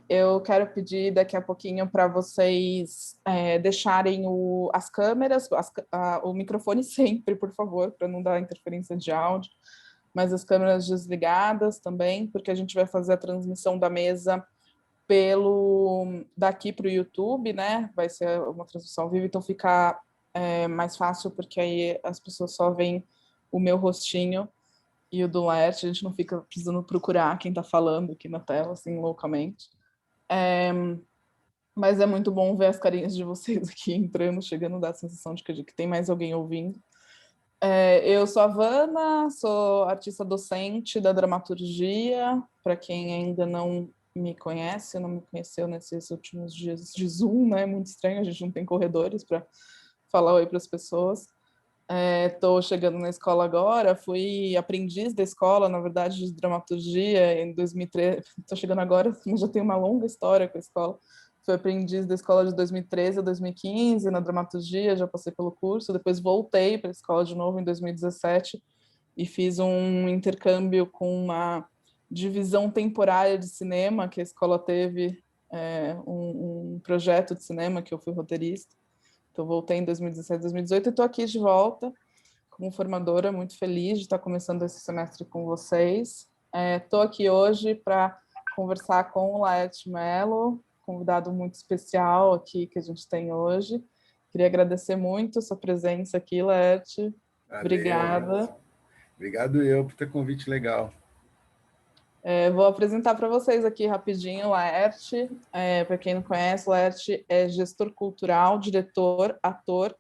Eu quero pedir daqui a pouquinho para vocês deixarem as câmeras, o microfone sempre, por favor, para não dar interferência de áudio, mas as câmeras desligadas também, porque a gente vai fazer a transmissão da mesa daqui para o YouTube, né? Vai ser uma transmissão ao vivo, então fica mais fácil, porque aí as pessoas só veem o meu rostinho e o do Laerte, a gente não fica precisando procurar quem está falando aqui na tela, assim, loucamente. Mas é muito bom ver as carinhas de vocês aqui entrando, chegando, dá a sensação de que tem mais alguém ouvindo. Eu sou a Vanna, sou artista docente da dramaturgia, para quem ainda não me conhece, não me conheceu nesses últimos dias de Zoom, né? É muito estranho, a gente não tem corredores para falar oi para as pessoas. Estou chegando na escola agora, fui aprendiz da escola, na verdade, de dramaturgia em 2013. Estou chegando agora, mas já tenho uma longa história com a escola. Fui aprendiz da escola de 2013 a 2015 na dramaturgia, já passei pelo curso, depois voltei para a escola de novo em 2017 e fiz um intercâmbio com uma divisão temporária de cinema que a escola teve, um projeto de cinema que eu fui roteirista. Então, voltei em 2017, 2018 e estou aqui de volta como formadora, muito feliz de estar começando esse semestre com vocês. Estou aqui hoje para conversar com o Laerte Mello, convidado muito especial aqui que a gente tem hoje. Queria agradecer muito a sua presença aqui, Laerte. Obrigada. Obrigado eu por ter convite legal. Vou apresentar para vocês aqui rapidinho o Laerte. Para quem não conhece, o Laerte é gestor cultural, diretor, ator,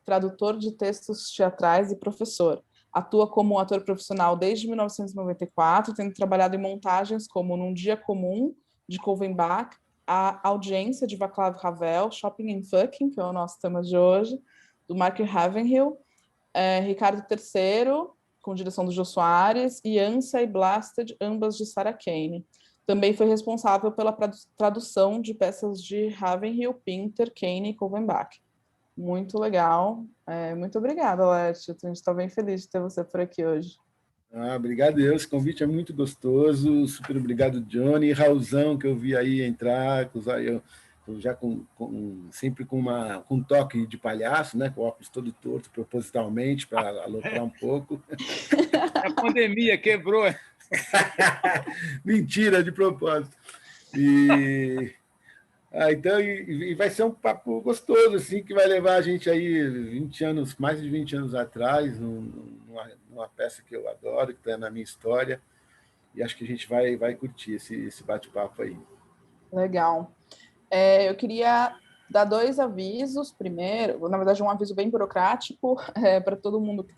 tradutor de textos teatrais e professor. Atua como ator profissional desde 1994, tendo trabalhado em montagens como Num Dia Comum, de Covenbach, A Audiência, de Václav Havel, Shopping and Fucking, que é o nosso tema de hoje, do Mark Ravenhill, Ricardo III, com direção do Jô Soares, e Ânsia e Blasted, ambas de Sarah Kane. Também foi responsável pela tradução de peças de Ravenhill, Pinter, Kane e Covenbach. Muito legal. Muito obrigada, Laerte. A gente está bem feliz de ter você por aqui hoje. Obrigado eu, esse convite é muito gostoso, super obrigado, Johnny, Raulzão, que eu vi aí entrar, eu já sempre com um toque de palhaço, né, com o óculos todo torto, propositalmente, para aloprar um pouco. A pandemia quebrou. Mentira, de propósito. Então, vai ser um papo gostoso, assim, que vai levar a gente aí 20 anos, mais de 20 anos atrás, numa peça que eu adoro, que está na minha história, e acho que a gente vai curtir esse bate-papo aí. Legal. Eu queria dar 2 avisos. Primeiro, na verdade, um aviso bem burocrático para todo mundo que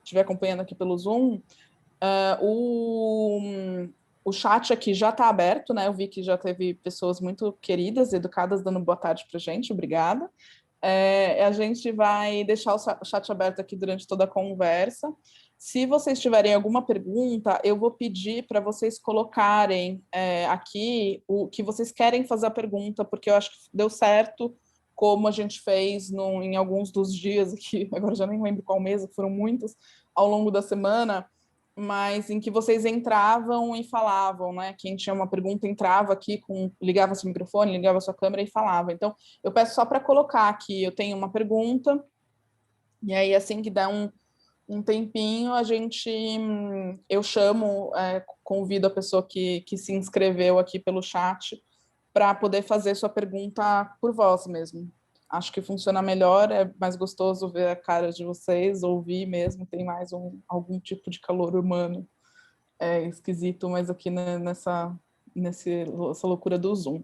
estiver acompanhando aqui pelo Zoom. O chat aqui já está aberto, né? Eu vi que já teve pessoas muito queridas e educadas dando boa tarde para a gente, obrigada. A gente vai deixar o chat aberto aqui durante toda a conversa. Se vocês tiverem alguma pergunta, eu vou pedir para vocês colocarem aqui o que vocês querem fazer a pergunta, porque eu acho que deu certo, como a gente fez em alguns dos dias aqui, agora já nem lembro qual mês, foram muitos, ao longo da semana, mas em que vocês entravam e falavam, né? Quem tinha uma pergunta entrava aqui, ligava seu microfone, ligava sua câmera e falava. Então, eu peço só para colocar aqui, eu tenho uma pergunta, e aí assim que der um tempinho, eu chamo, convido a pessoa que se inscreveu aqui pelo chat para poder fazer sua pergunta por voz mesmo. Acho que funciona melhor, é mais gostoso ver a cara de vocês, ouvir mesmo, tem mais algum tipo de calor humano. É esquisito, mas aqui nessa loucura do Zoom.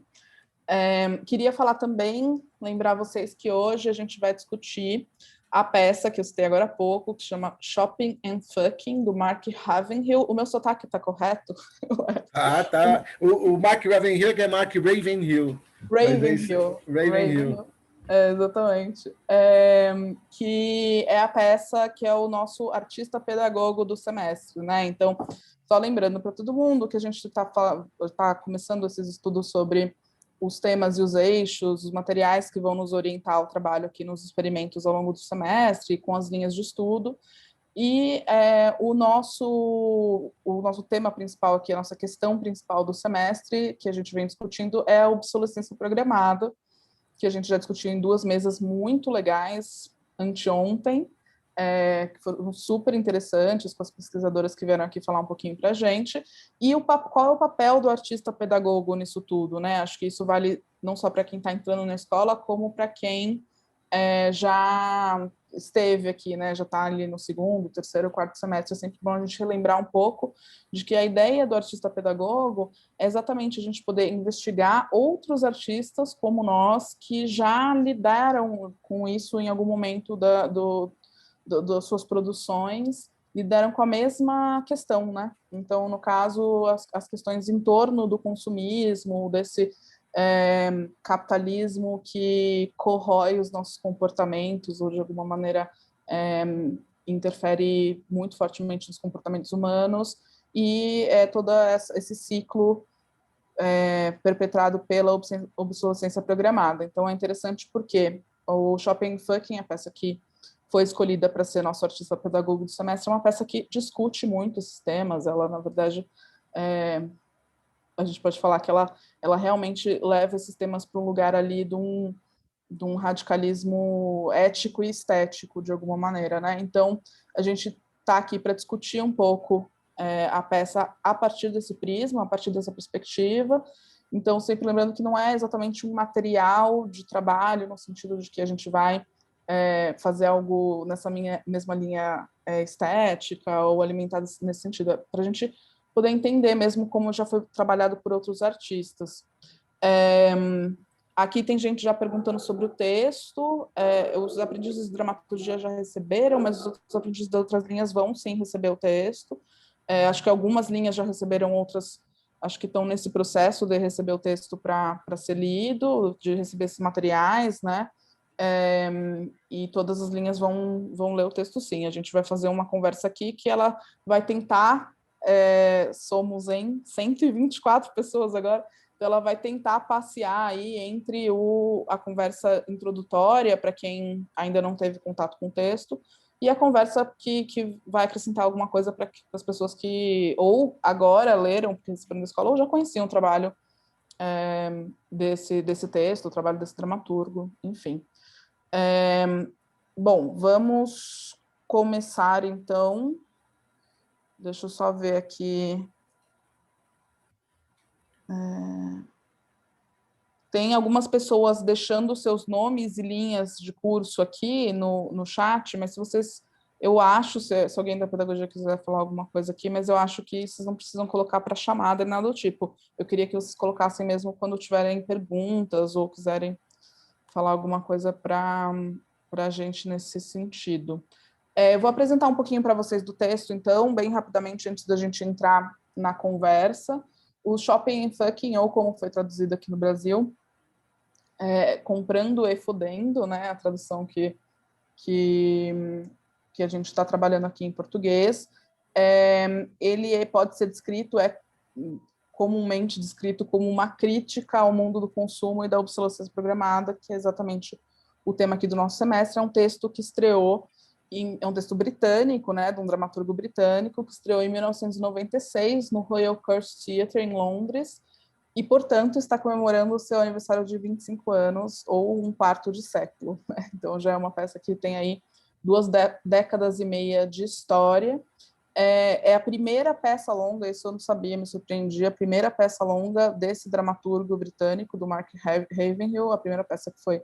Queria falar também, lembrar vocês que hoje a gente vai discutir a peça que eu citei agora há pouco, que chama Shopping and Fucking, do Mark Ravenhill. O meu sotaque está correto? Tá. O Mark Ravenhill, que é Mark Ravenhill. Ravenhill. Exatamente. Que é a peça que é o nosso artista pedagogo do semestre, né? Então, só lembrando para todo mundo que a gente está começando esses estudos sobre os temas e os eixos, os materiais que vão nos orientar ao trabalho aqui nos experimentos ao longo do semestre, com as linhas de estudo. E o nosso tema principal aqui, a nossa questão principal do semestre, que a gente vem discutindo, é a obsolescência programada, que a gente já discutiu em 2 mesas muito legais anteontem, que foram super interessantes, com as pesquisadoras que vieram aqui falar um pouquinho para a gente. E qual é o papel do artista pedagogo nisso tudo, né? Acho que isso vale não só para quem está entrando na escola, como para quem já esteve aqui, né? Já está ali no 2º, 3º, 4º semestre. É sempre bom a gente relembrar um pouco de que a ideia do artista pedagogo é exatamente a gente poder investigar outros artistas como nós que já lidaram com isso em algum momento das suas produções, lidaram com a mesma questão, né? Então, no caso, as questões em torno do consumismo, desse capitalismo que corrói os nossos comportamentos ou, de alguma maneira, interfere muito fortemente nos comportamentos humanos, e todo esse ciclo perpetrado pela obsolescência programada. Então, é interessante porque o Chopin Fucking, a peça que foi escolhida para ser nosso artista pedagogo do semestre, é uma peça que discute muito esses temas. Ela, na verdade, a gente pode falar que ela realmente leva esses temas para um lugar ali de um radicalismo ético e estético, de alguma maneira, né? Então, a gente está aqui para discutir um pouco a peça a partir desse prisma, a partir dessa perspectiva. Então, sempre lembrando que não é exatamente um material de trabalho, no sentido de que a gente vai fazer algo nessa mesma linha estética ou alimentada nesse sentido, para a gente poder entender mesmo como já foi trabalhado por outros artistas. Aqui tem gente já perguntando sobre o texto, os aprendizes de dramaturgia já receberam, mas os outros aprendizes de outras linhas vão sim receber o texto. Acho que algumas linhas já receberam, outras acho que estão nesse processo de receber o texto para ser lido, de receber esses materiais, né? E todas as linhas vão ler o texto sim. A gente vai fazer uma conversa aqui que ela vai tentar, somos em 124 pessoas agora, então ela vai tentar passear aí entre a conversa introdutória, para quem ainda não teve contato com o texto, e a conversa que vai acrescentar alguma coisa para as pessoas que ou agora leram, participando da escola, ou já conheciam o trabalho desse texto, o trabalho desse dramaturgo, enfim. Bom, vamos começar então. Deixa eu só ver aqui. Tem algumas pessoas deixando seus nomes e linhas de curso aqui no chat, mas se vocês... Eu acho, se alguém da pedagogia quiser falar alguma coisa aqui, mas eu acho que vocês não precisam colocar para chamada e nada do tipo. Eu queria que vocês colocassem mesmo quando tiverem perguntas ou quiserem falar alguma coisa para a gente nesse sentido. Eu vou apresentar um pouquinho para vocês do texto, então, bem rapidamente, antes da gente entrar na conversa. O Shopping Fucking, ou como foi traduzido aqui no Brasil, comprando e fudendo, né, a tradução que a gente está trabalhando aqui em português. Ele pode ser descrito, comumente descrito como uma crítica ao mundo do consumo e da obsolescência programada, que é exatamente o tema aqui do nosso semestre. É um texto que estreou, é um texto britânico, né, de um dramaturgo britânico, que estreou em 1996 no Royal Court Theatre, em Londres, e, portanto, está comemorando o seu aniversário de 25 anos, ou um quarto de século, né? Então, já é uma peça que tem aí 2 décadas e meia de história. É a primeira peça longa, isso eu não sabia, me surpreendi, a primeira peça longa desse dramaturgo britânico, do Mark Ravenhill, a primeira peça que foi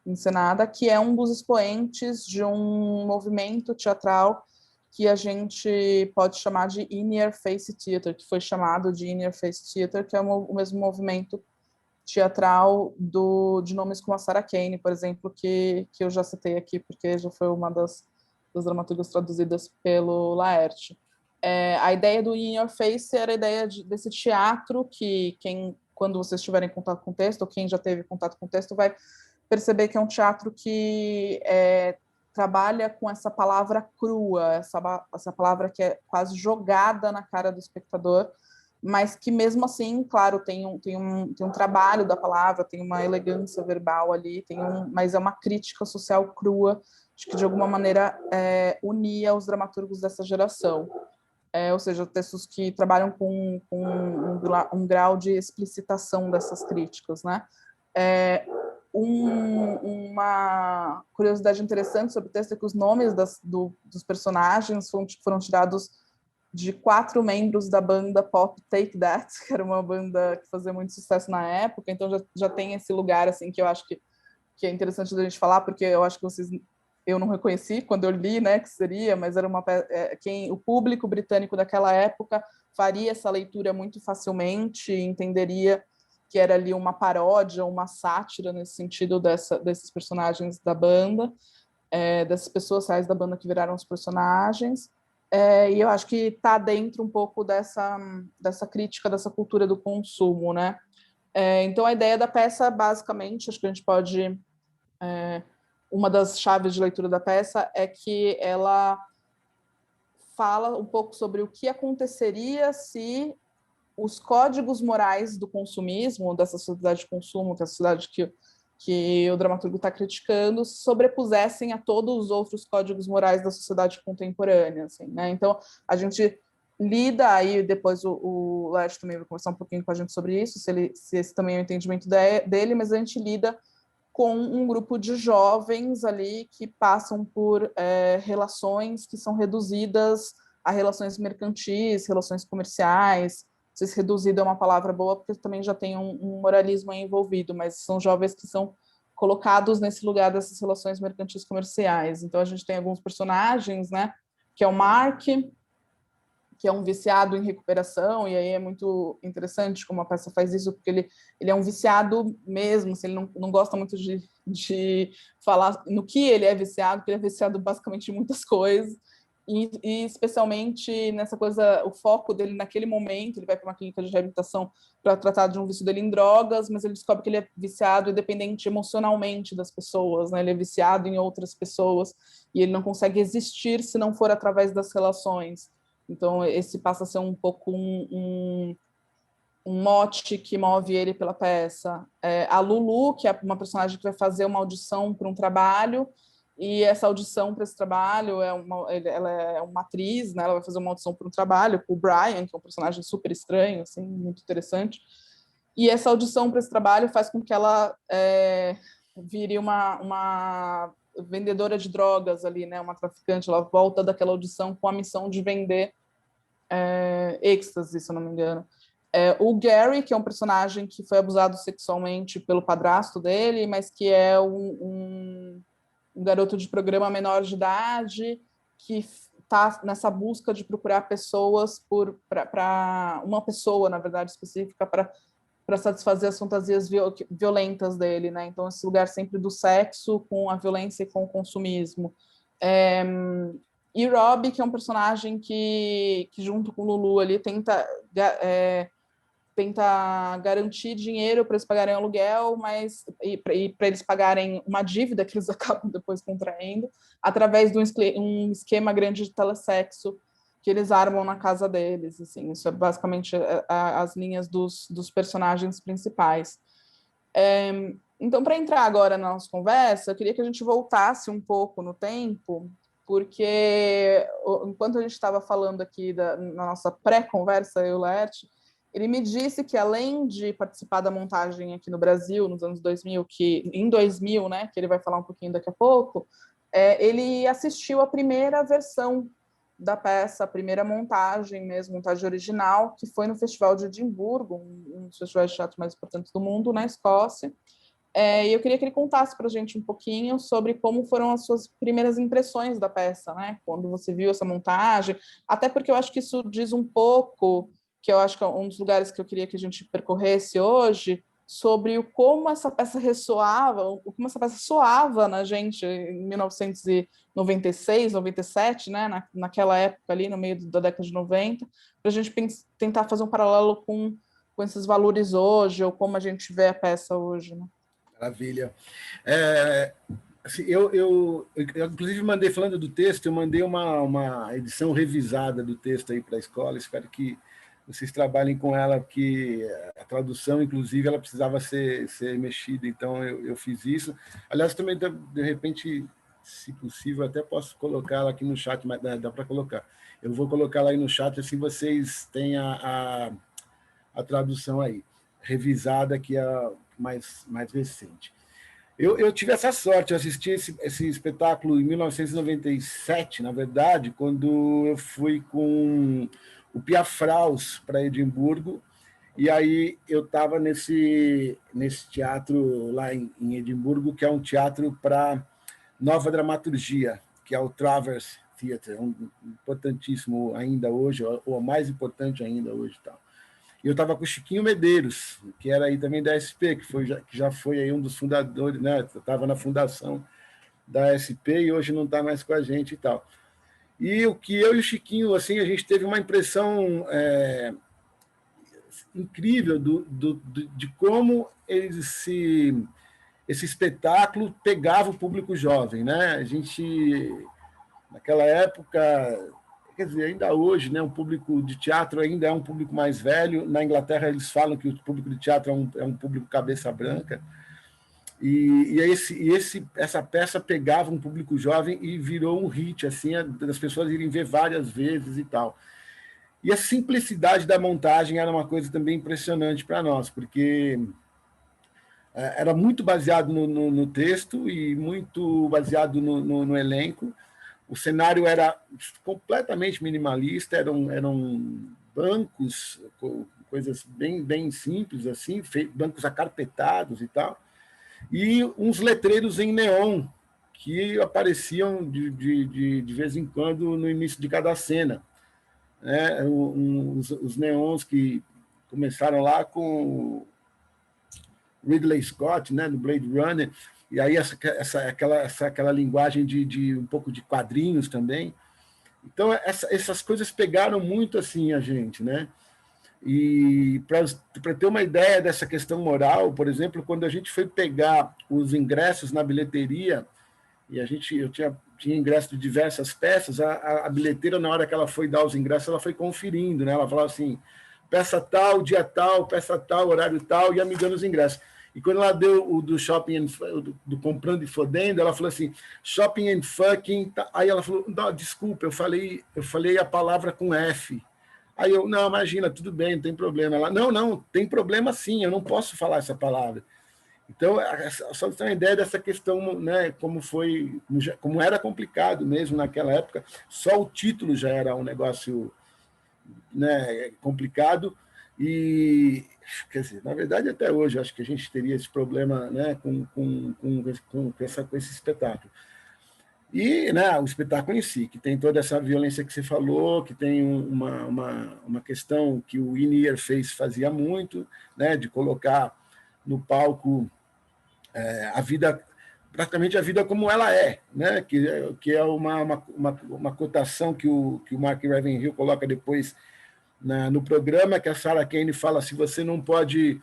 encenada, que é um dos expoentes de um movimento teatral que a gente pode chamar de In-Your-Face Theatre, que foi chamado de In-Your-Face Theatre, que é o mesmo movimento teatral de nomes como a Sarah Kane, por exemplo, que eu já citei aqui, porque já foi uma das dramaturgas traduzidas pelo Laerte. A ideia do In Your Face era a ideia desse teatro que quando vocês tiverem contato com o texto, ou quem já teve contato com o texto, vai perceber que é um teatro que trabalha com essa palavra crua, essa palavra que é quase jogada na cara do espectador, mas que mesmo assim, claro, tem um trabalho da palavra, tem uma elegância verbal ali, mas é uma crítica social crua acho que de alguma maneira unia os dramaturgos dessa geração. Ou seja, textos que trabalham com um grau de explicitação dessas críticas, né? Uma curiosidade interessante sobre o texto é que os nomes dos personagens foram tirados de 4 membros da banda pop Take That, que era uma banda que fazia muito sucesso na época, então já tem esse lugar assim que eu acho que é interessante da gente falar, porque eu acho que eu não reconheci quando eu li, né, que seria, mas era o público britânico daquela época faria essa leitura muito facilmente, entenderia que era ali uma paródia, uma sátira nesse sentido desses personagens da banda, dessas pessoas reais da banda que viraram os personagens, e eu acho que está dentro um pouco dessa crítica, dessa cultura do consumo, né? Então, a ideia da peça, basicamente, acho que a gente pode... uma das chaves de leitura da peça é que ela fala um pouco sobre o que aconteceria se os códigos morais do consumismo, dessa sociedade de consumo, que é a sociedade que o dramaturgo está criticando, se sobrepusessem a todos os outros códigos morais da sociedade contemporânea. Assim, né? Então, a gente lida, aí depois o Laerte também vai conversar um pouquinho com a gente sobre isso, se esse também é o entendimento dele, mas a gente lida com um grupo de jovens ali que passam por relações que são reduzidas a relações mercantis, relações comerciais. Não sei se reduzido é uma palavra boa, porque também já tem um moralismo aí envolvido, mas são jovens que são colocados nesse lugar dessas relações mercantis comerciais. Então, a gente tem alguns personagens, né, que é o Mark, que é um viciado em recuperação, e aí é muito interessante como a peça faz isso, porque ele é um viciado mesmo, assim, ele não gosta muito de falar no que ele é viciado, porque ele é viciado basicamente em muitas coisas, e especialmente nessa coisa, o foco dele naquele momento, ele vai para uma clínica de reabilitação para tratar de um vício dele em drogas, mas ele descobre que ele é viciado e dependente emocionalmente das pessoas, né? Ele é viciado em outras pessoas, e ele não consegue existir se não for através das relações. Então, esse passa a ser um pouco um mote que move ele pela peça. A Lulu, que é uma personagem que vai fazer uma audição para um trabalho, e essa audição para esse trabalho, ela é uma atriz, né? Ela vai fazer uma audição para um trabalho com o Brian, que é um personagem super estranho, assim, muito interessante. E essa audição para esse trabalho faz com que ela vire uma vendedora de drogas ali, né? Uma traficante. Ela volta daquela audição com a missão de vender êxtase, se eu não me engano. O Gary, que é um personagem que foi abusado sexualmente pelo padrasto dele, mas que é um garoto de programa menor de idade que está nessa busca de procurar pessoas para uma pessoa, na verdade, específica para satisfazer as fantasias violentas dele, né? Então, esse lugar sempre do sexo com a violência e com o consumismo. E Robbie, que é um personagem que junto com o Lulu ali tenta garantir dinheiro para eles pagarem aluguel, mas para eles pagarem uma dívida que eles acabam depois contraindo, através de um esquema grande de telesexo que eles armam na casa deles. Assim, isso é basicamente as linhas dos personagens principais. Então, para entrar agora na nossa conversa, eu queria que a gente voltasse um pouco no tempo, porque enquanto a gente estava falando aqui na nossa pré-conversa, eu e o Laerte, ele me disse que, além de participar da montagem aqui no Brasil, nos anos 2000, em 2000, né, que ele vai falar um pouquinho daqui a pouco, ele assistiu a primeira versão da peça, a primeira montagem mesmo, montagem original, que foi no Festival de Edimburgo, um dos festivais de teatro mais importantes do mundo, na Escócia. E eu queria que ele contasse para a gente um pouquinho sobre como foram as suas primeiras impressões da peça, né? Quando você viu essa montagem, até porque eu acho que isso diz um pouco, que eu acho que é um dos lugares que eu queria que a gente percorresse hoje, sobre como essa peça ressoava, como essa peça soava na gente em 1996, 97, né? Naquela época ali, no meio da década de 90, para a gente tentar fazer um paralelo com esses valores hoje, ou como a gente vê a peça hoje, né? Maravilha. Assim, eu inclusive mandei, falando do texto, eu mandei uma edição revisada do texto aí para a escola, espero que vocês trabalhem com ela, porque a tradução, inclusive, ela precisava ser mexida, então eu fiz isso. Aliás, também, de repente, se possível, até posso colocar ela aqui no chat, mas dá para colocar. Eu vou colocar ela aí no chat, assim vocês têm a tradução aí, revisada, que é a mais recente. Eu tive essa sorte, eu assisti esse espetáculo em 1997, na verdade, quando eu fui com o Pia Fraus para Edimburgo, e aí eu estava nesse teatro lá em Edimburgo, que é um teatro para nova dramaturgia, que é o Travers Theatre, importantíssimo ainda hoje, ou mais importante ainda hoje. Tal. E eu estava com o Chiquinho Medeiros, que era aí também da SP, que já foi aí um dos fundadores, né? Estava na fundação da SP e hoje não está mais com a gente e tal. E o que eu e o Chiquinho, assim, a gente teve uma impressão incrível de como esse espetáculo pegava o público jovem, né? A gente, naquela época, quer dizer, ainda hoje, né, o público de teatro ainda é um público mais velho. Na Inglaterra, eles falam que o público de teatro é um público cabeça branca. E essa peça pegava um público jovem e virou um hit, assim, das pessoas irem ver várias vezes e tal. E a simplicidade da montagem era uma coisa também impressionante para nós, porque era muito baseado no texto e muito baseado no elenco. O cenário era completamente minimalista, eram bancos, coisas bem simples, assim, bancos acarpetados e tal, e uns letreiros em neon que apareciam de vez em quando no início de cada cena. Né? Os neons que começaram lá com Ridley Scott, né, no Blade Runner, e aí aquela linguagem de um pouco de quadrinhos também. Então, essas coisas pegaram muito assim a gente, né? E para ter uma ideia dessa questão moral, por exemplo, quando a gente foi pegar os ingressos na bilheteria, e eu tinha ingresso de diversas peças, a bilheteira, na hora que ela foi dar os ingressos, ela foi conferindo, né? Ela falava assim, peça tal, dia tal, peça tal, horário tal, e ia me dando os ingressos. E quando ela deu o do shopping, do comprando e fodendo, ela falou assim, shopping and fucking. Aí ela falou, não, desculpa, eu falei a palavra com F. Aí eu, não, imagina, tudo bem, não tem problema. Ela, não, tem problema sim, eu não posso falar essa palavra. Então, só para ter uma ideia dessa questão, né, como era complicado mesmo naquela época, só o título já era um negócio, né, complicado. E, quer dizer, na verdade, até hoje, acho que a gente teria esse problema, né, com esse espetáculo. E, né, o espetáculo em si, que tem toda essa violência que você falou, que tem uma questão que o In-Ear fazia muito, né, de colocar no palco praticamente a vida como ela é, né, que é uma cotação que o Mark Ravenhill coloca depois no programa, que a Sarah Kane fala, se você não pode,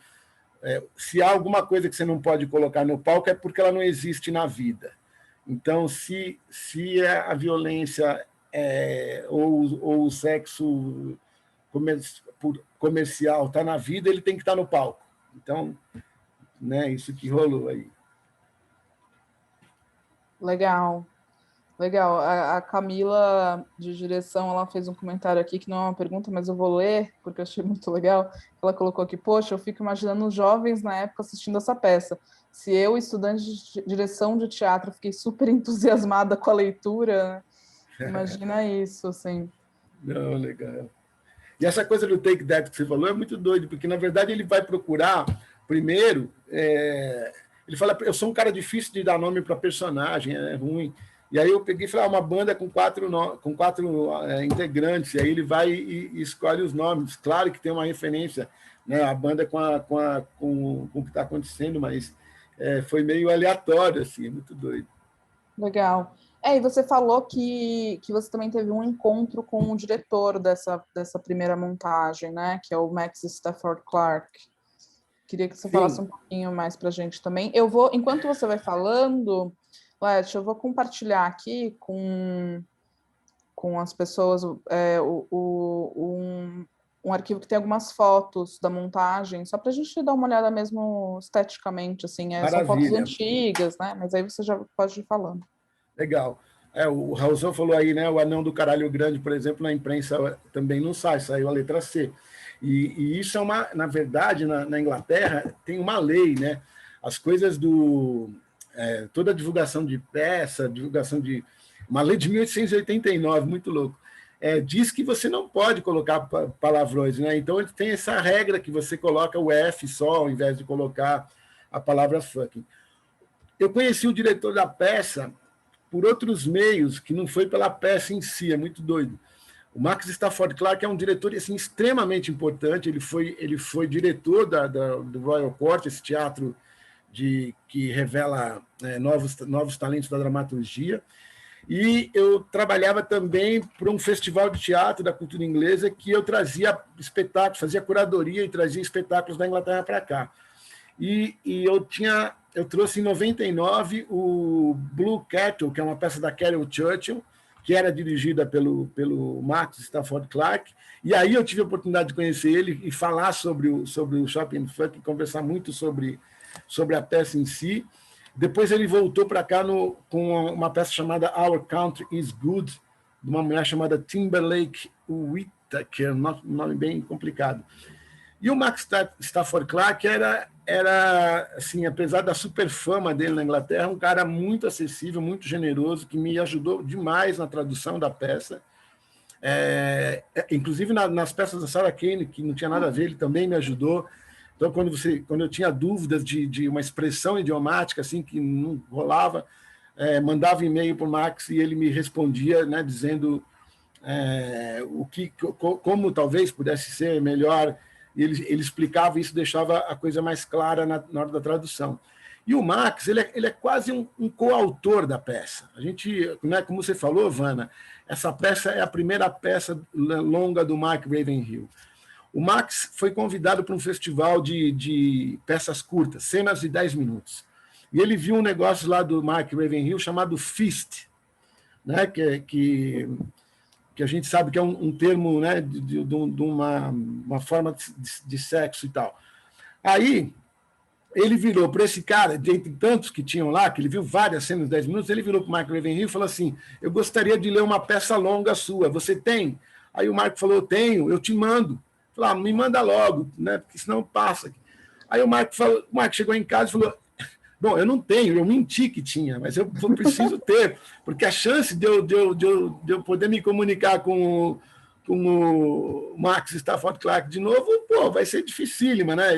se há alguma coisa que você não pode colocar no palco é porque ela não existe na vida. Então, se a violência ou o sexo comercial está na vida, ele tem que estar no palco. Então, né, isso que rolou aí. Legal. Legal. A Camila, de direção, ela fez um comentário aqui que não é uma pergunta, mas eu vou ler, porque eu achei muito legal. Ela colocou aqui, poxa, eu fico imaginando os jovens na época assistindo essa peça. Se eu, estudante de direção de teatro, fiquei super entusiasmada com a leitura, né? Imagina isso, assim. Não, legal. E essa coisa do take that que você falou é muito doido, porque, na verdade, ele vai procurar, primeiro, ele fala, eu sou um cara difícil de dar nome para personagem, é ruim. E aí eu peguei e falei, uma banda com quatro integrantes, e aí ele vai e escolhe os nomes. Claro que tem uma referência, né, a banda com o que está acontecendo, mas foi meio aleatório, assim, muito doido. Legal. E você falou que você também teve um encontro com o diretor dessa primeira montagem, né? Que é o Max Stafford Clark. Queria que você falasse um pouquinho mais para a gente também. Eu vou, enquanto você vai falando, Leti, eu vou compartilhar aqui com as pessoas um arquivo que tem algumas fotos da montagem, só para a gente dar uma olhada mesmo esteticamente, assim, são fotos antigas, né? Mas aí você já pode ir falando. Legal. O Raulzão falou aí, né? O Anão do Caralho Grande, por exemplo, na imprensa também não sai, saiu a letra C. E isso é uma, na verdade, na Inglaterra, tem uma lei, né? As coisas toda a divulgação de peça, divulgação de. Uma lei de 1889, muito louco. Diz que você não pode colocar palavrões, né? Então ele tem essa regra que você coloca o F só, ao invés de colocar a palavra fucking. Eu conheci o diretor da peça por outros meios, que não foi pela peça em si, é muito doido. O Max Stafford Clark é um diretor assim, extremamente importante, ele foi diretor do Royal Court, esse teatro que revela novos talentos da dramaturgia, e eu trabalhava também para um festival de teatro da cultura inglesa que eu trazia espetáculos, fazia curadoria e trazia espetáculos da Inglaterra para cá. E eu trouxe em 99 o Blue Cattle, que é uma peça da Carol Churchill, que era dirigida pelo Max Stafford Clark, e aí eu tive a oportunidade de conhecer ele e falar sobre o Shopping Funk, conversar muito sobre a peça em si. Depois ele voltou para cá com uma peça chamada Our Country is Good, de uma mulher chamada Timberlake Whittaker, um nome bem complicado. E o Max Stafford Clark era assim, apesar da super fama dele na Inglaterra, um cara muito acessível, muito generoso, que me ajudou demais na tradução da peça. Inclusive nas peças da Sarah Kane, que não tinha nada a ver, ele também me ajudou. Então, quando eu tinha dúvidas de uma expressão idiomática assim que não rolava, mandava e-mail para o Max e ele me respondia, né, dizendo como talvez pudesse ser melhor. Ele explicava isso, deixava a coisa mais clara na hora da tradução. E o Max, ele é quase um coautor da peça. A gente, né, como você falou, Vanna, essa peça é a primeira peça longa do Mark Ravenhill. O Max foi convidado para um festival de peças curtas, cenas de 10 minutos. E ele viu um negócio lá do Mark Ravenhill chamado Fist, né, que a gente sabe que é um termo, né, de uma forma de sexo e tal. Aí, ele virou para esse cara, dentre tantos que tinham lá, que ele viu várias cenas de 10 minutos, ele virou para o Mark Ravenhill e falou assim, eu gostaria de ler uma peça longa sua, você tem? Aí o Mark falou, eu tenho, eu te mando. Falou, me manda logo, né, porque senão passa. Aí o Mark chegou em casa e falou, bom, eu não tenho, eu menti que tinha, mas eu preciso ter, porque a chance de eu poder me comunicar com o Max Stafford Clark de novo, vai ser dificílima, né?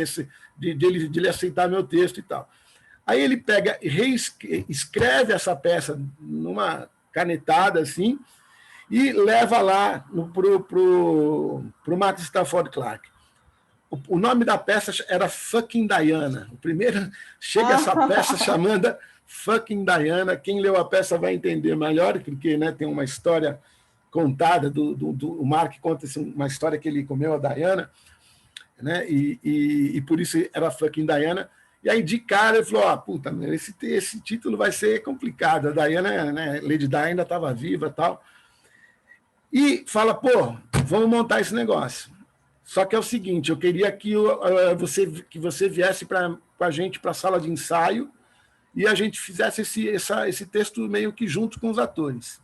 De ele aceitar meu texto e tal. Aí ele pega e reescreve essa peça numa canetada assim e leva lá pro Max Stafford Clark. O nome da peça era Fucking Diana. O primeiro chega essa peça chamada Fucking Diana. Quem leu a peça vai entender melhor, porque, né, tem uma história contada o Mark conta uma história que ele comeu a Diana, né? E por isso era Fucking Diana. E aí de cara ele falou: puta, esse título vai ser complicado. A Diana, né, Lady Di ainda estava viva, tal. E fala: pô, vamos montar esse negócio. Só que é o seguinte, eu queria que você viesse para a gente para a sala de ensaio e a gente fizesse esse texto meio que junto com os atores.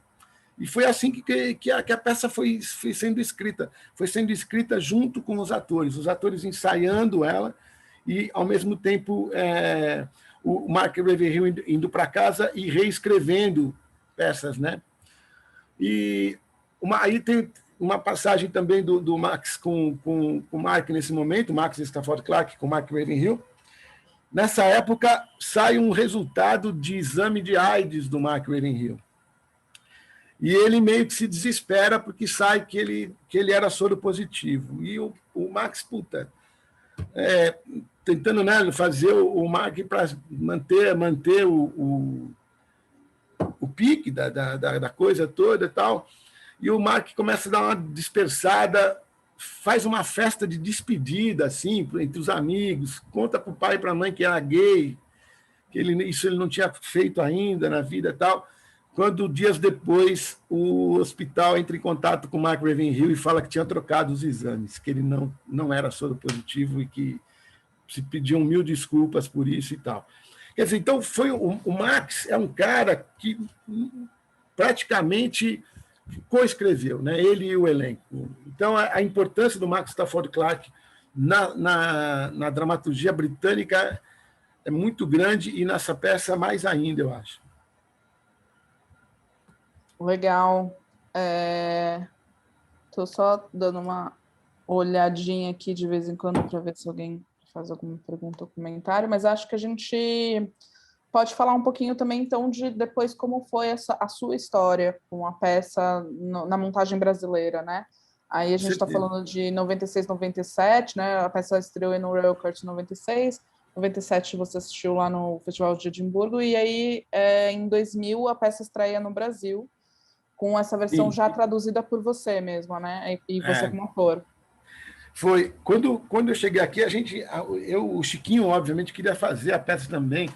E foi assim que a peça foi sendo escrita. Foi sendo escrita junto com os atores ensaiando ela e, ao mesmo tempo, o Mark Ravenhill indo para casa e reescrevendo peças, né? E aí tem uma passagem também do Max com o Mark nesse momento, Max Stafford Clark com o Mark Ravenhill. Nessa época, sai um resultado de exame de AIDS do Mark Ravenhill. E ele meio que se desespera porque sai que ele era soro positivo. E o Max, tentando, né, fazer o Mark para manter o pique da coisa toda e tal. E o Mark começa a dar uma dispersada, faz uma festa de despedida, assim, entre os amigos, conta para o pai e para a mãe que era gay, que isso ele não tinha feito ainda na vida e tal. Quando, dias depois, o hospital entra em contato com o Mark Ravenhill e fala que tinha trocado os exames, que ele não era soro positivo e que se pediam 1000 desculpas por isso e tal. Quer dizer, então o Max é um cara que praticamente coescreveu, né? Ele e o elenco. Então, a importância do Max Stafford Clark na dramaturgia britânica é muito grande e nessa peça mais ainda, eu acho. Legal. Estou só dando uma olhadinha aqui de vez em quando para ver se alguém faz alguma pergunta ou comentário, mas acho que a gente pode falar um pouquinho também, então, de depois como foi a sua história com a peça na montagem brasileira, né? Aí a gente está falando de 96, 97, né? A peça estreou no Royal Court em 96, 97 você assistiu lá no Festival de Edimburgo, e aí em 2000 a peça estreia no Brasil, com essa versão já traduzida por você mesmo, né? E você como ator. Foi. Quando eu cheguei aqui, o Chiquinho, obviamente, queria fazer a peça também.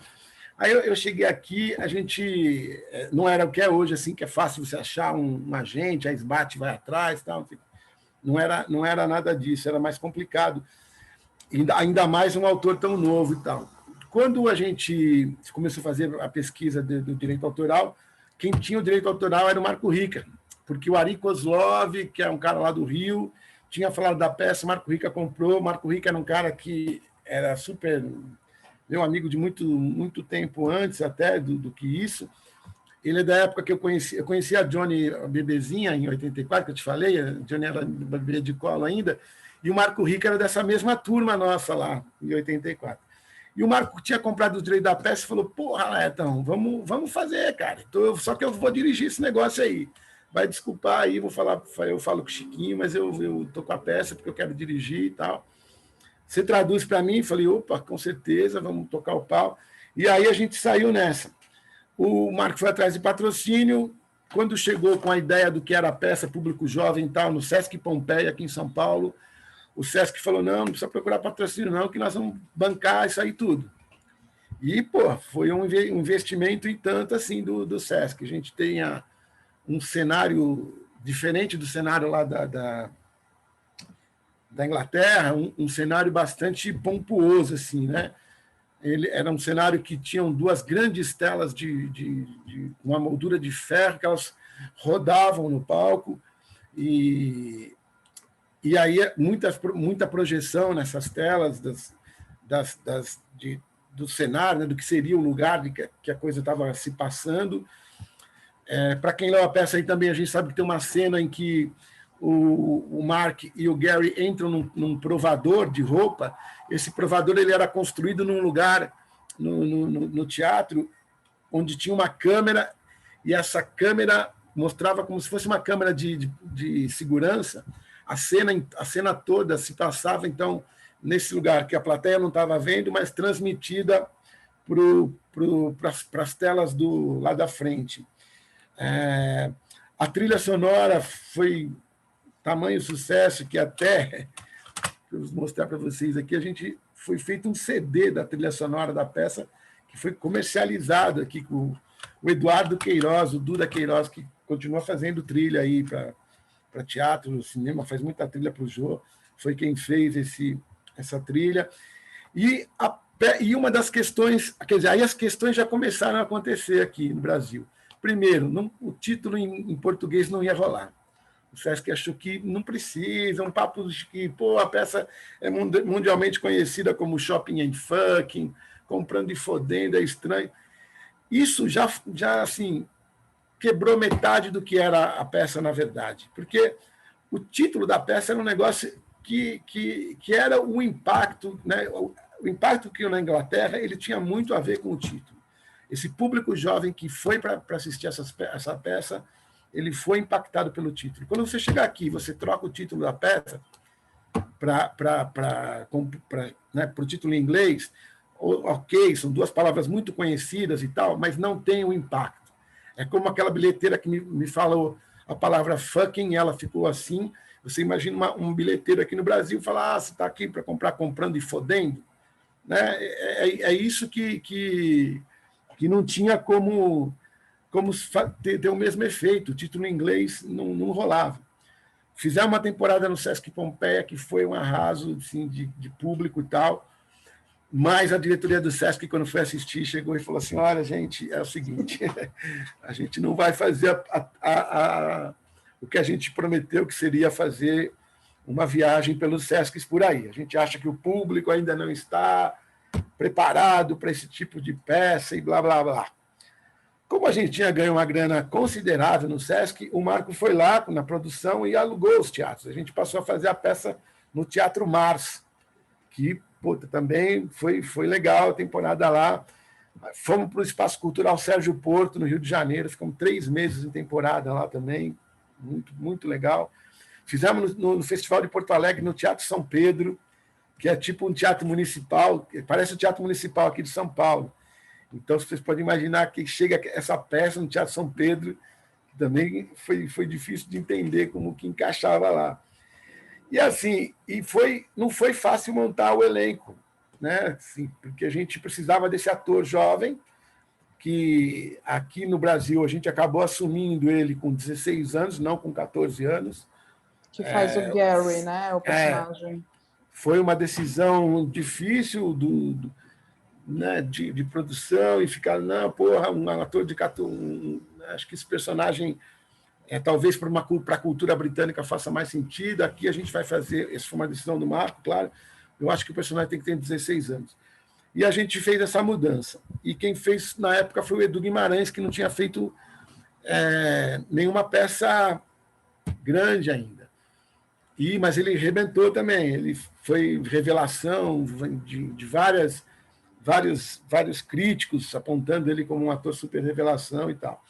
Aí eu cheguei aqui, a gente não era o que é hoje, assim, que é fácil você achar um agente, aí esbate, vai atrás, tal. Não era nada disso, era mais complicado. Ainda mais um autor tão novo e tal. Quando a gente começou a fazer a pesquisa do direito autoral, quem tinha o direito autoral era o Marco Rica, porque o Ari Kozlov, que é um cara lá do Rio, tinha falado da peça, o Marco Rica comprou. O Marco Rica era um cara que era super meu amigo de muito tempo antes até do que isso. Ele é da época que eu conheci a Johnny, a bebezinha, em 84, que eu te falei, a Johnny era bebê de colo ainda, e o Marco Rica era dessa mesma turma nossa lá, em 84. E o Marco tinha comprado o direito da peça e falou, porra, Letão, vamos fazer, cara. Só que eu vou dirigir esse negócio aí. Vai desculpar aí, eu falo com o Chiquinho, mas eu tô com a peça porque eu quero dirigir e tal. Você traduz para mim? Falei, opa, com certeza, vamos tocar o pau. E aí a gente saiu nessa. O Marco foi atrás de patrocínio. Quando chegou com a ideia do que era a peça Público Jovem e tal, no Sesc Pompeia, aqui em São Paulo, o Sesc falou, não precisa procurar patrocínio não, que nós vamos bancar isso aí tudo. E, pô, foi um investimento e tanto assim do Sesc. A gente tem um cenário diferente do cenário lá da Inglaterra, um cenário bastante pomposo, assim, né? Ele era um cenário que tinham duas grandes telas de uma moldura de ferro que elas rodavam no palco e aí muita projeção nessas telas do cenário, né, do que seria o lugar que a coisa estava se passando. Para quem leu a peça aí também, a gente sabe que tem uma cena em que o Mark e o Gary entram num provador de roupa. Esse provador ele era construído num lugar no teatro onde tinha uma câmera, e essa câmera mostrava como se fosse uma câmera de segurança. A cena toda se passava, então, nesse lugar que a plateia não estava vendo, mas transmitida para as telas lá da frente. A trilha sonora foi tamanho sucesso que até, vou mostrar para vocês aqui, foi feito um CD da trilha sonora da peça, que foi comercializado aqui com o Eduardo Queiroz, o Duda Queiroz, que continua fazendo trilha aí para teatro, cinema, faz muita trilha para o Jô, foi quem fez essa trilha. E uma das questões, quer dizer, aí as questões já começaram a acontecer aqui no Brasil. Primeiro, o título em português não ia rolar. O Sesc achou que não precisa, um papo de que a peça é mundialmente conhecida como Shopping and Fucking, comprando e fodendo, é estranho. Isso já assim, quebrou metade do que era a peça, na verdade, porque o título da peça era um negócio que era o impacto, né? O impacto que na Inglaterra ele tinha muito a ver com o título. Esse público jovem que foi para assistir essa peça, ele foi impactado pelo título. Quando você chega aqui, você troca o título da peça para o título em inglês, ok, são duas palavras muito conhecidas e tal, mas não tem o impacto. É como aquela bilheteira que me falou a palavra fucking, ela ficou assim. Você imagina um bilheteiro aqui no Brasil falar, você está aqui para comprar comprando e fodendo? Né? É isso que não tinha como ter o mesmo efeito. O título em inglês não rolava. Fizemos uma temporada no Sesc Pompeia que foi um arraso assim, de público e tal. Mas a diretoria do Sesc, quando foi assistir, chegou e falou assim: olha, gente, é o seguinte, a gente não vai fazer o que a gente prometeu, que seria fazer uma viagem pelos Sescs por aí. A gente acha que o público ainda não está preparado para esse tipo de peça e blá, blá, blá. Como a gente tinha ganho uma grana considerável no Sesc, o Marco foi lá na produção e alugou os teatros. A gente passou a fazer a peça no Teatro Mars, que também foi legal a temporada lá. Fomos para o Espaço Cultural Sérgio Porto, no Rio de Janeiro, ficamos 3 meses em temporada lá também, muito, muito legal. Fizemos no Festival de Porto Alegre, no Teatro São Pedro, que é tipo um teatro municipal, parece o Teatro Municipal aqui de São Paulo. Então, vocês podem imaginar que chega essa peça no Teatro São Pedro, que também foi difícil de entender como que encaixava lá. E assim, não foi fácil montar o elenco, né? Assim, porque a gente precisava desse ator jovem, que aqui no Brasil a gente acabou assumindo ele com 16 anos, não com 14 anos. Que faz o Gary, né? O personagem. Foi uma decisão difícil né, de produção e ficar, não, porra, um ator de 14. Acho que esse personagem, talvez para a cultura britânica faça mais sentido. Aqui a gente vai fazer, essa foi uma decisão do Marco, claro. Eu acho que o personagem tem que ter 16 anos. E a gente fez essa mudança. E quem fez, na época, foi o Edu Guimarães, que não tinha feito nenhuma peça grande ainda. Mas ele arrebentou também. Ele foi revelação de vários críticos apontando ele como um ator super revelação e tal.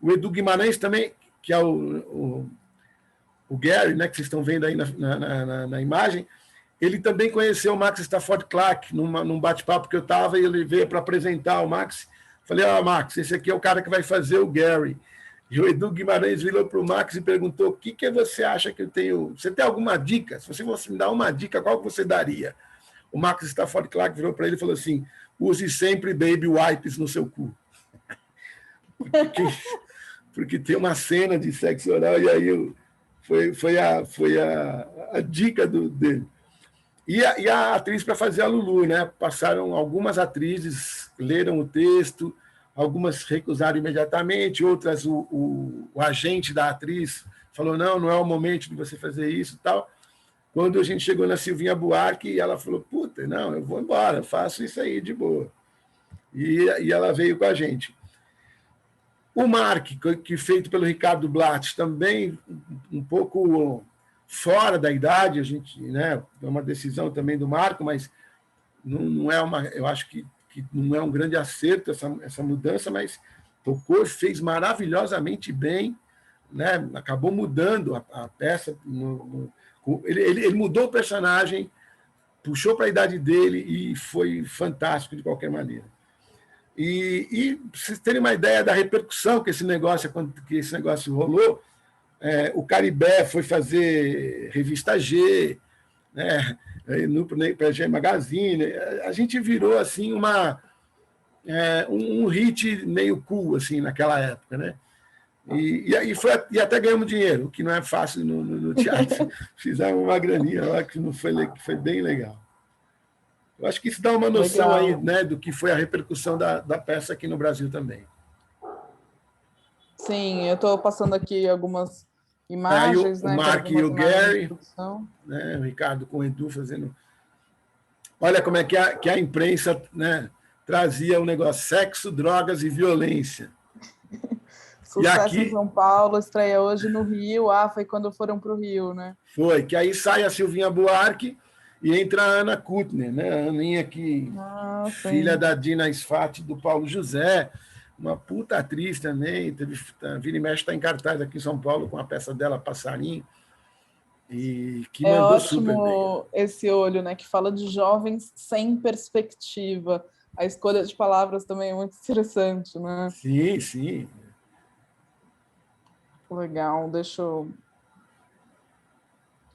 O Edu Guimarães também, que é o Gary, né, que vocês estão vendo aí na imagem, ele também conheceu o Max Stafford Clark num bate-papo que eu estava, e ele veio para apresentar o Max. Falei, Max, esse aqui é o cara que vai fazer o Gary. E o Edu Guimarães virou para o Max e perguntou: o que você acha que eu tenho? Você tem alguma dica? Se você fosse me dar uma dica, qual que você daria? O Max Stafford Clark virou para ele e falou assim: use sempre baby wipes no seu cu. Porque tem uma cena de sexo oral, e aí foi a dica dele. E a atriz para fazer a Lulu, né? Passaram algumas atrizes, leram o texto, algumas recusaram imediatamente, outras o agente da atriz falou: não é o momento de você fazer isso e tal. Quando a gente chegou na Silvinha Buarque, ela falou: puta, não, eu vou embora, faço isso aí de boa. E ela veio com a gente. O Mark, que feito pelo Ricardo Blatt, também um pouco fora da idade, a gente, né, é uma decisão também do Marco, mas não é eu acho que não é um grande acerto essa mudança, mas tocou, fez maravilhosamente bem, né, acabou mudando a peça, ele mudou o personagem, puxou para a idade dele e foi fantástico de qualquer maneira. E para vocês terem uma ideia da repercussão que esse negócio rolou, o Caribé foi fazer revista G, né, para G Magazine. A gente virou assim um hit meio cool assim, naquela época, né? E até ganhamos dinheiro, o que não é fácil no teatro. Fizemos uma graninha lá que foi bem legal. Eu acho que isso dá uma noção aí, né, do que foi a repercussão da peça aqui no Brasil também. Sim, eu estou passando aqui algumas imagens. O Mark e o Gary, né, o Ricardo com o Edu fazendo. Olha como é que a imprensa, né, trazia o negócio: sexo, drogas e violência. Sucesso aqui, em São Paulo, estreia hoje no Rio. Foi quando foram para o Rio, né? Foi, que aí sai a Silvinha Buarque e entra a Ana Kutner, né? A Aninha, filha da Dina Sfati, do Paulo José, uma puta atriz também, vira e mexe, está em cartaz aqui em São Paulo com a peça dela, Passarinho, e que mandou super bem. É ótimo esse olho, né? Que fala de jovens sem perspectiva. A escolha de palavras também é muito interessante, né? Sim, sim. Legal, deixa eu...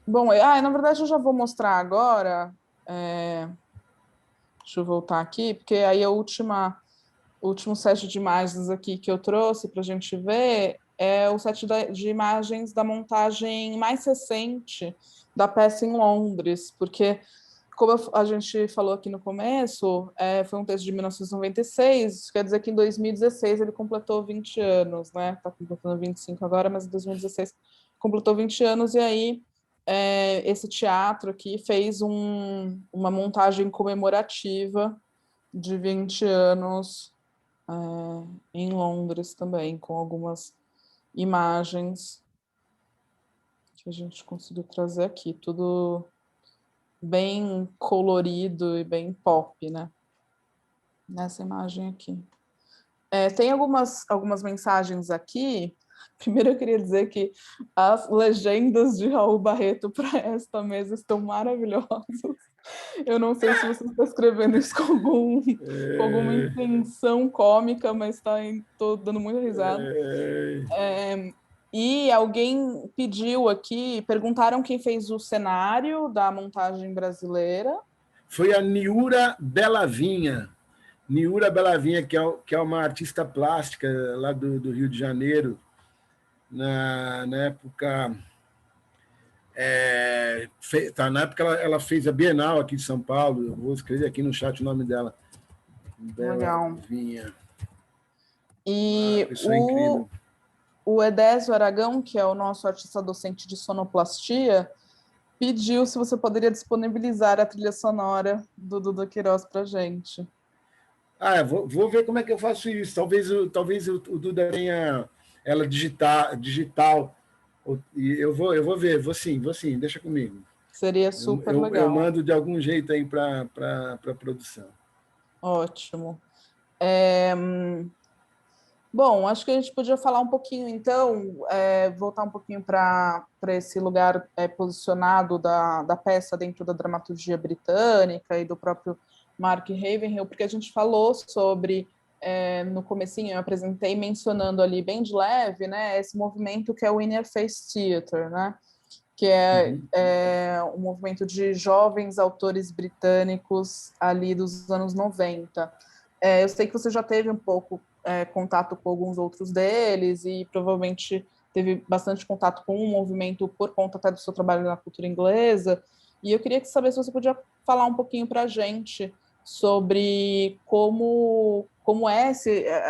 Bom, na verdade eu já vou mostrar agora. Deixa eu voltar aqui, porque aí o último set de imagens aqui que eu trouxe para a gente ver é o set de imagens da montagem mais recente da peça em Londres, porque como a gente falou aqui no começo, foi um texto de 1996, isso quer dizer que em 2016 ele completou 20 anos, né? Está completando 25 agora, mas em 2016 completou 20 anos, e aí esse teatro aqui fez uma montagem comemorativa de 20 anos em Londres também, com algumas imagens que a gente conseguiu trazer aqui, tudo bem colorido e bem pop, né? Nessa imagem aqui. Tem algumas mensagens aqui. Primeiro eu queria dizer que as legendas de Raul Barreto para esta mesa estão maravilhosas. Eu não sei se você está escrevendo isso com alguma intenção cômica, mas estou dando muita risada. E alguém pediu aqui, perguntaram quem fez o cenário da montagem brasileira. Foi a Niura Bellavinha. Niura Bellavinha, que é uma artista plástica lá do Rio de Janeiro, na época... na época ela fez a Bienal aqui de São Paulo. Eu vou escrever aqui no chat o nome dela. Bellavinha. E pessoa incrível. O Edésio Aragão, que é o nosso artista docente de sonoplastia, pediu se você poderia disponibilizar a trilha sonora do Duda Queiroz para a gente. Vou ver como é que eu faço isso. Talvez o Duda tenha ela digital. Eu vou ver, vou sim, deixa comigo. Seria super legal. Eu mando de algum jeito aí para a produção. Ótimo. Bom, acho que a gente podia falar um pouquinho, então, voltar um pouquinho para esse lugar posicionado da peça dentro da dramaturgia britânica e do próprio Mark Ravenhill, porque a gente falou sobre, no comecinho, eu apresentei mencionando ali bem de leve, né, esse movimento que é o Interface Theatre, né, que é um movimento de jovens autores britânicos ali dos anos 90. Eu sei que você já teve um pouco contato com alguns outros deles e provavelmente teve bastante contato com o movimento por conta até do seu trabalho na cultura inglesa, e eu queria saber se você podia falar um pouquinho para a gente sobre como é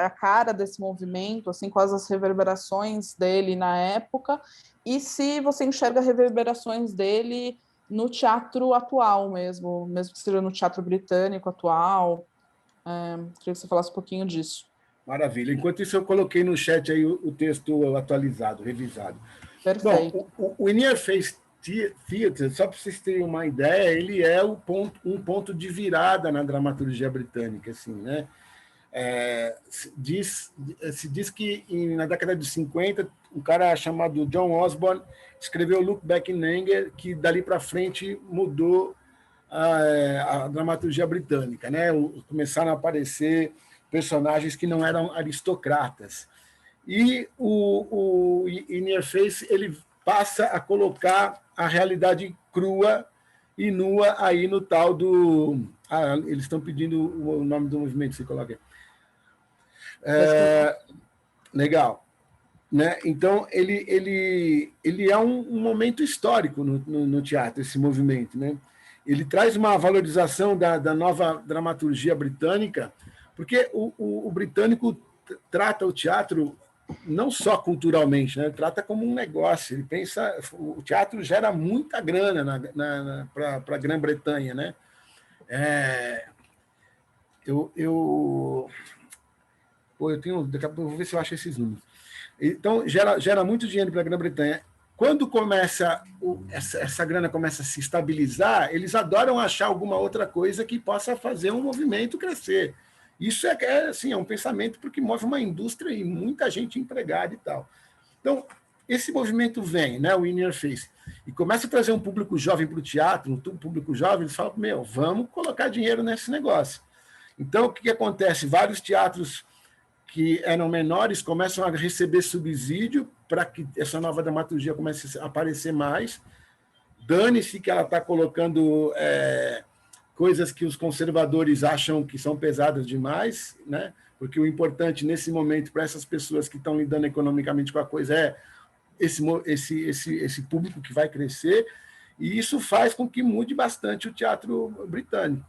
a cara desse movimento, assim, quais as reverberações dele na época, e se você enxerga reverberações dele no teatro atual mesmo que seja no teatro britânico atual. Queria que você falasse um pouquinho disso. Maravilha. Enquanto isso, eu coloquei no chat aí o texto atualizado, revisado. Perfeito. Bom, o Interface Theatre, só para vocês terem uma ideia, ele é um ponto de virada na dramaturgia britânica, assim, né? Se diz que na década de 50, um cara chamado John Osborne escreveu Look Back in Anger, que dali para frente mudou a dramaturgia britânica, né? Começaram a aparecer personagens que não eram aristocratas. E o Interface ele passa a colocar a realidade crua e nua aí no tal do... eles estão pedindo o nome do movimento, você coloca aí. Legal. Né? Então, ele é um momento histórico no teatro, esse movimento. Né? Ele traz uma valorização da nova dramaturgia britânica, porque o britânico trata o teatro não só culturalmente, né? Trata como um negócio. Ele pensa, o teatro gera muita grana para a Grã-Bretanha, né? Eu tenho, daqui a pouco eu vou ver se eu acho esses números. Então gera muito dinheiro para a Grã-Bretanha. Quando essa grana começa a se estabilizar, eles adoram achar alguma outra coisa que possa fazer um movimento crescer. Isso assim, é um pensamento porque move uma indústria e muita gente empregada e tal. Então, esse movimento vem, né, o Interface, e começa a trazer um público jovem para o teatro, um público jovem, eles falam, vamos colocar dinheiro nesse negócio. Então, o que acontece? Vários teatros que eram menores começam a receber subsídio para que essa nova dramaturgia comece a aparecer mais. Dane-se que ela está colocando coisas que os conservadores acham que são pesadas demais, né? Porque o importante nesse momento para essas pessoas que estão lidando economicamente com a coisa é esse público que vai crescer. E isso faz com que mude bastante o teatro britânico.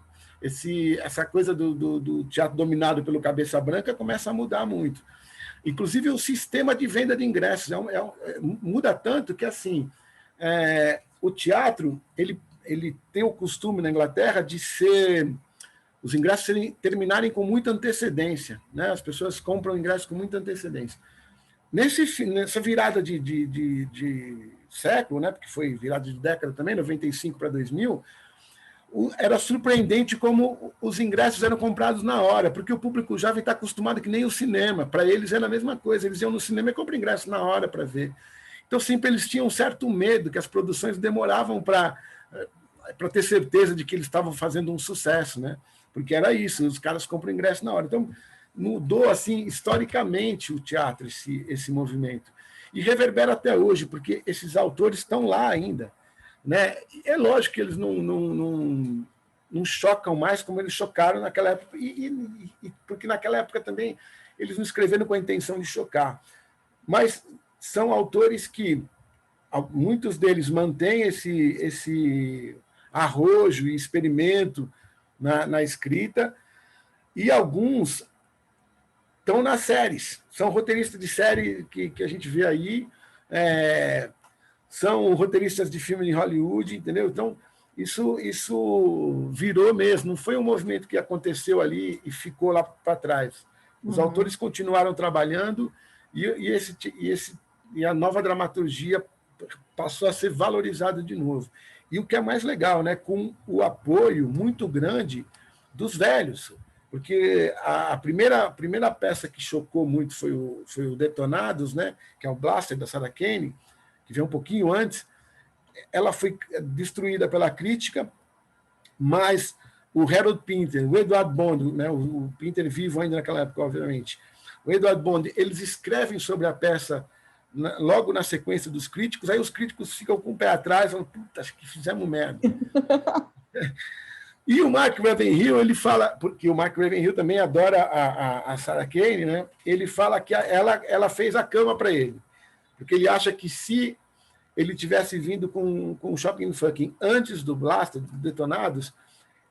Essa coisa do teatro dominado pelo cabeça branca começa a mudar muito. Inclusive, o sistema de venda de ingressos muda tanto que, assim, o teatro ele tem o costume na Inglaterra de os ingressos terminarem com muita antecedência, né? As pessoas compram ingressos com muita antecedência. Nessa virada de século, né? Porque foi virada de década também, 95 para 2000, era surpreendente como os ingressos eram comprados na hora, porque o público jovem está acostumado que nem o cinema. Para eles era a mesma coisa, eles iam no cinema e compram ingresso na hora para ver. Então, sempre eles tinham um certo medo que as produções demoravam para ter certeza de que eles estavam fazendo um sucesso, né? Porque era isso, os caras compram ingresso na hora. Então, mudou assim historicamente o teatro, esse movimento. E reverbera até hoje, porque esses autores estão lá ainda. Né? É lógico que eles não chocam mais como eles chocaram naquela época, porque naquela época também eles não escreveram com a intenção de chocar. Mas são autores que, muitos deles mantêm esse arrojo e experimento na escrita, e alguns estão nas séries. São roteiristas de série que a gente vê aí, são roteiristas de filme de Hollywood, entendeu? Então, isso virou mesmo, não foi um movimento que aconteceu ali e ficou lá para trás. Os autores continuaram trabalhando e a nova dramaturgia passou a ser valorizada de novo. E o que é mais legal, né, com o apoio muito grande dos velhos, porque a primeira peça que chocou muito foi o Detonados, né, que é o Blaster, da Sarah Kane, que veio um pouquinho antes. Ela foi destruída pela crítica, mas o Harold Pinter, o Edward Bond, né, o Pinter vivo ainda naquela época, obviamente, o Edward Bond, eles escrevem sobre a peça logo na sequência dos críticos, aí os críticos ficam com o pé atrás, falam, puta, acho que fizemos merda. E o Mark Ravenhill, ele fala, porque o Mark Ravenhill também adora a Sarah Kane, né? Ele fala que ela fez a cama para ele, porque ele acha que se ele tivesse vindo com o Shocking Fucking antes do Blaster, do Detonados,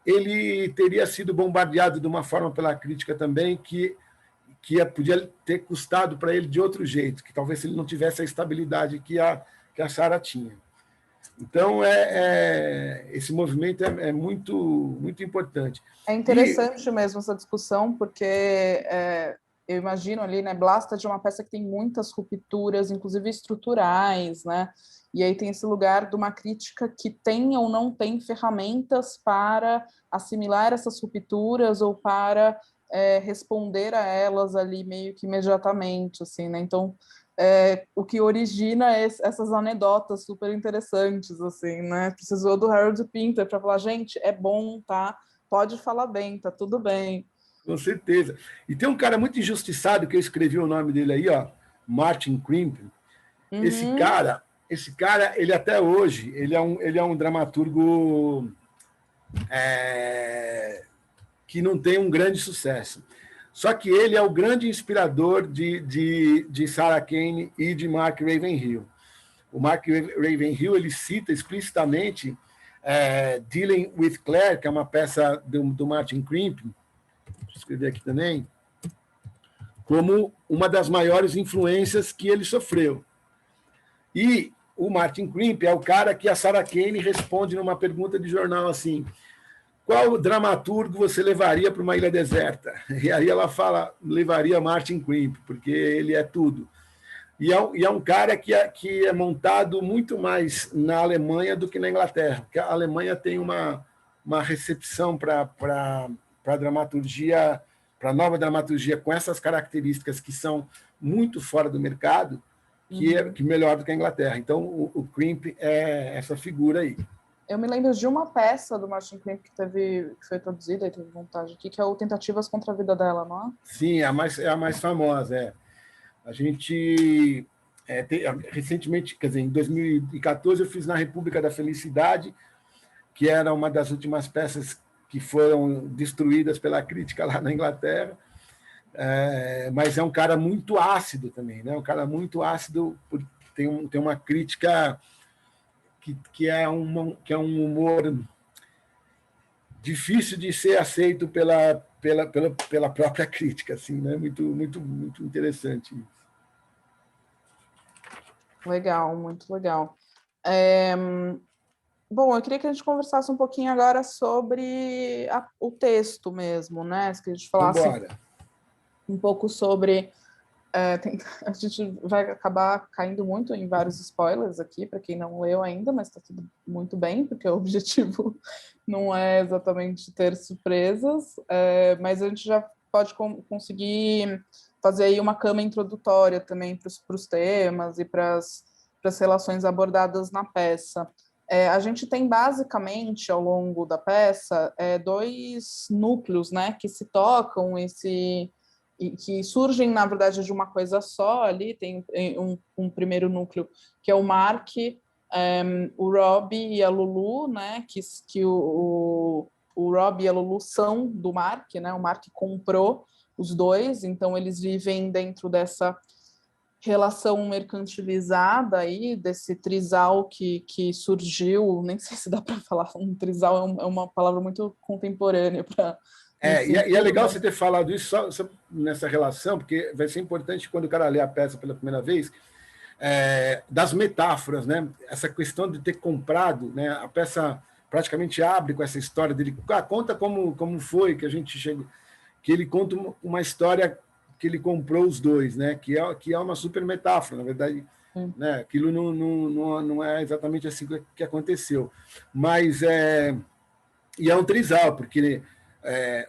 ele teria sido bombardeado de uma forma pela crítica também que podia ter custado para ele de outro jeito, que talvez ele não tivesse a estabilidade que a Sarah tinha. Então, esse movimento é muito, muito importante. É interessante mesmo essa discussão, porque eu imagino ali, né, Blasta de uma peça que tem muitas rupturas, inclusive estruturais, né? E aí tem esse lugar de uma crítica que tem ou não tem ferramentas para assimilar essas rupturas ou para responder a elas ali meio que imediatamente, assim, né? Então, o que origina essas anedotas super interessantes, assim, né? Precisou do Harold Pinter para falar, gente, é bom, tá? Pode falar bem, tá tudo bem. Com certeza. E tem um cara muito injustiçado, que eu escrevi o nome dele aí, ó, Martin Crimp. Uhum. Esse cara, ele até hoje, ele é um dramaturgo que não tem um grande sucesso. Só que ele é o grande inspirador de Sarah Kane e de Mark Ravenhill. O Mark Ravenhill, ele cita explicitamente Dealing with Claire, que é uma peça do Martin Crimp, vou escrever aqui também, como uma das maiores influências que ele sofreu. E o Martin Crimp é o cara que a Sarah Kane responde numa pergunta de jornal assim: qual dramaturgo você levaria para uma ilha deserta? E aí ela fala, levaria Martin Crimp, porque ele é tudo. E é um cara que é montado muito mais na Alemanha do que na Inglaterra, porque a Alemanha tem uma recepção para a dramaturgia, para a nova dramaturgia, com essas características que são muito fora do mercado, que é melhor do que a Inglaterra. Então, o Crimp é essa figura aí. Eu me lembro de uma peça do Martin Crimp que foi traduzida e teve montagem aqui, que é o Tentativas contra a Vida dela, não é? Sim, é a mais famosa. A gente, recentemente, quer dizer, em 2014, eu fiz na República da Felicidade, que era uma das últimas peças que foram destruídas pela crítica lá na Inglaterra, mas é um cara muito ácido também, né? Um cara muito ácido, tem uma crítica que é um humor difícil de ser aceito pela própria crítica, assim, né? Muito interessante isso. Legal, muito legal. Bom, eu queria que a gente conversasse um pouquinho agora sobre o texto mesmo, né? Que a gente falasse um pouco sobre... a gente vai acabar caindo muito em vários spoilers aqui, para quem não leu ainda, mas está tudo muito bem, porque o objetivo não é exatamente ter surpresas, mas a gente já pode conseguir fazer aí uma cama introdutória também para os temas e para as relações abordadas na peça. A gente tem basicamente, ao longo da peça, 2 núcleos, né, que se tocam e que surgem, na verdade, de uma coisa só ali. Tem um primeiro núcleo, que é o Mark, o Rob e a Lulu, né, que o Rob e a Lulu são do Mark, né, o Mark comprou os dois, então eles vivem dentro dessa relação mercantilizada aí, desse trisal que surgiu, nem sei se dá para falar, um trisal é uma palavra muito contemporânea para... E é legal você ter falado isso só nessa relação, porque vai ser importante quando o cara lê a peça pela primeira vez, das metáforas, né? Essa questão de ter comprado, né? A peça praticamente abre com essa história dele. Conta como foi que a gente chegou, que ele conta uma história que ele comprou os dois, né? Que é uma super metáfora, na verdade. Né? Aquilo não é exatamente assim que aconteceu, mas e é um trisal, porque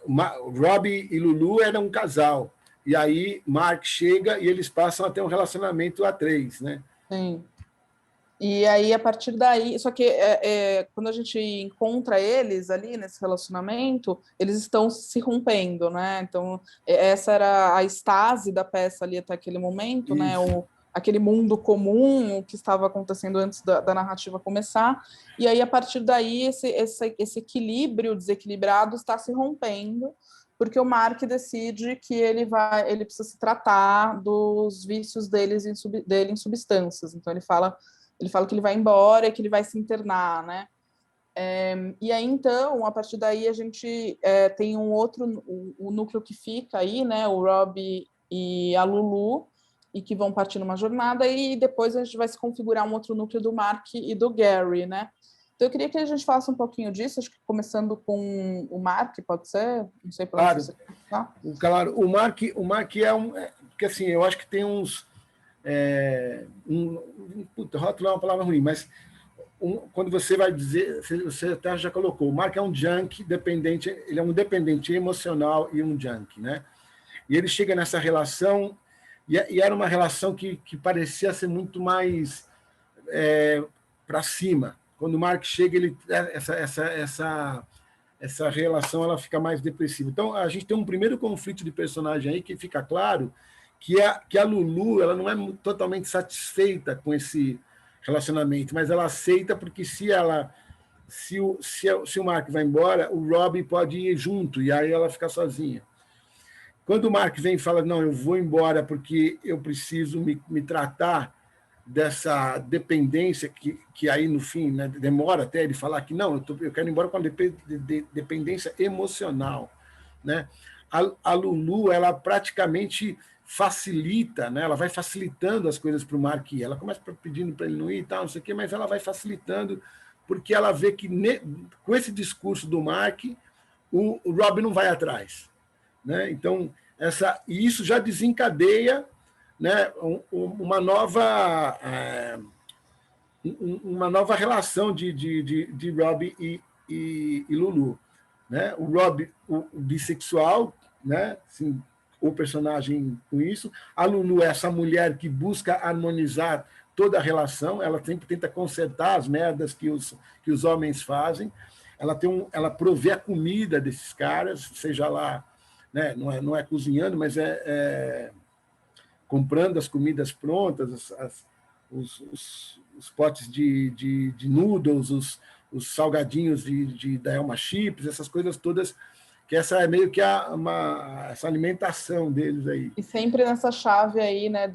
Rob e Lulu eram um casal, e aí Mark chega e eles passam a ter um relacionamento a 3, né? Sim. E aí, a partir daí... Só que quando a gente encontra eles ali nesse relacionamento, eles estão se rompendo, né? Então, essa era a estase da peça ali até aquele momento, né? Aquele mundo comum, o que estava acontecendo antes da narrativa começar. E aí, a partir daí, esse equilíbrio desequilibrado está se rompendo, porque o Mark decide que ele precisa se tratar dos vícios dele em substâncias. Então, ele fala que ele vai embora e que ele vai se internar, né? E aí, então, a partir daí, a gente tem o núcleo que fica aí, né? O Rob e a Lulu, e que vão partir numa jornada, e depois a gente vai se configurar um outro núcleo do Mark e do Gary, né? Então, eu queria que a gente falasse um pouquinho disso, acho que começando com o Mark, pode ser? Não sei para onde você quer começar. Claro, o Mark porque assim, eu acho que tem uns... rótulo é uma palavra ruim, mas quando você vai dizer, você até já colocou, o Mark é um junkie dependente, ele é um dependente emocional e um junkie, né? E ele chega nessa relação, e era uma relação que parecia ser muito mais para cima. Quando o Mark chega, essa relação ela fica mais depressiva. Então, a gente tem um primeiro conflito de personagem aí que fica claro que a Lulu ela não é totalmente satisfeita com esse relacionamento, mas ela aceita porque se o Mark vai embora, o Rob pode ir junto, e aí ela fica sozinha. Quando o Mark vem e fala, não, eu vou embora porque eu preciso me tratar dessa dependência, que aí, no fim, né, demora até ele falar que não, eu quero ir embora com a dependência emocional. Né? A Lulu, ela praticamente facilita, né? Ela vai facilitando as coisas para o Mark ir. Ela começa pedindo para ele não ir e tal, não sei o quê, mas ela vai facilitando, porque ela vê que com esse discurso do Mark, o Rob não vai atrás. Né? Então, e isso já desencadeia, né, uma nova relação de Rob e Lulu. Né? O Rob, o bissexual, né? Assim, o personagem com isso. A Lulu é essa mulher que busca harmonizar toda a relação, ela sempre tenta consertar as merdas que os homens fazem. Ela provê a comida desses caras, seja lá, né? Não é cozinhando, mas comprando as comidas prontas, os potes de noodles, os salgadinhos da Elma Chips, essas coisas todas que essa é meio que essa alimentação deles aí. E sempre nessa chave aí, né,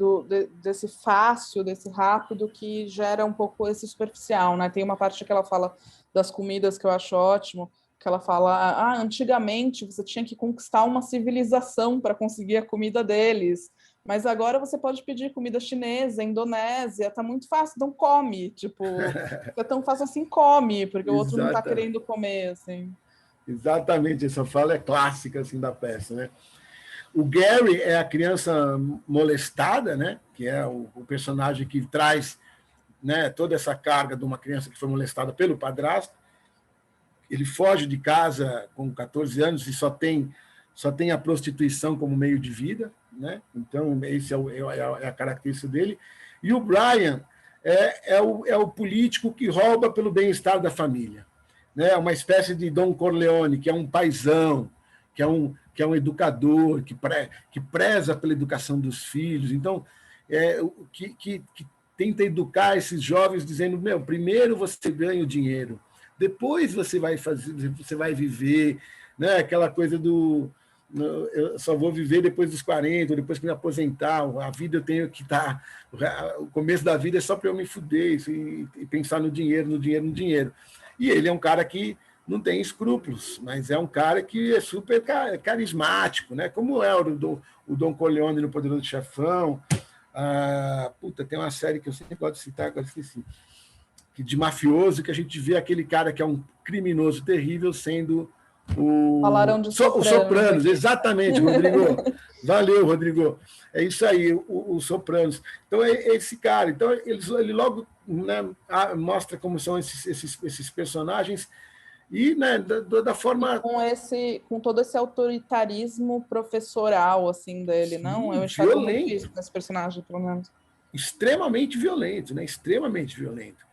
desse fácil, desse rápido, que gera um pouco esse superficial, né? Tem uma parte que ela fala das comidas que eu acho ótimo, que ela fala, antigamente você tinha que conquistar uma civilização para conseguir a comida deles, mas agora você pode pedir comida chinesa, indonésia, tá muito fácil, então come, tipo, é tão fácil assim, come, porque o outro não tá querendo comer, assim. Exatamente, essa fala é clássica, assim, da peça, né? O Gary é a criança molestada, né? Que é o personagem que traz, né, toda essa carga de uma criança que foi molestada pelo padrasto. Ele foge de casa com 14 anos e só tem a prostituição como meio de vida, né? Então, esse é a característica dele. E o Brian é o político que rouba pelo bem-estar da família, né? Uma espécie de Don Corleone, que é um paizão, que é um educador, que preza pela educação dos filhos. Então, que tenta educar esses jovens dizendo, primeiro você ganha o dinheiro, depois você vai viver, né? Aquela coisa do eu só vou viver depois dos 40, depois que me aposentar, a vida eu tenho que estar, o começo da vida é só para eu me fuder e pensar no dinheiro, no dinheiro, no dinheiro. E ele é um cara que não tem escrúpulos, mas é um cara que é super carismático, né? Como é o Don Corleone no Poderoso Chefão. Tem uma série que eu sempre gosto de citar, agora esqueci, de mafioso, que a gente vê aquele cara que é um criminoso terrível sendo Falaram de Sopranos. O Sopranos, exatamente, Rodrigo. Valeu, Rodrigo. É isso aí, o Sopranos. Então, é esse cara. Então, ele logo, né, mostra como são esses personagens e, né, da forma... Com todo esse autoritarismo professoral, assim, dele, sim, não? Eu enxergo muito isso nesse personagem, pelo menos. Extremamente violento, né? Extremamente violento.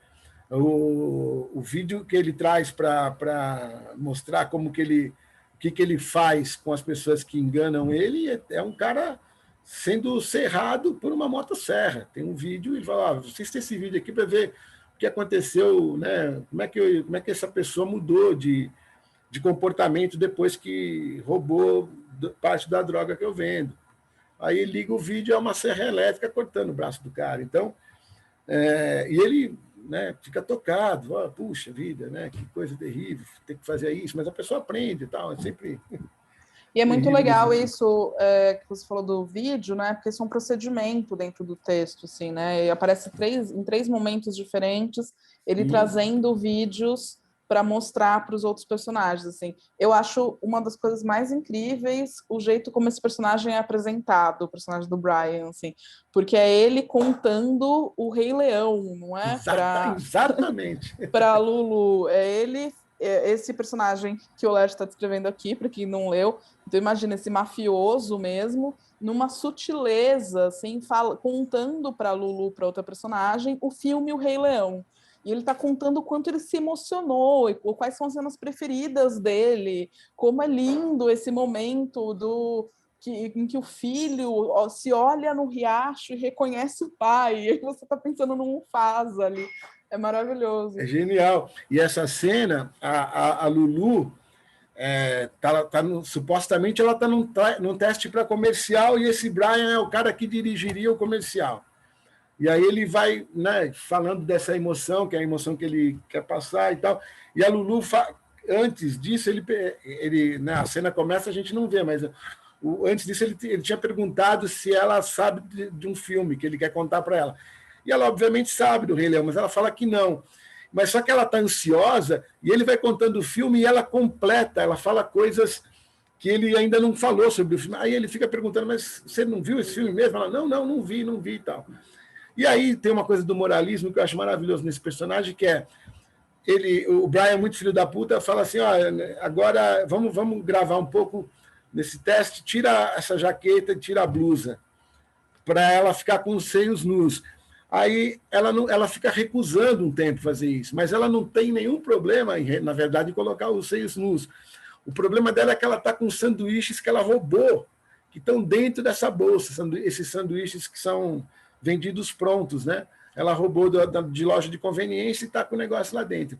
O vídeo que ele traz para mostrar como que o que ele faz com as pessoas que enganam ele é um cara sendo serrado por uma motosserra. Tem um vídeo e ele fala, assista esse vídeo aqui para ver o que aconteceu, né? Como é que essa pessoa mudou de comportamento depois que roubou parte da droga que eu vendo. Aí liga o vídeo, é uma serra elétrica cortando o braço do cara. Então, e ele, né, fica tocado, puxa vida, né, que coisa terrível, ter que fazer isso, mas a pessoa aprende e tal, é sempre... E é muito legal isso que você falou do vídeo, né, porque isso é um procedimento dentro do texto, assim, né, e aparece em três momentos diferentes, ele trazendo vídeos para mostrar para os outros personagens, assim. Eu acho uma das coisas mais incríveis o jeito como esse personagem é apresentado, o personagem do Brian, assim, porque é ele contando o Rei Leão, não é? Exatamente. Para Lulu, esse personagem que o Léo está descrevendo aqui, para quem não leu, então imagina esse mafioso mesmo, numa sutileza, assim, contando para Lulu, para outra personagem, o filme O Rei Leão. E ele está contando o quanto ele se emocionou, e quais são as cenas preferidas dele, como é lindo esse momento em que o filho se olha no riacho e reconhece o pai, e aí você está pensando num Mufasa ali. É maravilhoso. É genial. E essa cena, a Lulu, supostamente ela está num teste para comercial e esse Brian é o cara que dirigiria o comercial. E aí ele vai, né, falando dessa emoção, que é a emoção que ele quer passar e tal. E a Lulu, antes disso, ele né, a cena começa, a gente não vê, mas antes disso ele tinha perguntado se ela sabe de um filme que ele quer contar para ela. E ela, obviamente, sabe do Rei Leão, mas ela fala que não. Mas só que ela está ansiosa e ele vai contando o filme e ela completa, ela fala coisas que ele ainda não falou sobre o filme. Aí ele fica perguntando, mas você não viu esse filme mesmo? Ela, não vi e tal. E aí tem uma coisa do moralismo que eu acho maravilhoso nesse personagem, que é o Brian, muito filho da puta, fala assim, agora vamos gravar um pouco nesse teste, tira essa jaqueta, tira a blusa, para ela ficar com os seios nus. Aí ela fica recusando um tempo fazer isso, mas ela não tem nenhum problema, na verdade, em colocar os seios nus. O problema dela é que ela está com sanduíches que ela roubou, que estão dentro dessa bolsa, esses sanduíches que são vendidos prontos, né? Ela roubou de loja de conveniência e está com o negócio lá dentro.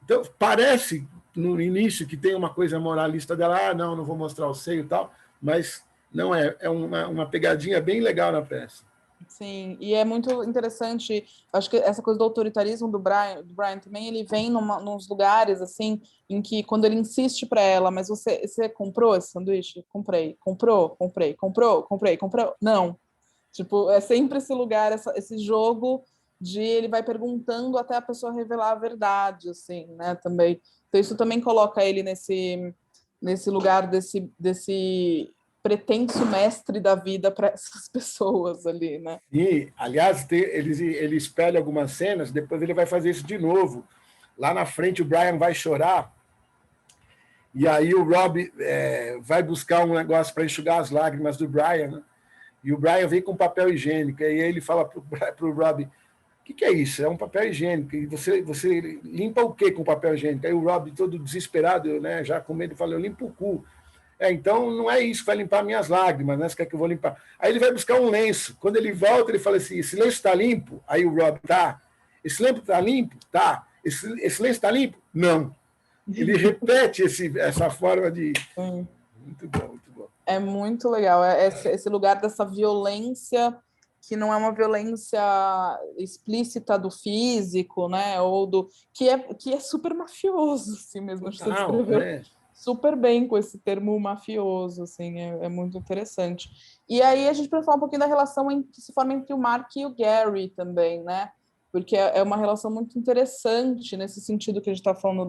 Então, parece, no início, que tem uma coisa moralista dela, não vou mostrar o seio e tal, mas não é. É uma pegadinha bem legal na peça. Sim, e é muito interessante, acho que essa coisa do autoritarismo do Brian também, ele vem nos lugares, assim, em que quando ele insiste para ela, mas você comprou esse sanduíche? Comprei. Comprou? Comprei. Comprou? Comprei. Comprou? Não. Tipo, é sempre esse lugar, esse jogo de ele vai perguntando até a pessoa revelar a verdade, assim, né, também. Então isso também coloca ele nesse lugar desse pretenso mestre da vida para essas pessoas ali, né? E, aliás, ele espelha algumas cenas, depois ele vai fazer isso de novo. Lá na frente, o Brian vai chorar, e aí o Rob vai buscar um negócio para enxugar as lágrimas do Brian, né? E o Brian vem com papel higiênico, e aí ele fala para o Rob, o que é isso? É um papel higiênico. E você limpa o quê com papel higiênico? Aí o Rob, todo desesperado, né, já com medo, fala, eu limpo o cu. Então não é isso que vai limpar minhas lágrimas, né? Você quer que eu vou limpar? Aí ele vai buscar um lenço. Quando ele volta, ele fala assim: esse lenço está limpo? Aí o Rob, tá. Esse lenço está limpo? Tá. Esse lenço está limpo? Não. Ele repete essa forma de. Muito bom, muito bom. É muito legal. Esse lugar dessa violência que não é uma violência explícita do físico, né? Ou que é super mafioso, assim mesmo. Você descreveu super bem com esse termo mafioso, assim, é muito interessante. E aí a gente precisa falar um pouquinho da relação que se forma entre o Mark e o Gary também, né? Porque é uma relação muito interessante nesse sentido que a gente está falando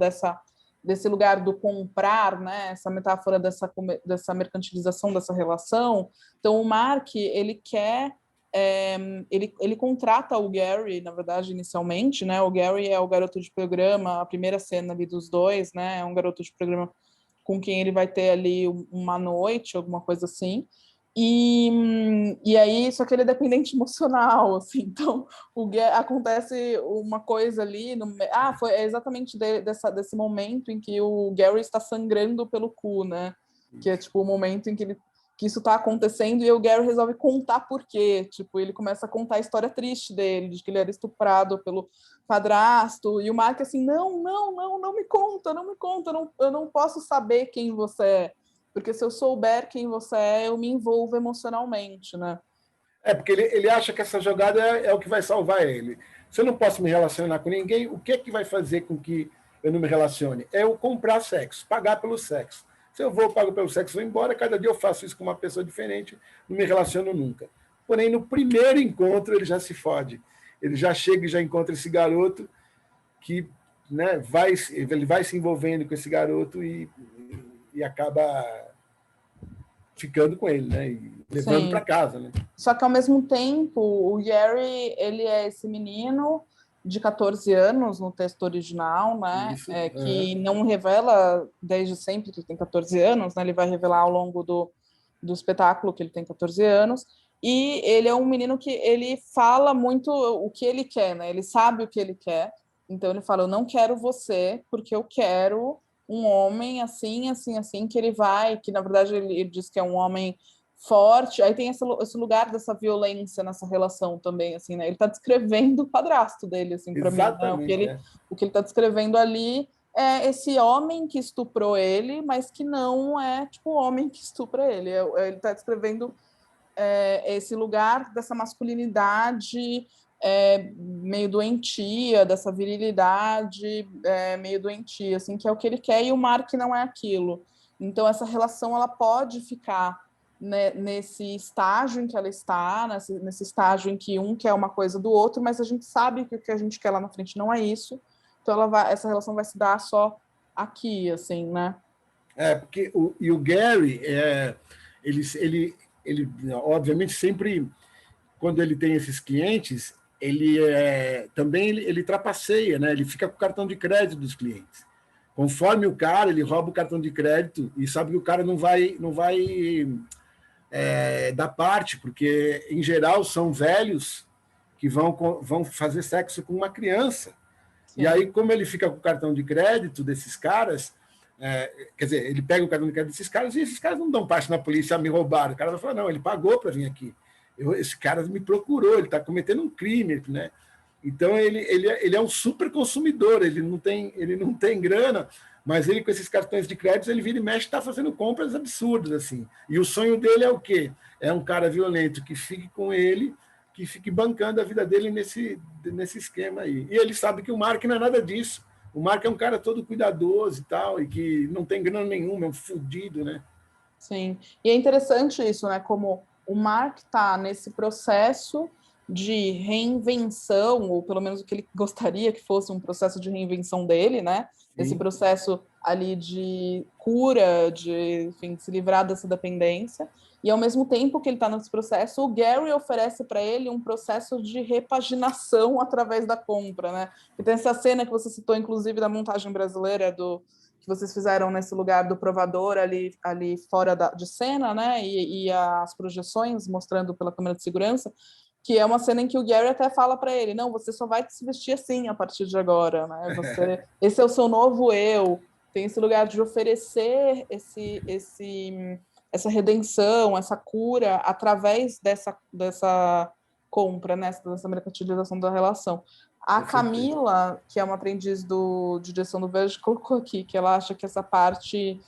desse lugar do comprar, né? Essa metáfora dessa mercantilização dessa relação. Então, o Mark, ele quer... ele contrata o Gary, na verdade, inicialmente, né? O Gary é o garoto de programa, a primeira cena ali dos dois, né? É um garoto de programa com quem ele vai ter ali uma noite, alguma coisa assim. E aí, só que ele é dependente emocional, assim, então acontece uma coisa ali, foi exatamente desse momento em que o Gary está sangrando pelo cu, né, que é tipo o momento em que isso está acontecendo, e o Gary resolve contar por quê, tipo, ele começa a contar a história triste dele, de que ele era estuprado pelo padrasto, e o Mark assim, não me conta, eu não posso saber quem você é, porque se eu souber quem você é, eu me envolvo emocionalmente, né? Porque ele acha que essa jogada é o que vai salvar ele. Se eu não posso me relacionar com ninguém, o que é que vai fazer com que eu não me relacione? É eu comprar sexo, pagar pelo sexo. Se eu pago pelo sexo, vou embora, cada dia eu faço isso com uma pessoa diferente, não me relaciono nunca. Porém, no primeiro encontro, ele já se fode. Ele já chega e já encontra esse garoto que, né, ele vai se envolvendo com esse garoto e acaba ficando com ele, né? E levando para casa, né? Só que, ao mesmo tempo, o Gary, ele é esse menino de 14 anos no texto original, né? Isso, que não revela desde sempre que ele tem 14 anos, né? Ele vai revelar ao longo do espetáculo que ele tem 14 anos. E ele é um menino que ele fala muito o que ele quer, né? Ele sabe o que ele quer. Então ele fala, eu não quero você, porque eu quero um homem assim, assim, assim, que na verdade ele diz que é um homem forte. Aí tem esse lugar dessa violência nessa relação também, assim, né? Ele está descrevendo o padrasto dele, assim, para mim, né? O que ele está descrevendo ali é esse homem que estuprou ele, mas que não é tipo o homem que estupra ele. Ele está descrevendo esse lugar dessa masculinidade meio doentia, dessa virilidade meio doentia, assim, que é o que ele quer, e o Mark não é aquilo. Então essa relação ela pode ficar, né, nesse estágio em que ela está, nesse estágio em que um quer uma coisa do outro, mas a gente sabe que o que a gente quer lá na frente não é isso. Então essa relação vai se dar só aqui, assim, né? Porque o Gary, ele obviamente sempre, quando ele tem esses clientes, ele também ele trapaceia, né? Ele fica com o cartão de crédito dos clientes. Conforme o cara, ele rouba o cartão de crédito e sabe que o cara não vai dar parte, porque em geral são velhos que vão fazer sexo com uma criança. Sim. E aí, como ele fica com o cartão de crédito desses caras, quer dizer, ele pega o cartão de crédito desses caras e esses caras não dão parte na polícia, me roubaram. O cara vai falar, não, ele pagou para vir aqui. Esse cara me procurou, ele está cometendo um crime, né? Então, ele é um super consumidor, ele não tem grana, mas ele, com esses cartões de crédito, ele vira e mexe, está fazendo compras absurdas, assim. E o sonho dele é o quê? É um cara violento que fique com ele, que fique bancando a vida dele nesse esquema aí. E ele sabe que o Mark não é nada disso. O Mark é um cara todo cuidadoso e tal, e que não tem grana nenhuma, é um fudido, né? Sim. E é interessante isso, né? Como o Mark está nesse processo de reinvenção, ou pelo menos o que ele gostaria que fosse um processo de reinvenção dele, né? Esse processo ali de cura, de, enfim, se livrar dessa dependência. E ao mesmo tempo que ele está nesse processo, o Gary oferece para ele um processo de repaginação através da compra, né? E tem essa cena que você citou, inclusive, da montagem brasileira que vocês fizeram nesse lugar do provador ali fora de cena, né? E as projeções mostrando pela câmera de segurança, que é uma cena em que o Gary até fala para ele, não, você só vai se vestir assim a partir de agora, né? Esse é o seu novo eu. Tem esse lugar de oferecer essa redenção, essa cura através dessa compra, né? Dessa mercantilização da relação. A Camila, que é uma aprendiz de direção do Verge, colocou aqui que ela acha que essa parte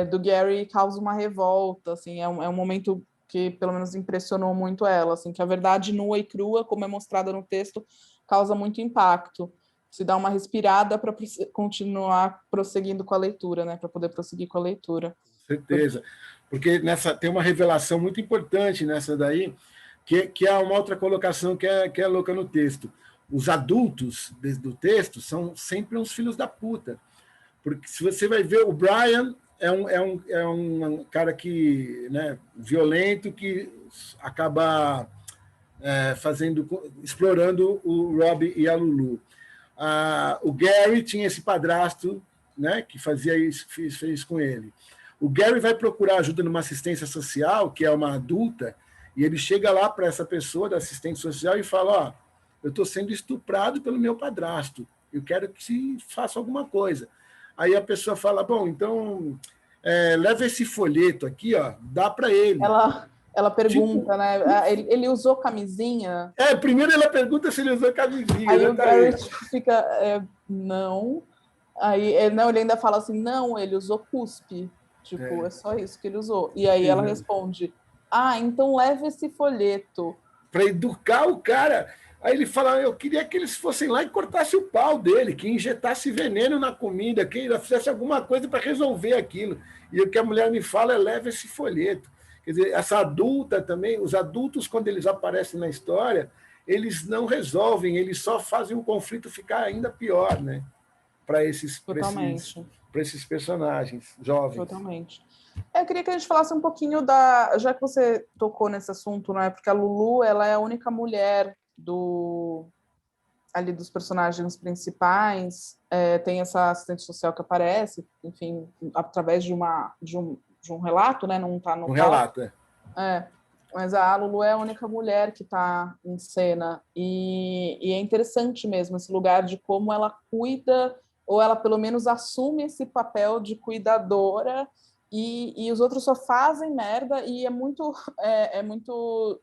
do Gary causa uma revolta, assim, é um momento que pelo menos impressionou muito ela, assim, que a verdade nua e crua, como é mostrada no texto, causa muito impacto. Se dá uma respirada para continuar prosseguindo com a leitura, né? Para poder prosseguir com a leitura. Com certeza. Porque tem uma revelação muito importante nessa daí, que é uma outra colocação que é louca no texto. Os adultos do texto são sempre uns filhos da puta. Porque se você vai ver, o Brian é um cara que, né, violento, que acaba explorando o Rob e a Lulu. O Gary tinha esse padrasto, né, que fazia isso, fez com ele. O Gary vai procurar ajuda numa assistência social, que é uma adulta, e ele chega lá para essa pessoa da assistente social e fala, ó, eu estou sendo estuprado pelo meu padrasto, eu quero que se faça alguma coisa. Aí a pessoa fala, bom, então leva esse folheto aqui, ó, dá para ele. Ela pergunta, né? Ele usou camisinha? Primeiro ela pergunta se ele usou camisinha. Aí o Gary fica, não. Aí não, ele ainda fala assim, não, ele usou cuspe. Tipo, é só isso que ele usou. E aí ela responde, então leva esse folheto. Para educar o cara. Aí ele fala, eu queria que eles fossem lá e cortassem o pau dele, que injetasse veneno na comida, que fizesse alguma coisa para resolver aquilo. E o que a mulher me fala é, leva esse folheto. Quer dizer, essa adulta também, os adultos, quando eles aparecem na história, eles não resolvem, eles só fazem o conflito ficar ainda pior, né? Para esses personagens jovens. Totalmente. Eu queria que a gente falasse um pouquinho já que você tocou nesse assunto, né? Porque a Lulu, ela é a única mulher ali dos personagens principais, tem essa assistente social que aparece, enfim, através de um relato, né? Não está no relato, mas a Lulu é a única mulher que está em cena e é interessante mesmo esse lugar de como ela cuida, ou ela pelo menos assume esse papel de cuidadora, e os outros só fazem merda, e é muito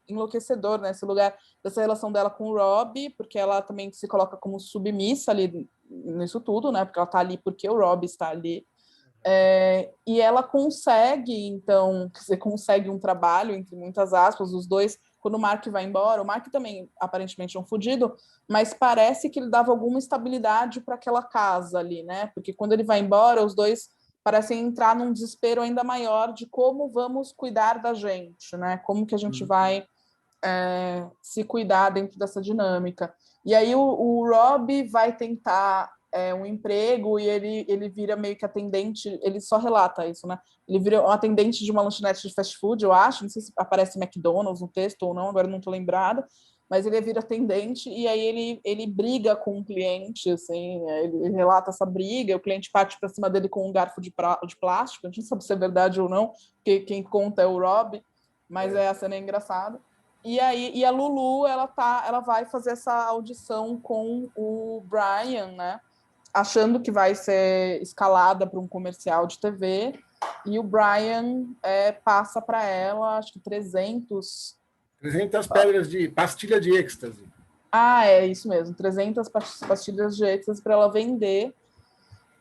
enlouquecedor, né, esse lugar dessa relação dela com o Rob, porque ela também se coloca como submissa ali nisso tudo, né, porque ela está ali porque o Rob está ali. E ela consegue, então, consegue um trabalho, entre muitas aspas, os dois, quando o Mark vai embora, o Mark também aparentemente é um fudido, mas parece que ele dava alguma estabilidade para aquela casa ali, né? Porque quando ele vai embora, os dois parecem entrar num desespero ainda maior de como vamos cuidar da gente, né? Como que a gente vai se cuidar dentro dessa dinâmica. E aí o Rob vai tentar um emprego e ele vira meio que atendente, ele só relata isso, né? Ele vira um atendente de uma lanchonete de fast food, eu acho, não sei se aparece McDonald's no texto ou não, agora não estou lembrada, mas ele vira atendente e aí ele briga com um cliente, assim, ele relata essa briga, o cliente parte para cima dele com um garfo de plástico, a gente não sabe se é verdade ou não, porque quem conta é o Rob, mas a cena é engraçada. E a Lulu, ela vai fazer essa audição com o Brian, né? Achando que vai ser escalada para um comercial de TV, e o Brian passa para ela, acho que 300 pedras de pastilha de êxtase. Ah, é isso mesmo, 300 pastilhas de êxtase para ela vender.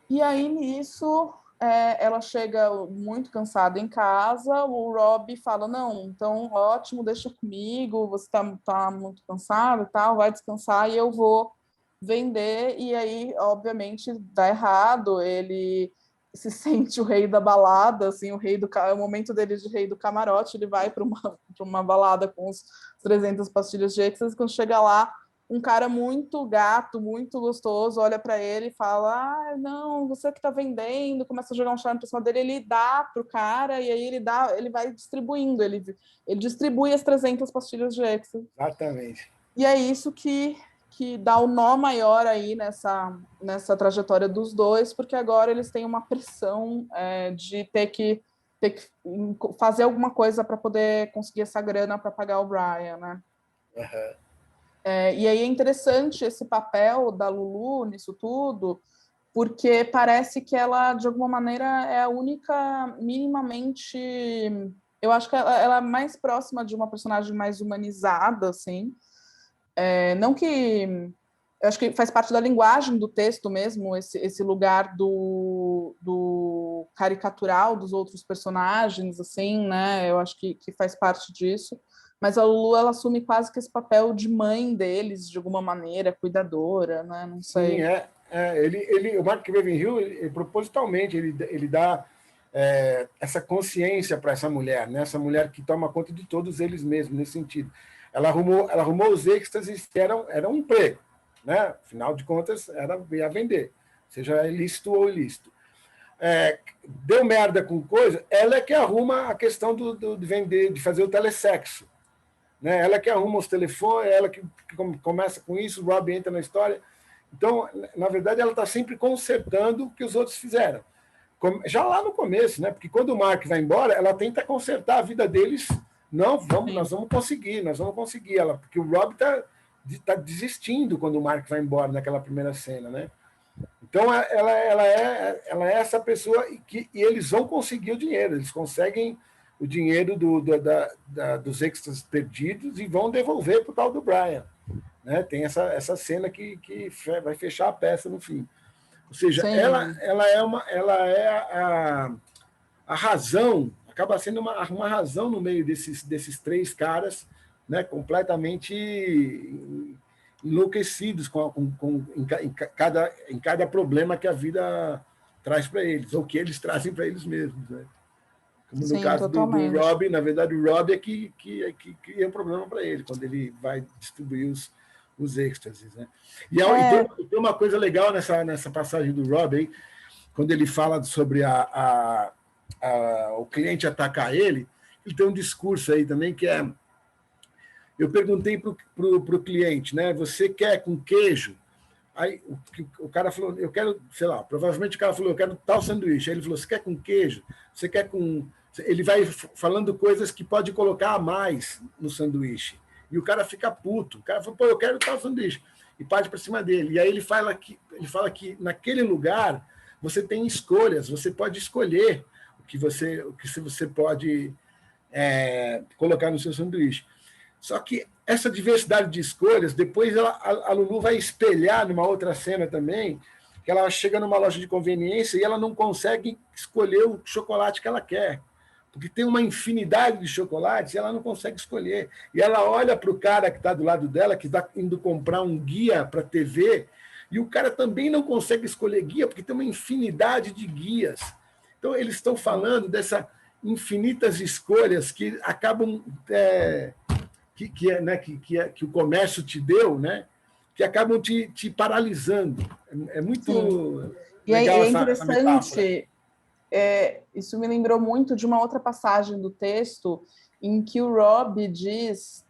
E aí, nisso, ela chega muito cansada em casa, o Rob fala, não, então, ótimo, deixa comigo, você tá muito cansado e tal, vai descansar e eu vou vender. E aí, obviamente, dá errado, ele se sente o rei da balada, assim, o momento dele de rei do camarote, ele vai para uma balada com os 300 pastilhas de êxtase, quando chega lá, um cara muito gato, muito gostoso, olha para ele e fala, ah, não, você que está vendendo, começa a jogar um charme para cima dele, ele dá pro cara, e aí ele vai distribuindo, ele distribui as 300 pastilhas de êxtase. Exatamente. E é isso que dá o nó maior aí nessa trajetória dos dois, porque agora eles têm uma pressão de ter que fazer alguma coisa para poder conseguir essa grana para pagar o Brian, né? Uhum. E aí é interessante esse papel da Lulu nisso tudo, porque parece que ela, de alguma maneira, é a única minimamente... Eu acho que ela é mais próxima de uma personagem mais humanizada, assim. Não que... Eu acho que faz parte da linguagem do texto mesmo, esse lugar do caricatural dos outros personagens, assim, né? Eu acho que faz parte disso. Mas a Lulu, ela assume quase que esse papel de mãe deles, de alguma maneira, cuidadora, né? Não Sim, sei. o Mark Ravenhill, propositalmente, ele dá essa consciência para essa mulher, né? Essa mulher que toma conta de todos eles mesmos, nesse sentido. Ela arrumou os êxtases que eram um emprego, né? Afinal de contas, ia vender, seja ilícito ou ilícito. Deu merda com coisa, ela é que arruma a questão de vender, de fazer o telesexo. Né? Ela que arruma os telefones, ela que começa com isso, o Rob entra na história. Então, na verdade, ela está sempre consertando o que os outros fizeram. Já lá no começo, né? Porque quando o Mark vai embora, ela tenta consertar a vida deles. Não, nós vamos conseguir. Ela, porque o Rob tá desistindo quando o Mark vai embora naquela primeira cena, né? Então, ela é essa pessoa e eles vão conseguir o dinheiro. Eles conseguem o dinheiro dos extras perdidos e vão devolver para o tal do Brian. Né? Tem essa cena que vai fechar a peça no fim. Ou seja, ela é a razão, acaba sendo uma razão no meio desses três caras, né, completamente enlouquecidos em cada problema que a vida traz para eles, ou que eles trazem para eles mesmos. Né? Como no Sim, caso do totalmente. Rob, na verdade, o Rob é que cria um problema para ele, quando ele vai distribuir os êxtases. Né? E tem uma coisa legal nessa passagem do Rob, aí, quando ele fala sobre o cliente atacar ele tem um discurso aí também que é... Eu perguntei para o cliente, né? Você quer com queijo? Aí o cara falou, eu quero, sei lá, provavelmente o cara falou, eu quero tal sanduíche. Aí ele falou, você quer com queijo? Você quer com... Ele vai falando coisas que pode colocar a mais no sanduíche. E o cara fica puto. O cara falou, pô, eu quero tal sanduíche. E parte para cima dele. E aí ele fala que naquele lugar você tem escolhas, você pode escolher o que você pode colocar no seu sanduíche. Só que essa diversidade de escolhas, depois a Lulu vai espelhar numa outra cena também, que ela chega numa loja de conveniência e ela não consegue escolher o chocolate que ela quer, porque tem uma infinidade de chocolates e ela não consegue escolher. E ela olha para o cara que está do lado dela, que está indo comprar um guia para TV, e o cara também não consegue escolher guia, porque tem uma infinidade de guias. Então, eles estão falando dessas infinitas escolhas que acabam... que o comércio te deu, né? Que acabam te paralisando. É muito Sim. legal é essa metáfora. interessante, isso me lembrou muito de uma outra passagem do texto em que o Rob diz,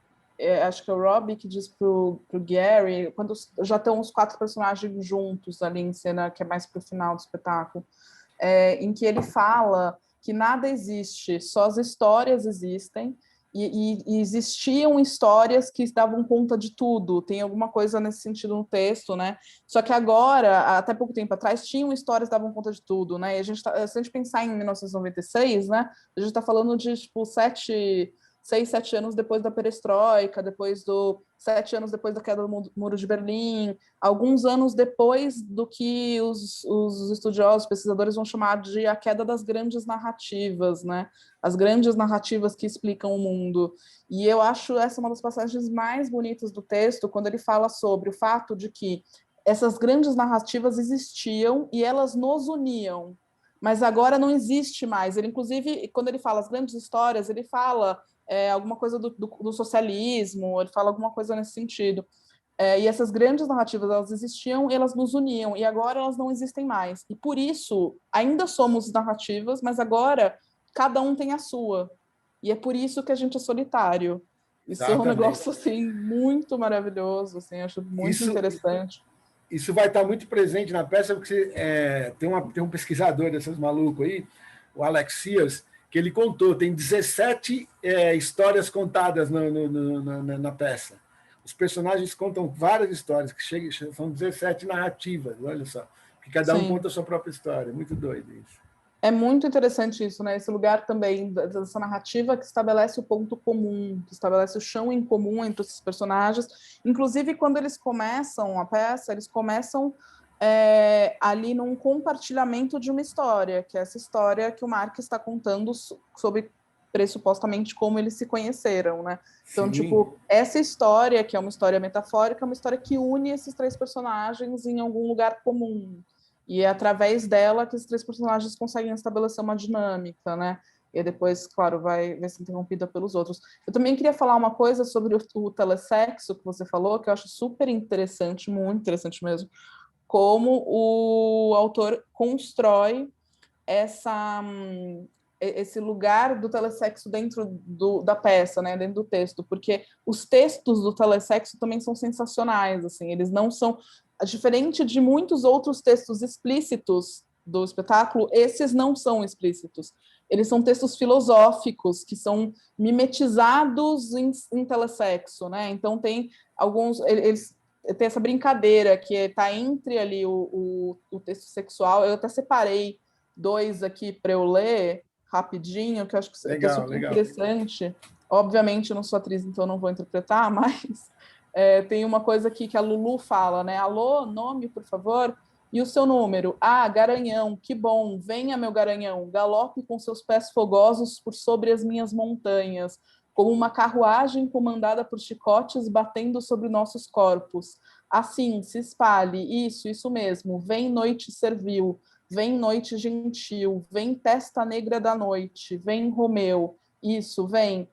acho que é o Rob que diz pro Gary, quando já estão os quatro personagens juntos ali em cena, que é mais para o final do espetáculo, em que ele fala que nada existe, só as histórias existem, e existiam histórias que davam conta de tudo, tem alguma coisa nesse sentido no texto, né? Só que agora, até pouco tempo atrás, tinham histórias que davam conta de tudo, né? E se a gente pensar em 1996, né? A gente está falando de, tipo, 6, 7 anos depois da perestroika, 7 anos depois da queda do Muro de Berlim, alguns anos depois do que os estudiosos, pesquisadores vão chamar de a queda das grandes narrativas, né? As grandes narrativas que explicam o mundo. E eu acho essa uma das passagens mais bonitas do texto, quando ele fala sobre o fato de que essas grandes narrativas existiam e elas nos uniam, mas agora não existe mais. Ele, inclusive, quando ele fala as grandes histórias, ele fala alguma coisa do socialismo, ele fala alguma coisa nesse sentido. E essas grandes narrativas, elas existiam e elas nos uniam, e agora elas não existem mais. E por isso, ainda somos narrativas, mas agora cada um tem a sua. E é por isso que a gente é solitário. Isso é um negócio, assim, muito maravilhoso, assim, acho muito interessante. Isso vai estar muito presente na peça, porque tem um pesquisador desses malucos aí, o Alexias, que ele contou, tem 17 histórias contadas na peça. Os personagens contam várias histórias, são 17 narrativas, olha só, que cada um conta a sua própria história. Muito doido isso. É muito interessante isso, né? Esse lugar também, dessa narrativa que estabelece o ponto comum, que estabelece o chão em comum entre esses personagens. Inclusive, quando eles começam a peça, eles começam ali num compartilhamento de uma história, que é essa história que o Mark está contando sobre pressupostamente como eles se conheceram, né? Então, tipo, essa história, que é uma história metafórica, é uma história que une esses 3 personagens em algum lugar comum. E é através dela que esses 3 personagens conseguem estabelecer uma dinâmica, né? E depois, claro, vai ser interrompida pelos outros. Eu também queria falar uma coisa sobre o telessexo que você falou, que eu acho super interessante, muito interessante mesmo, como o autor constrói esse lugar do telessexo dentro da peça, né, dentro do texto, porque os textos do telessexo também são sensacionais, assim, eles não são, diferente de muitos outros textos explícitos do espetáculo, esses não são explícitos, eles são textos filosóficos que são mimetizados em telessexo, né, então tem alguns, eles tem essa brincadeira que está entre ali o texto sexual, eu até separei 2 aqui para eu ler rapidinho, que eu acho que é super interessante. Obviamente, eu não sou atriz, então não vou interpretar, mas tem uma coisa aqui que a Lulu fala, né? Alô, nome, por favor? E o seu número? Ah, Garanhão, que bom. Venha, meu Garanhão, galope com seus pés fogosos por sobre as minhas montanhas, como uma carruagem comandada por chicotes batendo sobre nossos corpos. Assim, se espalhe, isso mesmo, vem noite servil, vem noite gentil, vem testa negra da noite, vem Romeu, isso, vem.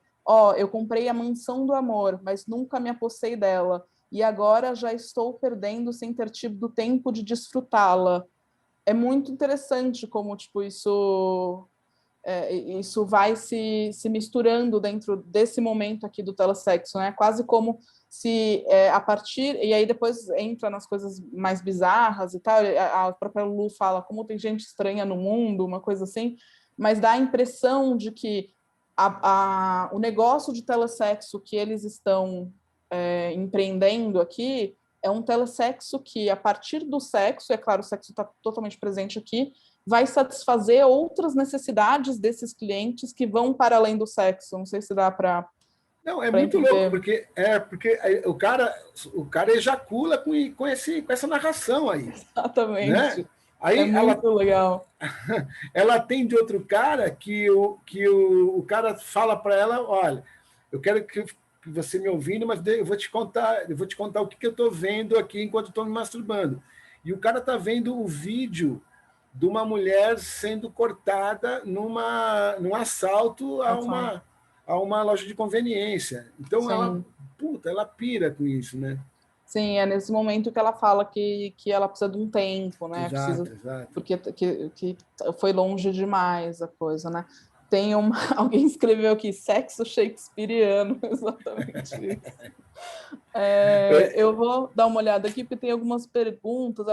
Eu comprei a mansão do amor, mas nunca me apossei dela, e agora já estou perdendo sem ter tido tempo de desfrutá-la. É muito interessante como, tipo, isso vai se misturando dentro desse momento aqui do telesexo, né? Quase como se a partir... E aí depois entra nas coisas mais bizarras e tal, a própria Lu fala como tem gente estranha no mundo, uma coisa assim, mas dá a impressão de que o negócio de telesexo que eles estão empreendendo aqui é um telesexo que, a partir do sexo, é claro, o sexo está totalmente presente aqui, vai satisfazer outras necessidades desses clientes que vão para além do sexo. Não sei se dá para... Não, é muito louco, porque o cara ejacula com essa narração aí. Exatamente. Né? Aí muito legal. Ela tem de outro cara que o cara fala para ela, olha, eu quero que você me ouvindo, mas eu vou te contar o que eu estou vendo aqui enquanto estou me masturbando. E o cara está vendo o vídeo de uma mulher sendo cortada num assalto a uma loja de conveniência. Então, ela pira com isso, né? Sim, é nesse momento que ela fala que ela precisa de um tempo, né? Exato. Porque que foi longe demais a coisa, né? Alguém escreveu aqui, sexo shakespeariano, exatamente isso. Eu vou dar uma olhada aqui, porque tem algumas perguntas.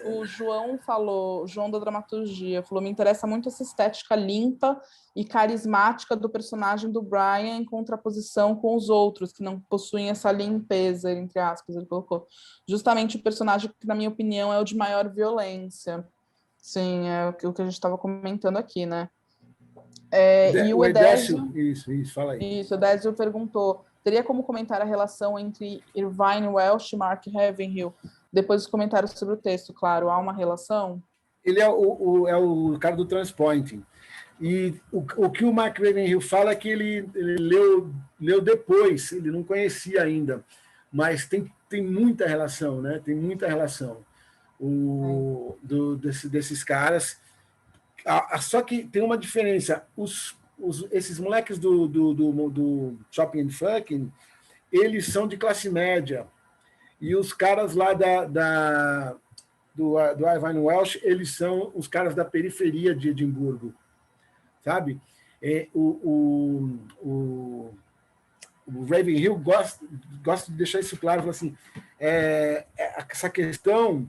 O João falou, João da Dramaturgia, falou, me interessa muito essa estética limpa e carismática do personagem do Brian em contraposição com os outros, que não possuem essa limpeza, entre aspas, ele colocou. Justamente o personagem que, na minha opinião, é o de maior violência. Sim, é o que a gente estava comentando aqui, né? E o Edésio... Isso, fala aí. Isso, o Edésio perguntou, teria como comentar a relação entre Irvine Welsh e Mark Ravenhill? Depois dos comentários sobre o texto, claro, há uma relação? Ele é o cara do Transpointing. E o que o Mark Ravenhill fala é que ele leu depois, ele não conhecia ainda, mas tem muita relação, né? Tem muita relação desses caras. Só que tem uma diferença. Esses moleques do Shopping and Fucking, eles são de classe média. E os caras lá do Irvine Welsh, eles são os caras da periferia de Edimburgo. Sabe? O Ravenhill gosta de deixar isso claro, assim, essa questão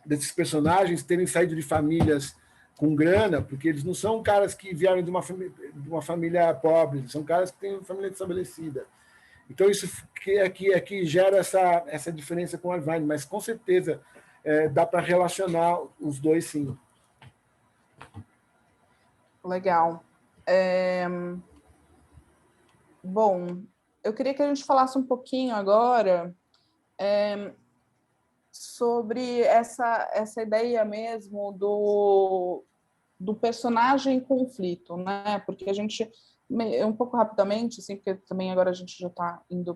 desses personagens terem saído de famílias com grana, porque eles não são caras que vieram de uma família pobre, eles são caras que têm uma família estabelecida. Então, isso que gera essa diferença com o Irvine, mas com certeza dá para relacionar os dois, sim. Legal. Bom, eu queria que a gente falasse um pouquinho agora sobre essa ideia mesmo do personagem em conflito, né? Porque a gente, um pouco rapidamente, assim, porque também agora a gente já está indo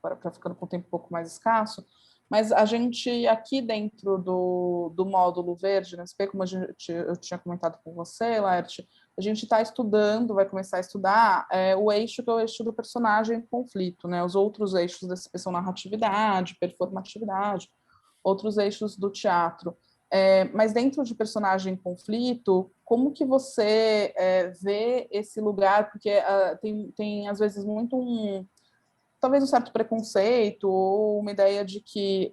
para ficando com o tempo um pouco mais escasso, mas a gente, aqui dentro do módulo verde, na SP, como eu tinha comentado com você, Laerte, a gente está estudando, vai começar a estudar o eixo que é o eixo do personagem em conflito, né? Os outros eixos da SP são narratividade, performatividade, outros eixos do teatro. Mas dentro de personagem em conflito, como que você vê esse lugar? Porque tem às vezes muito talvez um certo preconceito ou uma ideia de que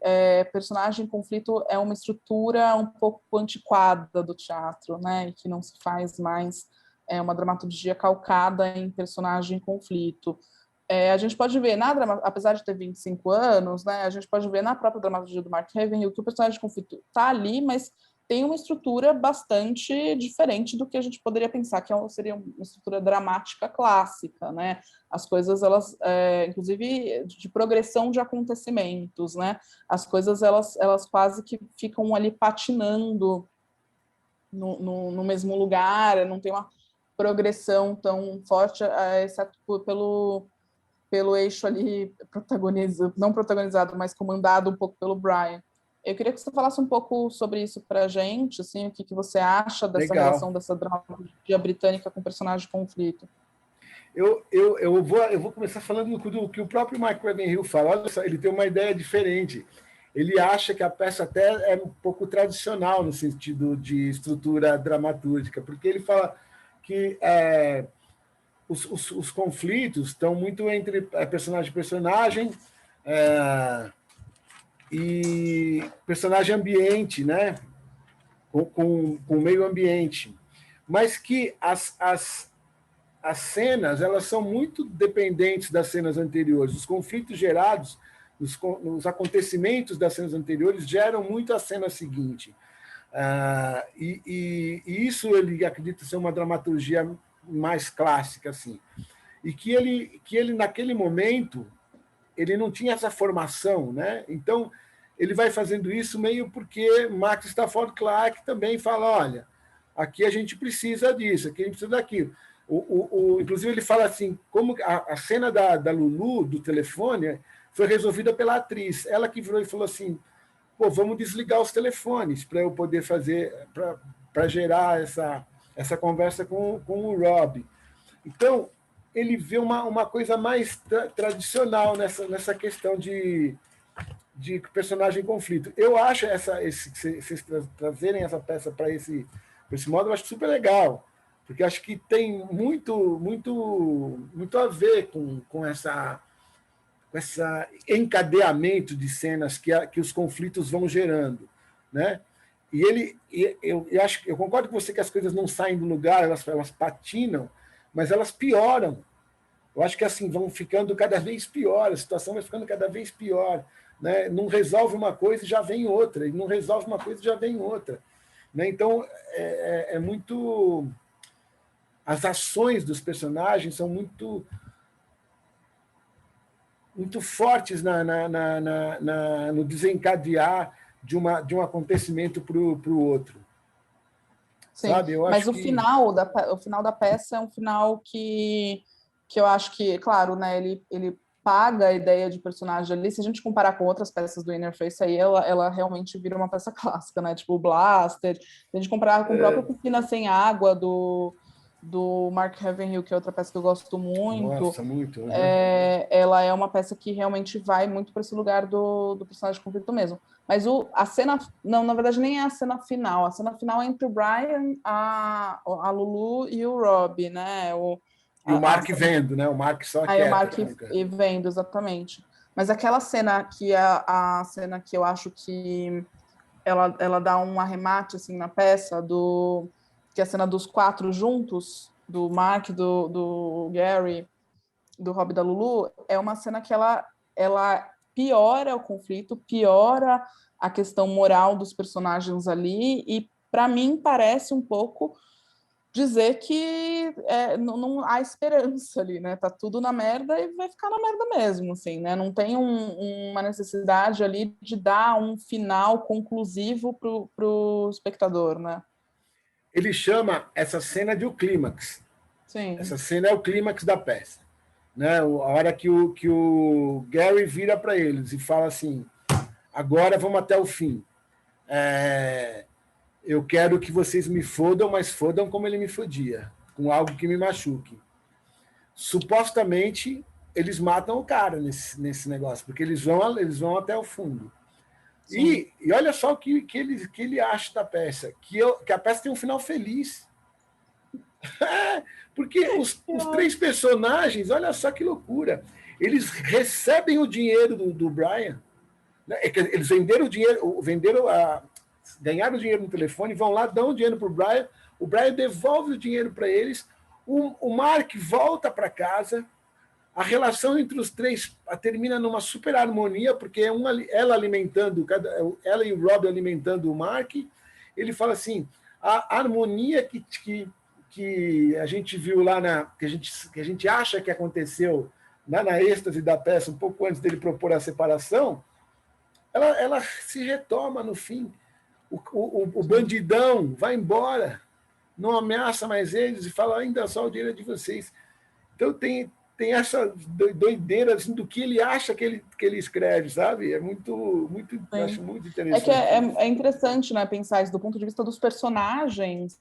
personagem em conflito é uma estrutura um pouco antiquada do teatro, né? E que não se faz mais uma dramaturgia calcada em personagem em conflito. A gente pode ver, apesar de ter 25 anos, né, a gente pode ver na própria dramaturgia do Mark Ravenhill que o personagem de conflito está ali, mas tem uma estrutura bastante diferente do que a gente poderia pensar que seria uma estrutura dramática clássica, né? As coisas, elas, inclusive, de progressão de acontecimentos, né? As coisas, elas quase que ficam ali patinando no mesmo lugar, não tem uma progressão tão forte, exceto pelo eixo ali não protagonizado, mas comandado um pouco pelo Brian. Eu queria que você falasse um pouco sobre isso para a gente, assim, o que você acha dessa relação dessa dramaturgia britânica com o personagem de conflito. Eu vou começar falando do que o próprio Mark Ravenhill fala. Olha só, ele tem uma ideia diferente. Ele acha que a peça até é um pouco tradicional no sentido de estrutura dramatúrgica, porque ele fala que os conflitos estão muito entre personagem e personagem e personagem ambiente, né? Com o meio ambiente. Mas que as cenas elas são muito dependentes das cenas anteriores. Os conflitos gerados, os acontecimentos das cenas anteriores geram muito a cena seguinte. E isso ele acredita ser uma dramaturgia mais clássica, assim. E que ele naquele momento, ele não tinha essa formação, né? Então, ele vai fazendo isso meio porque Max Stafford Clark também fala, olha, aqui a gente precisa disso, aqui a gente precisa daquilo. Inclusive, ele fala assim, como a cena da Lulu, do telefone, foi resolvida pela atriz. Ela que virou e falou assim, pô, vamos desligar os telefones para eu poder fazer, para gerar essa conversa com o Rob. Então, ele vê uma coisa mais tradicional nessa questão de personagem em conflito. Eu acho vocês trazerem essa peça para esse modo, eu acho super legal, porque acho que tem muito a ver com esse encadeamento de cenas que os conflitos vão gerando, né? E eu concordo com você que as coisas não saem do lugar, elas patinam, mas elas pioram. Eu acho que assim vão ficando cada vez pior, a situação vai ficando cada vez pior, né? Não resolve uma coisa e já vem outra, e não resolve uma coisa e já vem outra, né? Então é muito as ações dos personagens são muito fortes no desencadear de um acontecimento para o outro. Sim, sabe? Eu mas acho o final da peça é um final que eu acho que, claro, né, ele paga a ideia de personagem ali. Se a gente comparar com outras peças do Interface, aí ela realmente vira uma peça clássica, né? Tipo o Blaster. Se a gente comparar com o próprio Piscina Sem Água, do Mark Ravenhill, que é outra peça que eu gosto muito. Nossa, muito. Uhum. Ela é uma peça que realmente vai muito para esse lugar do personagem de conflito mesmo. Mas a cena... Não, na verdade, nem é a cena final. A cena final é entre o Brian, a Lulu e o Rob, né? E o Mark vendo, né? O Mark só Aí o Mark quieto. vendo, exatamente. Mas aquela cena que é a cena que eu acho que ela dá um arremate assim na peça, que é a cena dos 4 juntos, do Mark, do Gary, do Rob e da Lulu, é uma cena que ela piora o conflito, piora a questão moral dos personagens ali, e para mim parece um pouco dizer que não há esperança ali, né? Tá tudo na merda e vai ficar na merda mesmo, assim, né? Não tem uma necessidade ali de dar um final conclusivo pro espectador, né? Ele chama essa cena de o clímax. Sim. Essa cena é o clímax da peça. Né? A hora que o Gary vira para eles e fala assim, agora vamos até o fim. Eu quero que vocês me fodam, mas fodam como ele me fodia, com algo que me machuque. Supostamente, eles matam o cara nesse negócio, porque eles vão até o fundo. E olha só o que ele acha da peça, que a peça tem um final feliz. Porque os 3 personagens, olha só que loucura, eles recebem o dinheiro do Brian, né? Eles venderam o dinheiro, ganharam o dinheiro no telefone, vão lá, dão o dinheiro para o Brian devolve o dinheiro para eles, o Mark volta para casa, a relação entre os 3 termina numa super harmonia, porque ela ela e o Rob alimentando o Mark. Ele fala assim, a harmonia que a gente viu lá, que a gente acha que aconteceu na êxtase da peça, um pouco antes dele propor a separação, ela se retoma no fim. O bandidão vai embora, não ameaça mais eles e fala, ainda só o dinheiro é de vocês. Então tem essa doideira assim, do que ele acha que ele escreve, sabe? É muito acho muito interessante. É interessante, né, pensar isso do ponto de vista dos personagens.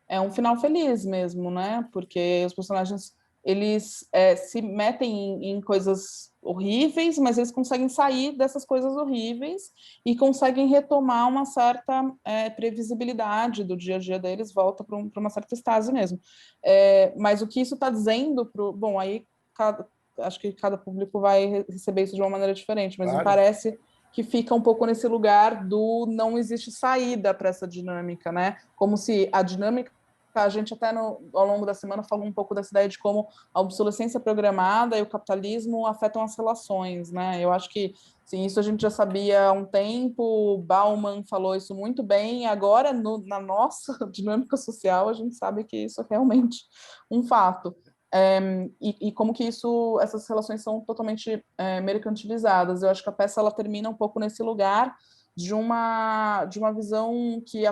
É um final feliz mesmo, né? Porque os personagens eles se metem em coisas horríveis, mas eles conseguem sair dessas coisas horríveis e conseguem retomar uma certa previsibilidade do dia a dia deles, volta para uma certa estase mesmo. Mas o que isso está dizendo bom, aí acho que cada público vai receber isso de uma maneira diferente, mas me parece que fica um pouco nesse lugar do não existe saída para essa dinâmica, né? Como se a dinâmica, a gente até ao longo da semana falou um pouco dessa ideia de como a obsolescência programada e o capitalismo afetam as relações, né? Eu acho que, sim, isso a gente já sabia há um tempo, Bauman falou isso muito bem, e agora, na nossa dinâmica social, a gente sabe que isso é realmente um fato. E como que essas relações são totalmente mercantilizadas. Eu acho que a peça ela termina um pouco nesse lugar de uma visão que,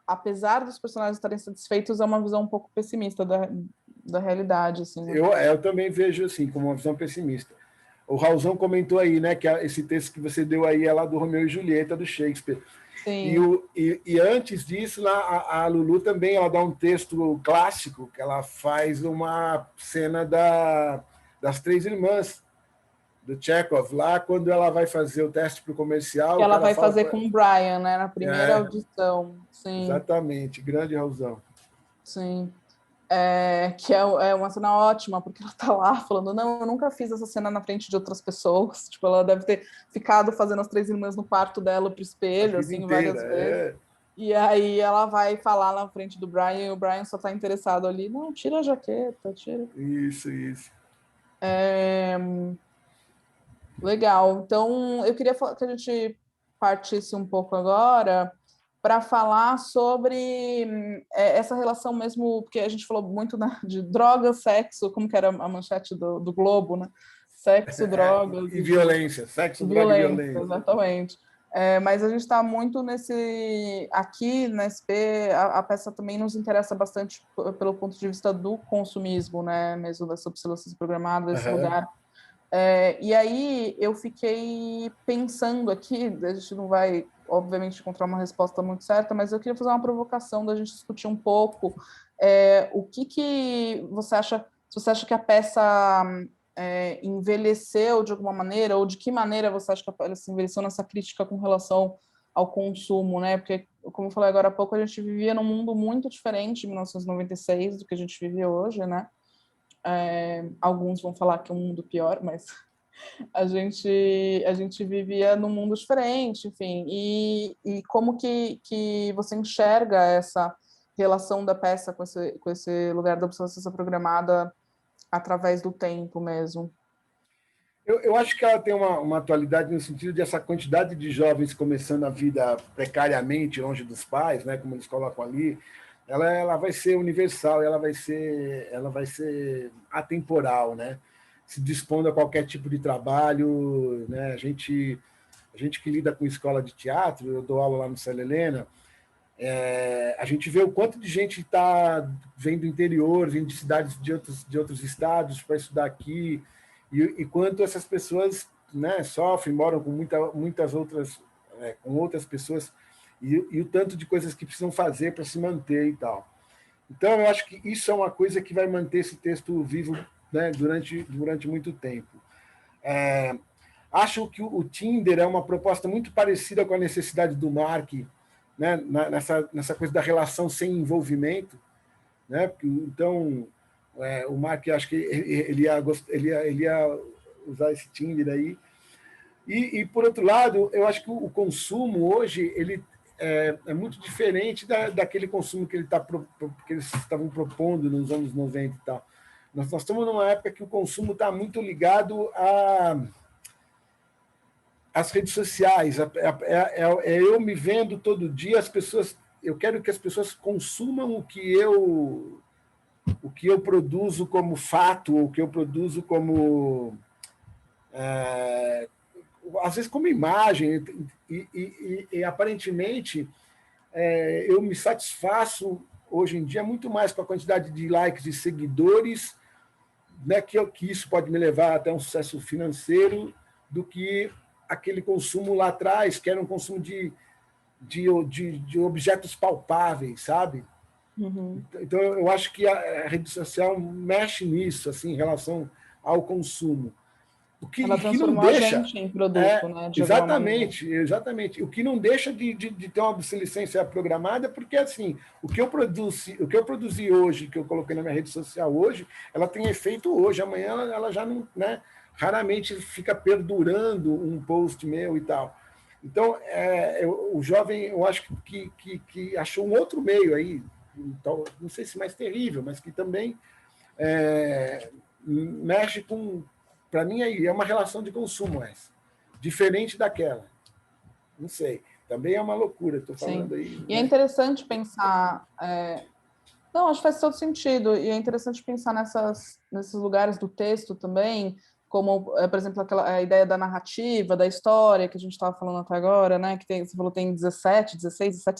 apesar dos personagens estarem satisfeitos, é uma visão um pouco pessimista da realidade. Assim, né? Eu também vejo assim, como uma visão pessimista. O Raulzão comentou aí, né, que esse texto que você deu aí é lá do Romeu e Julieta, do Shakespeare. Sim. E antes disso, a Lulu também ela dá um texto clássico, que ela faz uma cena das 3 irmãs, do Chekhov, lá quando ela vai fazer o teste para o comercial. Que ela vai fazer com o Brian, né, na primeira audição. Sim. Exatamente, grande Raulzão. Sim. Que é uma cena ótima, porque ela tá lá falando, não, eu nunca fiz essa cena na frente de outras pessoas. Tipo, ela deve ter ficado fazendo as 3 irmãs no quarto dela pro espelho, assim, várias vezes. E aí ela vai falar na frente do Brian, e o Brian só tá interessado ali, não, tira a jaqueta, tira. Isso. Legal. Então, eu queria que a gente partisse um pouco agora para falar sobre essa relação mesmo, porque a gente falou muito, né, de drogas, sexo, como que era a manchete do Globo, né? Sexo, drogas... E violência, sexo, droga e violência, violência. exatamente. Mas a gente está muito nesse... Aqui, na SP, a peça também nos interessa bastante pelo ponto de vista do consumismo, né? Mesmo dessa obsolescência programada, desse lugar. E aí eu fiquei pensando aqui, a gente não vai, obviamente, encontrar uma resposta muito certa, mas eu queria fazer uma provocação da gente discutir um pouco o que você acha, se você acha que a peça envelheceu de alguma maneira, ou de que maneira você acha que a peça envelheceu nessa crítica com relação ao consumo, né? Porque, como eu falei agora há pouco, a gente vivia num mundo muito diferente em 1996 do que a gente vive hoje, né? Alguns vão falar que é um mundo pior, mas a gente vivia num mundo diferente, enfim. E como que você enxerga essa relação da peça com esse lugar da obsolescência programada através do tempo mesmo? Eu acho que ela tem uma atualidade no sentido de essa quantidade de jovens começando a vida precariamente, longe dos pais, né, como eles colocam ali, ela vai ser universal, ela vai ser atemporal, né? Se dispondo a qualquer tipo de trabalho, né? A gente que lida com escola de teatro, eu dou aula lá no Célia Helena, a gente vê o quanto de gente vem do interior, vem de cidades de outros estados para estudar aqui, e quanto essas pessoas, né, sofrem, moram com muitas outras, com outras pessoas, e o tanto de coisas que precisam fazer para se manter e tal. Então, eu acho que isso é uma coisa que vai manter esse texto vivo, né, durante muito tempo. Acho que o Tinder é uma proposta muito parecida com a necessidade do Mark, né, nessa coisa da relação sem envolvimento, né? Então, o Mark, acho que ele ia usar esse Tinder aí. E, por outro lado, eu acho que o consumo hoje ele é muito diferente daquele consumo que que eles estavam propondo nos anos 90 e tal. Nós estamos numa época que o consumo está muito ligado às redes sociais. É eu me vendo todo dia, as pessoas. Eu quero que as pessoas consumam o que eu produzo como fato, o que eu produzo como às vezes como imagem, e aparentemente eu me satisfaço hoje em dia muito mais com a quantidade de likes e seguidores, né, que isso pode me levar até um sucesso financeiro, do que aquele consumo lá atrás, que era um consumo de objetos palpáveis, sabe? Uhum. Então, eu acho que a rede social mexe nisso, assim, em relação ao consumo. Ela Que não transformou a deixa. gente em produto, né, de alguma maneira. Exatamente. O que não deixa de ter uma obsolescência programada, porque assim, o que eu produzi hoje, que eu coloquei na minha rede social hoje, ela tem efeito hoje, amanhã ela já não, né, raramente fica perdurando um post meu e tal. Então, o jovem, eu acho que achou um outro meio aí, então, não sei se mais terrível, mas que também mexe com. Para mim, é uma relação de consumo essa, diferente daquela. Não sei. Também é uma loucura, estou falando Sim. aí. E é Né? interessante pensar. Não, acho que faz todo sentido. E é interessante pensar nesses lugares do texto também, como, por exemplo, a ideia da narrativa, da história que a gente estava falando até agora, né? Que você falou tem 17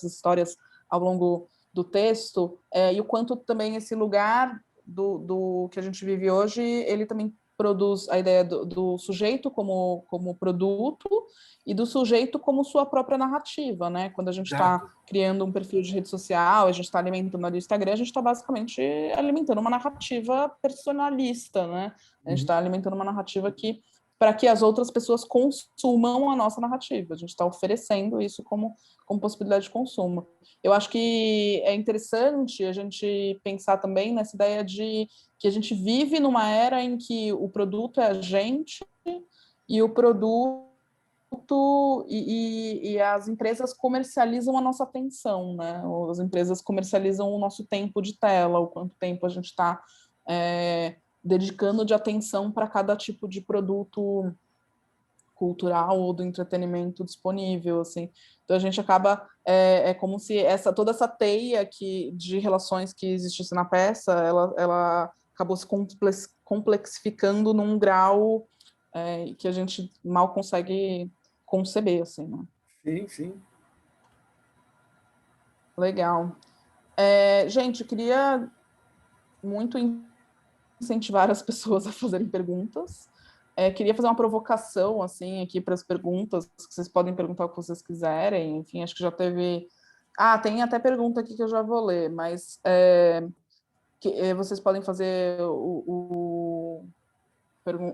histórias ao longo do texto, e o quanto também esse lugar do que a gente vive hoje, ele também produz a ideia do sujeito como produto e do sujeito como sua própria narrativa, né? Quando a gente está Exato. criando um perfil de rede social, a gente está alimentando ali o Instagram, a gente está basicamente alimentando uma narrativa personalista, né? A gente está alimentando uma narrativa para que as outras pessoas consumam a nossa narrativa. A gente está oferecendo isso como possibilidade de consumo. Eu acho que é interessante a gente pensar também nessa ideia de que a gente vive numa era em que o produto é a gente e o produto e as empresas comercializam a nossa atenção, né? As empresas comercializam o nosso tempo de tela, o quanto tempo a gente está dedicando de atenção para cada tipo de produto cultural ou do entretenimento disponível, assim. Então a gente acaba como se toda essa teia de relações que existisse na peça, ela acabou se complexificando num grau que a gente mal consegue conceber, assim, né? Sim, sim. Legal. Gente, eu queria muito incentivar as pessoas a fazerem perguntas. Queria fazer uma provocação, assim, aqui para as perguntas, que vocês podem perguntar o que vocês quiserem. Enfim, acho que já teve... tem até pergunta aqui que eu já vou ler, mas vocês podem fazer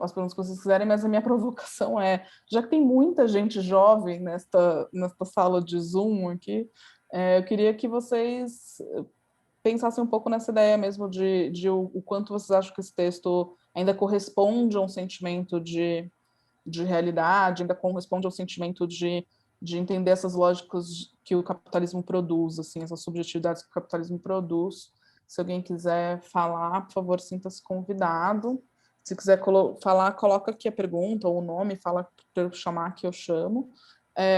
as perguntas que vocês quiserem, mas a minha provocação já que tem muita gente jovem nesta sala de Zoom aqui, eu queria que vocês pensassem um pouco nessa ideia mesmo de o quanto vocês acham que esse texto ainda corresponde a um sentimento de realidade, ainda corresponde ao sentimento de entender essas lógicas que o capitalismo produz, assim, essas subjetividades que o capitalismo produz. Se alguém quiser falar, por favor, sinta-se convidado. Se quiser falar, coloca aqui a pergunta ou o nome, fala para eu chamar que eu chamo.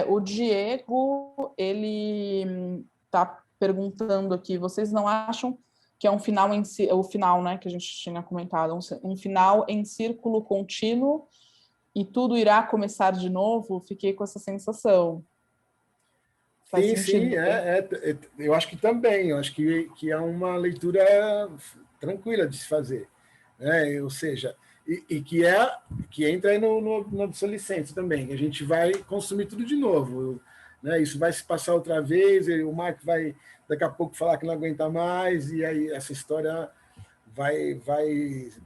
O Diego, ele está perguntando aqui, vocês não acham que é um final o final, né, que a gente tinha comentado, um final em círculo contínuo e tudo irá começar de novo? Fiquei com essa sensação. Faz Sim, sentido? sim, eu acho que também, eu acho que é uma leitura tranquila de se fazer, né? Ou seja, que entra aí no obsolescência também, a gente vai consumir tudo de novo, né? Isso vai se passar outra vez, o Marco vai daqui a pouco falar que não aguenta mais, e aí essa história vai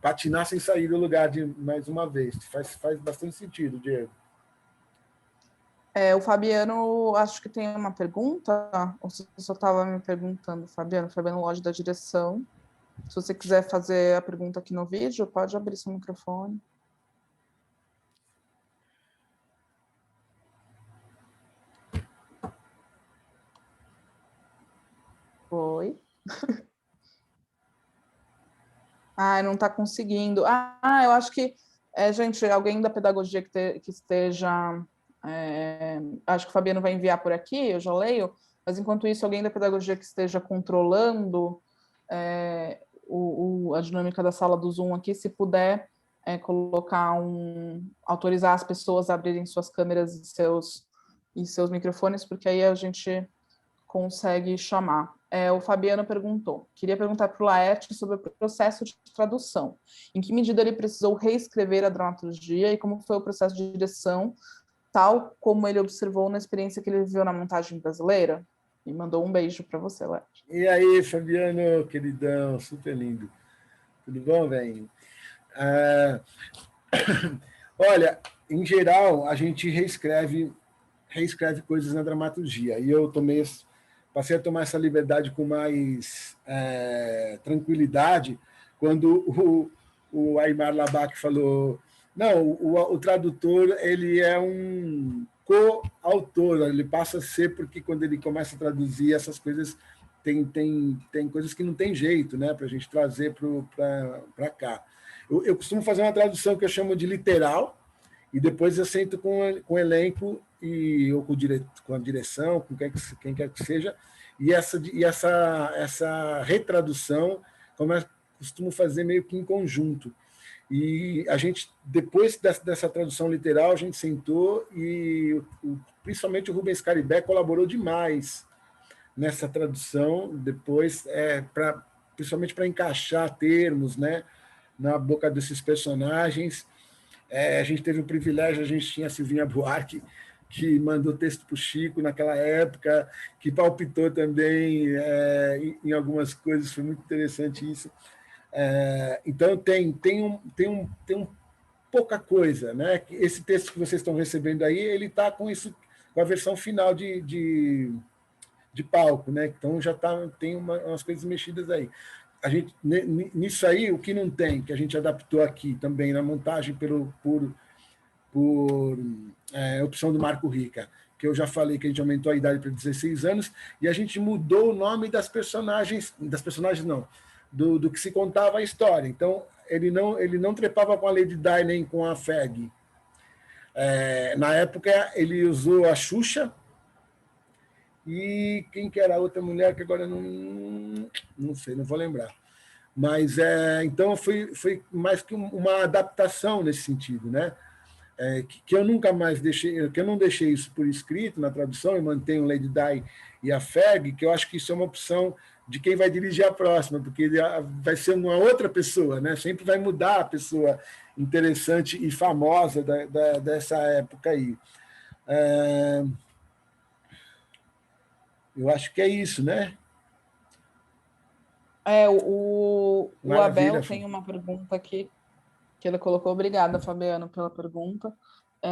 patinar sem sair do lugar de mais uma vez. Faz bastante sentido, Diego. O Fabiano, acho que tem uma pergunta, ou você só estava me perguntando, Fabiano Lodge da direção. Se você quiser fazer a pergunta aqui no vídeo, pode abrir seu microfone. Oi. Não está conseguindo. Eu acho que, gente, alguém da pedagogia que esteja... acho que o Fabiano vai enviar por aqui, eu já leio, mas enquanto isso, alguém da pedagogia que esteja controlando a dinâmica da sala do Zoom aqui, se puder autorizar as pessoas a abrirem suas câmeras e seus microfones, porque aí a gente consegue chamar. O Fabiano queria perguntar para o Laerte sobre o processo de tradução. Em que medida ele precisou reescrever a dramaturgia e como foi o processo de direção, tal como ele observou na experiência que ele viveu na montagem brasileira? E mandou um beijo para você, Laerte. E aí, Fabiano, queridão, super lindo. Tudo bom, velho? Olha, em geral, a gente reescreve coisas na dramaturgia. E eu passei a tomar essa liberdade com mais tranquilidade quando o Aymar Labak falou: não, o tradutor ele é um coautor, ele passa a ser, porque quando ele começa a traduzir essas coisas, tem coisas que não tem jeito, né, para a gente trazer para cá. Eu costumo fazer uma tradução que eu chamo de literal, e depois eu sento com o elenco ou com a direção, com quem quer que seja, e essa retradução, como eu costumo fazer meio que em conjunto. E a gente, depois dessa tradução literal, a gente sentou e principalmente o Rubens Caribé colaborou demais nessa tradução, depois, principalmente para encaixar termos, né, na boca desses personagens. A gente teve o privilégio, a gente tinha a Silvinha Buarque, que mandou texto para o Chico naquela época, que palpitou também em algumas coisas, foi muito interessante isso. Então, tem pouca coisa, né? Esse texto que vocês estão recebendo aí, ele está com a versão final de palco, né? Então já tem umas coisas mexidas aí. A gente, nisso aí, o que não tem, que a gente adaptou aqui também na montagem por opção do Marco Rica, que eu já falei que a gente aumentou a idade para 16 anos, e a gente mudou o nome das personagens não, do que se contava a história. Então, ele não trepava com a Lady Di nem com a Feg. Na época, ele usou a Xuxa e quem que era a outra mulher que agora não sei, não vou lembrar. Mas, então, foi mais que uma adaptação nesse sentido, né? Que eu nunca mais deixei, que eu não deixei isso por escrito na tradução, e mantenho Lady Di e a Ferg, que eu acho que isso é uma opção de quem vai dirigir a próxima, porque vai ser uma outra pessoa, né? Sempre vai mudar a pessoa interessante e famosa dessa época aí. Eu acho que é isso, né? O Abel tem uma pergunta aqui que ele colocou. Obrigada, Fabiano, pela pergunta.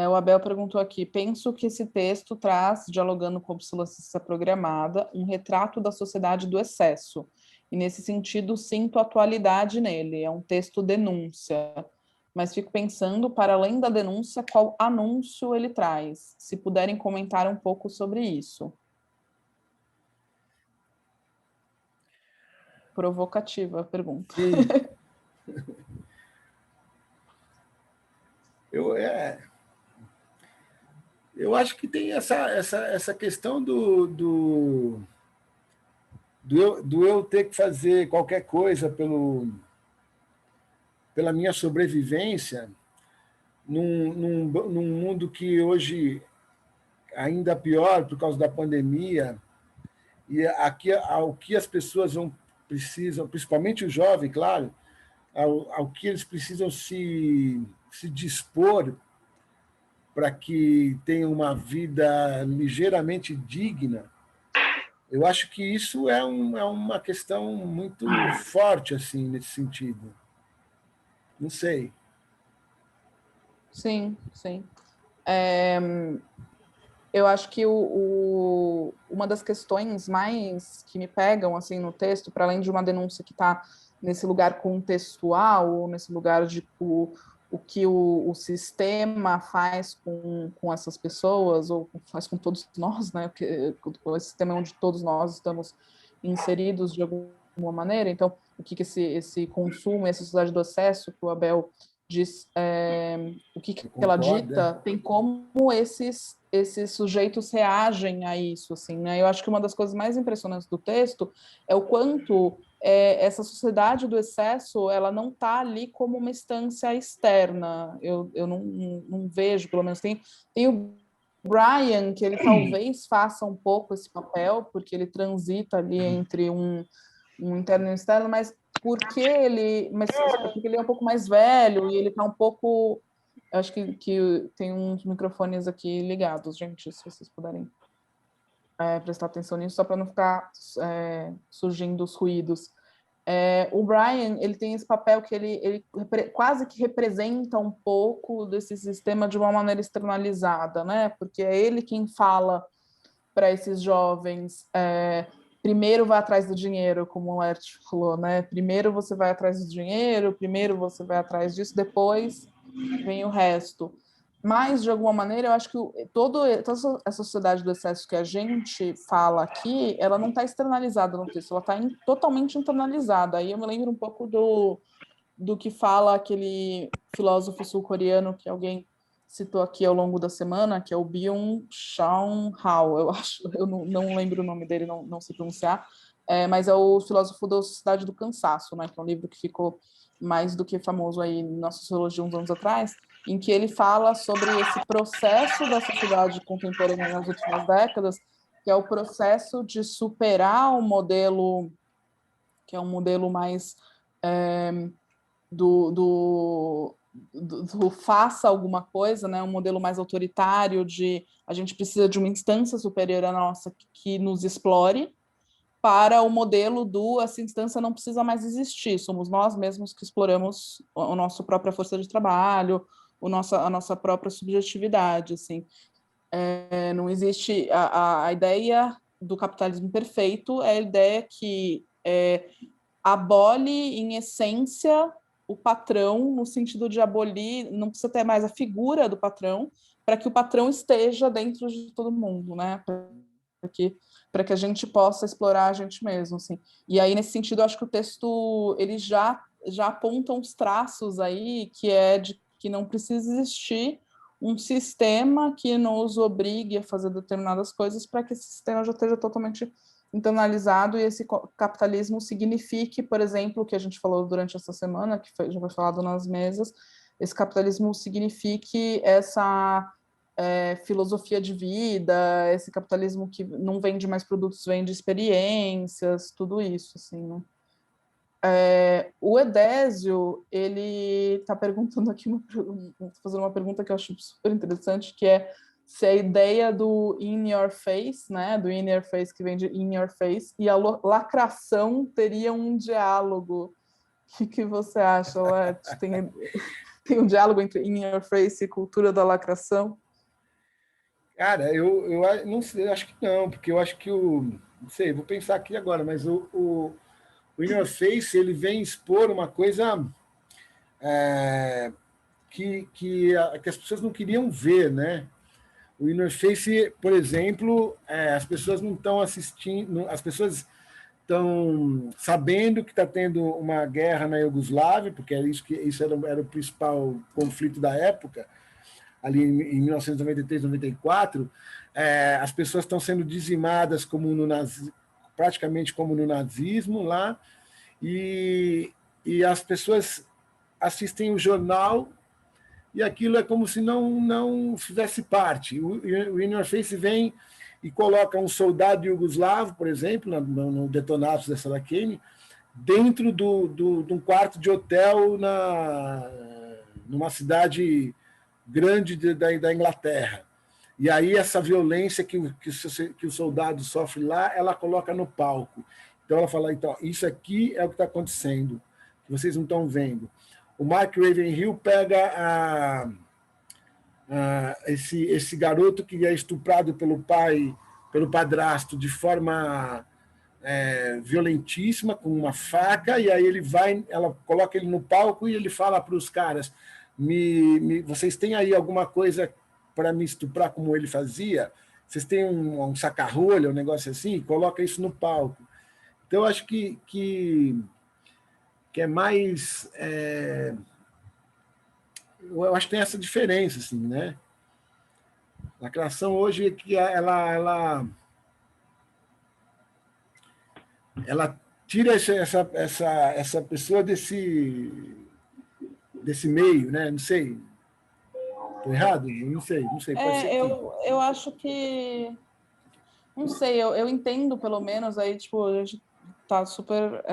O Abel perguntou aqui: penso que esse texto traz, dialogando com a obsolescência programada, um retrato da sociedade do excesso. E, nesse sentido, sinto atualidade nele. É um texto denúncia. Mas fico pensando, para além da denúncia, qual anúncio ele traz? Se puderem comentar um pouco sobre isso. Provocativa a pergunta. Sim. Eu acho que tem essa questão do eu ter que fazer qualquer coisa pela minha sobrevivência num mundo que hoje ainda pior por causa da pandemia, e aqui ao que as pessoas precisam, principalmente o jovem, claro, ao que eles precisam se dispor para que tenham uma vida ligeiramente digna. Eu acho que isso é uma questão muito forte assim nesse sentido. Não sei. Sim, sim. Eu acho que uma das questões mais que me pegam assim no texto, para além de uma denúncia que está nesse lugar contextual, nesse lugar de o que o sistema faz com essas pessoas, ou faz com todos nós, né? Porque o sistema é onde todos nós estamos inseridos de alguma maneira. Então, o que esse consumo, essa sociedade do excesso que o Abel diz, o que ela dita, tem como esses sujeitos reagem a isso, assim, né? Eu acho que uma das coisas mais impressionantes do texto é o quanto essa sociedade do excesso, ela não está ali como uma instância externa. Eu não vejo, pelo menos tem o Brian, que ele talvez faça um pouco esse papel, porque ele transita ali entre um interno e um externo, mas porque ele é um pouco mais velho e ele está um pouco. Eu acho que tem uns microfones aqui ligados, gente, se vocês puderem prestar atenção nisso, só para não ficar surgindo os ruídos. O Brian, ele tem esse papel que ele quase que representa um pouco desse sistema de uma maneira externalizada, né? Porque é ele quem fala para esses jovens. Primeiro vai atrás do dinheiro, como o Laerte falou, né? Primeiro você vai atrás do dinheiro, primeiro você vai atrás disso, depois vem o resto. Mas, de alguma maneira, eu acho que toda essa sociedade do excesso que a gente fala aqui, ela não está externalizada no texto, ela está totalmente internalizada. Aí eu me lembro um pouco do que fala aquele filósofo sul-coreano que alguém citou aqui ao longo da semana, que é o Byung-Chul Han, eu acho, eu não lembro o nome dele, não sei pronunciar, mas é o filósofo da Sociedade do Cansaço, né, que é um livro que ficou mais do que famoso aí na sociologia uns anos atrás, em que ele fala sobre esse processo da sociedade contemporânea nas últimas décadas, que é o processo de superar o modelo, que é um modelo mais do faça alguma coisa, né? Um modelo mais autoritário de a gente precisa de uma instância superior à nossa que nos explore, para o modelo essa instância não precisa mais existir, somos nós mesmos que exploramos a nossa própria força de trabalho, a nossa própria subjetividade, assim. Não existe a ideia do capitalismo perfeito, é a ideia que abole em essência o patrão, no sentido de abolir, não precisa ter mais a figura do patrão, para que o patrão esteja dentro de todo mundo, né? Para que a gente possa explorar a gente mesmo, assim. E aí, nesse sentido, eu acho que o texto ele já aponta uns traços aí que é de que não precisa existir um sistema que nos obrigue a fazer determinadas coisas para que esse sistema já esteja totalmente internalizado e esse capitalismo signifique, por exemplo, o que a gente falou durante essa semana, que já foi falado nas mesas, esse capitalismo signifique essa filosofia de vida, esse capitalismo que não vende mais produtos, vende experiências, tudo isso, assim, né? O Edésio, ele está perguntando aqui, fazendo uma pergunta que eu acho super interessante, que é se a ideia do in your face, né, do in your face, que vem de in your face, e a lacração teria um diálogo. O que você acha, Let? Tem um diálogo entre in your face e cultura da lacração? Cara, eu não sei, acho que não, porque eu acho que não sei, vou pensar aqui agora, mas o In Your Face, ele vem expor uma coisa que as pessoas não queriam ver, né? O In Your Face, por exemplo, as pessoas não estão assistindo, as pessoas estão sabendo que está tendo uma guerra na Iugoslávia, porque isso era o principal conflito da época, ali em 1993, 94, as pessoas estão sendo dizimadas praticamente como no nazismo lá, e as pessoas assistem o jornal e aquilo é como se não fizesse parte. O In Your Face vem e coloca um soldado iugoslavo, por exemplo, no Detonados da Saraceni, dentro de um quarto de hotel numa cidade grande da Inglaterra. E aí essa violência que o soldado sofre lá, ela coloca no palco. Então ela fala, então, isso aqui é o que está acontecendo, que vocês não estão vendo. O Mark Ravenhill pega esse garoto que é estuprado pelo padrasto, de forma violentíssima, com uma faca, e aí ela coloca ele no palco e ele fala para os caras, vocês têm aí alguma coisa para me estuprar como ele fazia? Vocês têm um saca-rolha, um negócio assim? Coloca isso no palco. Então, eu acho que é mais... eu acho que tem essa diferença, assim, né? A lacração hoje é que ela tira essa pessoa desse meio, né? Não sei. Estou errado? Não sei, pode ser que... Eu acho que... Não sei, eu entendo, pelo menos, aí, tipo, a gente tá super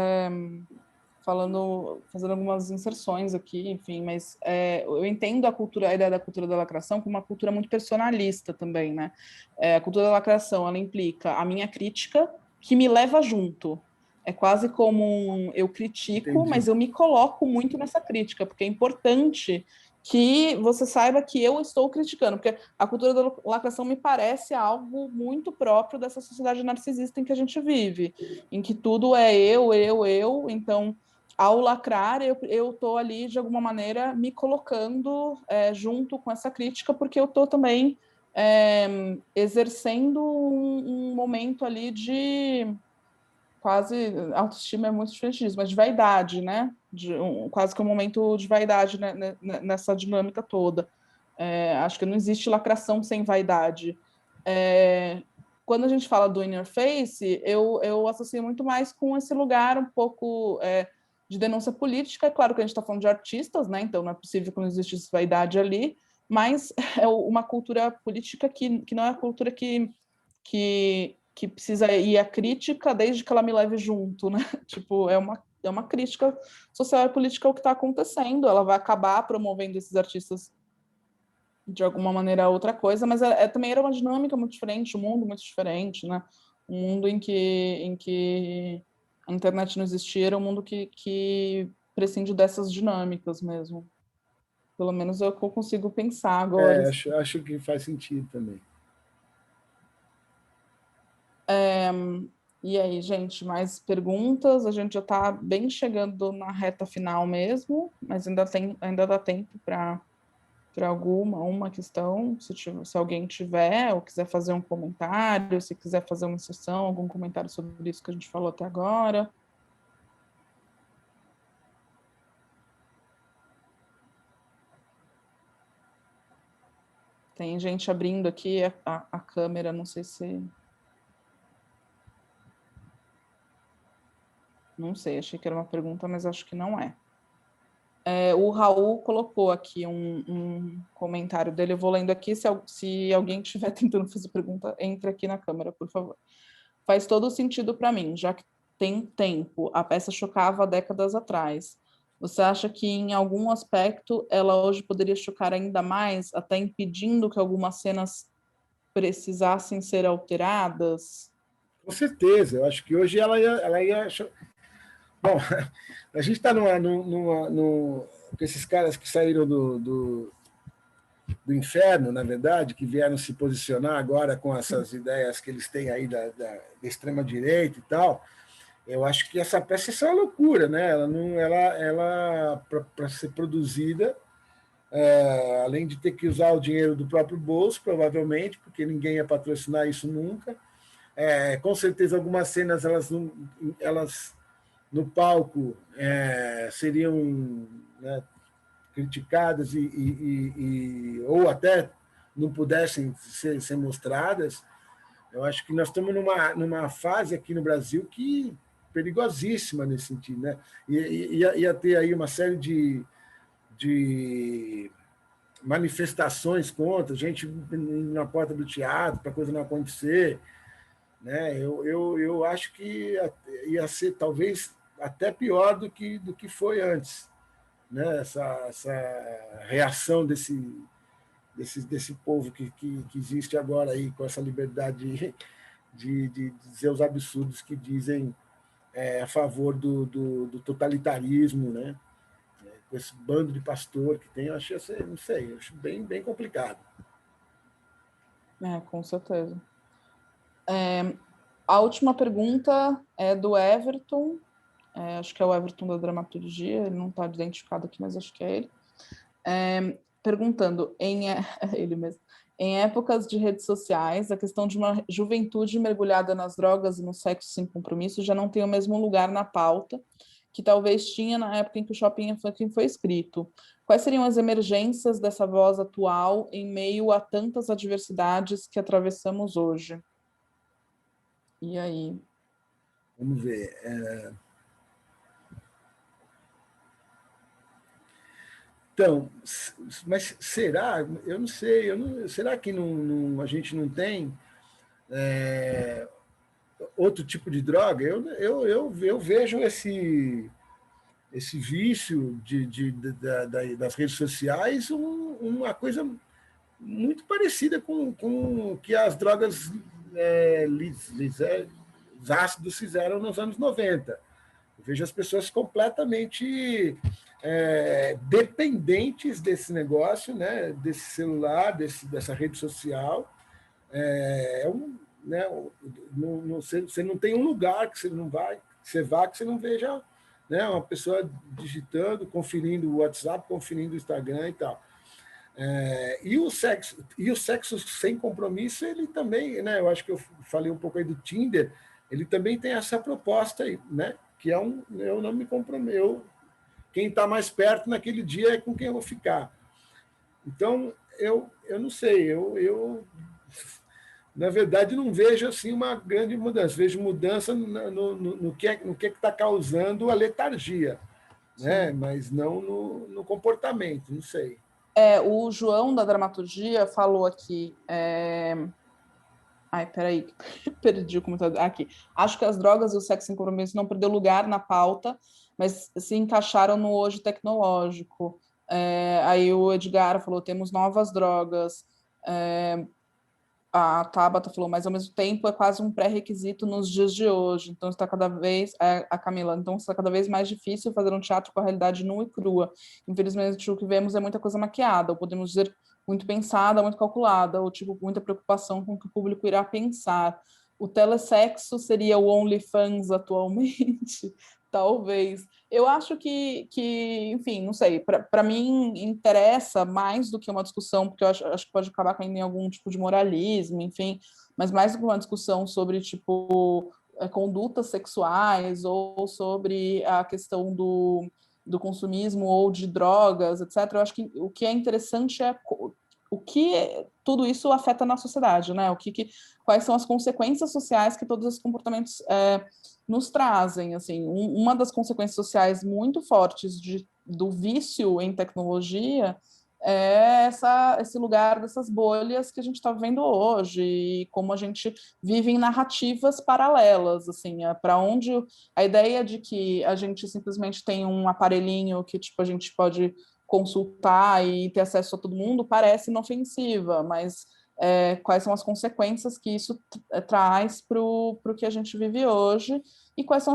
fazendo algumas inserções aqui, enfim, mas eu entendo a ideia da cultura da lacração como uma cultura muito personalista também, né? A cultura da lacração, ela implica a minha crítica que me leva junto. É quase como eu critico, Entendi. mas eu me coloco muito nessa crítica, porque é importante que você saiba que eu estou criticando, porque a cultura da lacração me parece algo muito próprio dessa sociedade narcisista em que a gente vive, em que tudo é eu, então ao lacrar, eu estou ali, de alguma maneira, me colocando junto com essa crítica, porque eu estou também exercendo um momento ali de quase, autoestima é muito diferente disso, mas de vaidade, né? Quase que um momento de vaidade, né, nessa dinâmica toda. Acho que não existe lacração sem vaidade. Quando a gente fala do In Your Face, eu associo muito mais com esse lugar um pouco de denúncia política. É claro que a gente está falando de artistas, né? Então não é possível que não existisse vaidade ali, mas é uma cultura política que não é a cultura que precisa ir à crítica desde que ela me leve junto, né? Tipo, é uma crítica social e política ao que está acontecendo. Ela vai acabar promovendo esses artistas de alguma maneira a outra coisa, mas também era uma dinâmica muito diferente, um mundo muito diferente, né? Um mundo em que a internet não existia, era um mundo que prescinde dessas dinâmicas mesmo. Pelo menos é o que eu consigo pensar agora. Acho que faz sentido também. E aí, gente, mais perguntas? A gente já está bem chegando na reta final mesmo, mas ainda dá tempo para uma questão, se alguém tiver ou quiser fazer um comentário, se quiser fazer uma sessão, algum comentário sobre isso que a gente falou até agora. Tem gente abrindo aqui a câmera, não sei se... Não sei, achei que era uma pergunta, mas acho que não é. O Raul colocou aqui um comentário dele, eu vou lendo aqui, se alguém estiver tentando fazer pergunta, entre aqui na câmera, por favor. Faz todo sentido para mim, já que tem tempo, a peça chocava há décadas atrás. Você acha que, em algum aspecto, ela hoje poderia chocar ainda mais, até impedindo que algumas cenas precisassem ser alteradas? Com certeza, eu acho que hoje ela ia. Bom, a gente está com esses caras que saíram do inferno, na verdade, que vieram se posicionar agora com essas ideias que eles têm aí da extrema-direita e tal. Eu acho que essa peça é uma loucura, né? Ela para ser produzida, além de ter que usar o dinheiro do próprio bolso, provavelmente, porque ninguém ia patrocinar isso nunca. Com certeza, algumas cenas elas no palco seriam, né, criticadas ou até não pudessem ser mostradas. Eu acho que nós estamos numa fase aqui no Brasil que perigosíssima nesse sentido, né? Ia ter aí uma série de manifestações contra, gente na porta do teatro para a coisa não acontecer, né? Eu acho que ia ser talvez até pior do que foi antes, né? Essa reação desse povo que existe agora aí, com essa liberdade de dizer os absurdos que dizem a favor do totalitarismo, né? Com esse bando de pastor que tem, eu acho, não sei, eu acho bem complicado. Com certeza. A última pergunta é do Everton, acho que é o Everton da dramaturgia, ele não está identificado aqui, mas acho que é ele. Perguntando, ele mesmo, em épocas de redes sociais, a questão de uma juventude mergulhada nas drogas e no sexo sem compromisso já não tem o mesmo lugar na pauta que talvez tinha na época em que o Shopping Funk foi escrito. Quais seriam as emergências dessa voz atual em meio a tantas adversidades que atravessamos hoje? E aí? Vamos ver. Então, mas será? Eu não sei. Será que a gente não tem outro tipo de droga? Eu vejo esse vício das redes sociais uma coisa muito parecida com o que as drogas os ácidos fizeram nos anos 90. Eu vejo as pessoas completamente dependentes desse negócio, né, desse celular, dessa rede social. Né, você não tem um lugar que você não vai, que você vá, que você não veja, né, uma pessoa digitando, conferindo o WhatsApp, conferindo o Instagram e tal. E o sexo sem compromisso, ele também, né, eu acho que eu falei um pouco aí do Tinder, ele também tem essa proposta aí, né, que é eu não me comprometo, quem está mais perto naquele dia é com quem eu vou ficar. Então, eu não sei, eu na verdade não vejo assim uma grande mudança, vejo mudança no que está causando a letargia, né, mas não no comportamento, não sei. O João da dramaturgia falou aqui. Ai, peraí, perdi o comentário. Aqui. Acho que as drogas e o sexo sem compromisso não perdeu lugar na pauta, mas se encaixaram no hoje tecnológico. Aí o Edgar falou: temos novas drogas. A Tabata falou, mas ao mesmo tempo é quase um pré-requisito nos dias de hoje. Então está cada vez, a Camila, então está cada vez mais difícil fazer um teatro com a realidade nua e crua. Infelizmente o que vemos é muita coisa maquiada, ou podemos dizer muito pensada, muito calculada, ou tipo muita preocupação com o que o público irá pensar. O telesexo seria o OnlyFans atualmente? Talvez. Eu acho que enfim, não sei, para mim interessa mais do que uma discussão, porque eu acho que pode acabar caindo em algum tipo de moralismo, enfim, mas mais do que uma discussão sobre, tipo, condutas sexuais ou sobre a questão do consumismo ou de drogas, etc. Eu acho que o que é interessante é o que tudo isso afeta na sociedade, né? Quais são as consequências sociais que todos esses comportamentos nos trazem, assim. Uma das consequências sociais muito fortes do vício em tecnologia é esse lugar dessas bolhas que a gente está vivendo hoje, e como a gente vive em narrativas paralelas, assim, para onde a ideia de que a gente simplesmente tem um aparelhinho que tipo, a gente pode consultar e ter acesso a todo mundo parece inofensiva, mas quais são as consequências que isso traz para o que a gente vive hoje e quais são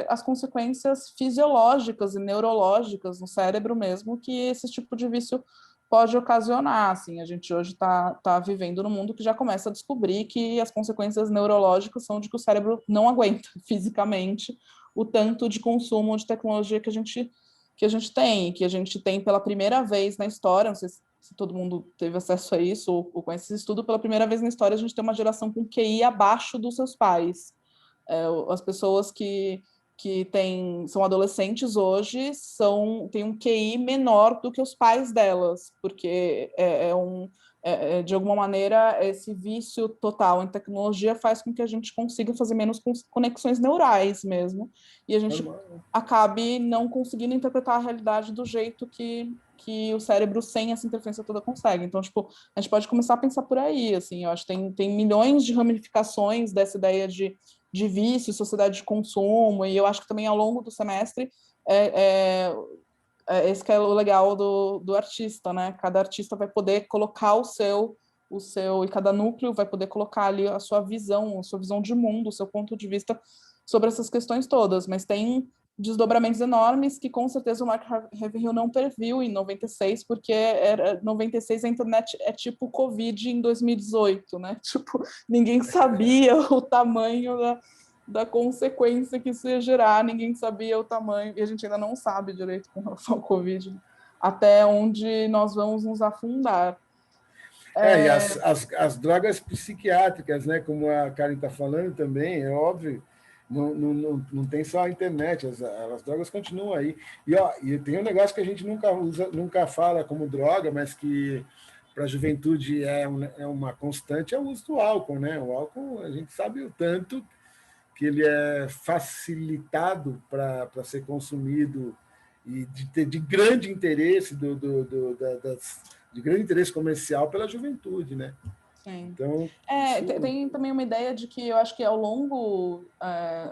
as consequências fisiológicas e neurológicas no cérebro mesmo que esse tipo de vício pode ocasionar. Assim, a gente hoje tá vivendo num mundo que já começa a descobrir que as consequências neurológicas são de que o cérebro não aguenta fisicamente o tanto de consumo de tecnologia que a gente tem pela primeira vez na história, não sei se todo mundo teve acesso a isso ou conhece esse estudo, pela primeira vez na história a gente tem uma geração com QI abaixo dos seus pais. As pessoas que são adolescentes hoje têm um QI menor do que os pais delas, porque de alguma maneira, esse vício total em tecnologia faz com que a gente consiga fazer menos conexões neurais mesmo, e a gente acabe não conseguindo interpretar a realidade do jeito que o cérebro sem essa interferência toda consegue. Então, tipo, a gente pode começar a pensar por aí, assim, eu acho que tem milhões de ramificações dessa ideia de vício, sociedade de consumo, e eu acho que também ao longo do semestre esse que é o legal do artista, né? Cada artista vai poder colocar o seu, e cada núcleo vai poder colocar ali a sua visão de mundo, o seu ponto de vista sobre essas questões todas, mas tem desdobramentos enormes que com certeza o Mark Haverhill não previu em 96, porque 96 a internet é tipo o Covid em 2018, né? Tipo, ninguém sabia o tamanho da consequência que isso ia gerar, ninguém sabia o tamanho, e a gente ainda não sabe direito com relação ao Covid, até onde nós vamos nos afundar. E as drogas psiquiátricas, né, como a Karen está falando também, é óbvio, não tem só a internet, as drogas continuam aí. E tem um negócio que a gente nunca fala como droga, mas que para a juventude é uma constante, é o uso do álcool, né? O álcool, a gente sabe o tanto que ele é facilitado para ser consumido e de grande interesse de grande interesse comercial pela juventude, né? Sim. Então, tem também uma ideia de que eu acho que ao longo,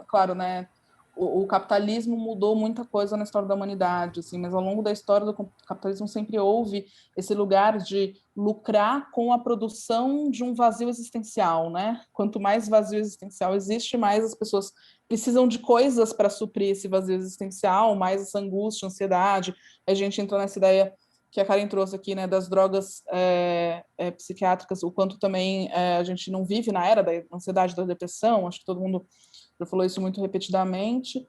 claro, né, o capitalismo mudou muita coisa na história da humanidade, assim, mas ao longo da história do capitalismo sempre houve esse lugar de lucrar com a produção de um vazio existencial, né? Quanto mais vazio existencial existe, mais as pessoas precisam de coisas para suprir esse vazio existencial, mais essa angústia, ansiedade. A gente entra nessa ideia que a Karen trouxe aqui, né, das drogas psiquiátricas, o quanto também a gente não vive na era da ansiedade, da depressão, acho que todo mundo já falou isso muito repetidamente,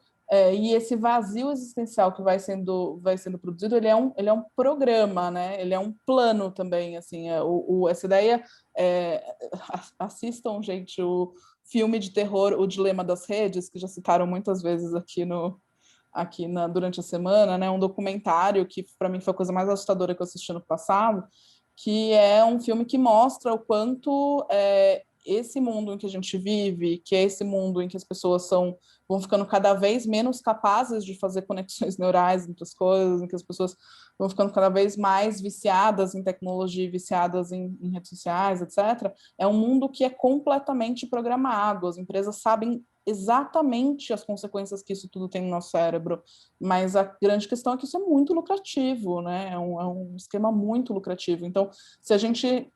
e esse vazio existencial que vai sendo produzido, ele é um programa, né, ele é um plano também, assim, essa ideia, assistam, gente, o filme de terror, O Dilema das Redes, que já citaram muitas vezes aqui durante a semana, né, um documentário que para mim foi a coisa mais assustadora que eu assisti no passado, que é um filme que mostra o quanto esse mundo em que a gente vive, que é esse mundo em que as pessoas vão ficando cada vez menos capazes de fazer conexões neurais entre as coisas, em que as pessoas vão ficando cada vez mais viciadas em tecnologia, viciadas em redes sociais, etc. É um mundo que é completamente programado, as empresas sabem exatamente as consequências que isso tudo tem no nosso cérebro, mas a grande questão é que isso é muito lucrativo, né? É um esquema muito lucrativo. Então, se a gente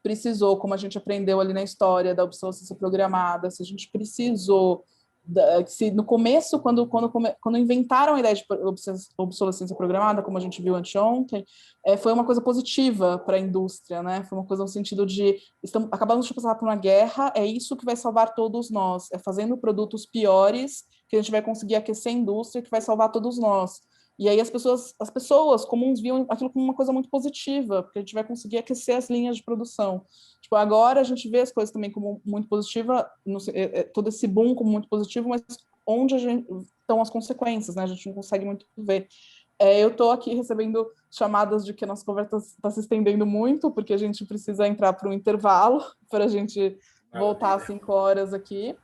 precisou, como a gente aprendeu ali na história da obsolescência programada, se a gente precisou, se no começo, quando inventaram a ideia de obsolescência programada, como a gente viu anteontem, foi uma coisa positiva para a indústria, né? Foi uma coisa no sentido de acabamos de passar por uma guerra, é isso que vai salvar todos nós, é fazendo produtos piores que a gente vai conseguir aquecer a indústria que vai salvar todos nós. E aí as pessoas comuns viam aquilo como uma coisa muito positiva, porque a gente vai conseguir aquecer as linhas de produção. Tipo, agora a gente vê as coisas também como muito positiva, todo esse boom como muito positivo, mas onde estão as consequências, né? A gente não consegue muito ver. Eu estou aqui recebendo chamadas de que a nossa conversa está se estendendo muito, porque a gente precisa entrar para um intervalo, para a gente voltar às 5 horas aqui.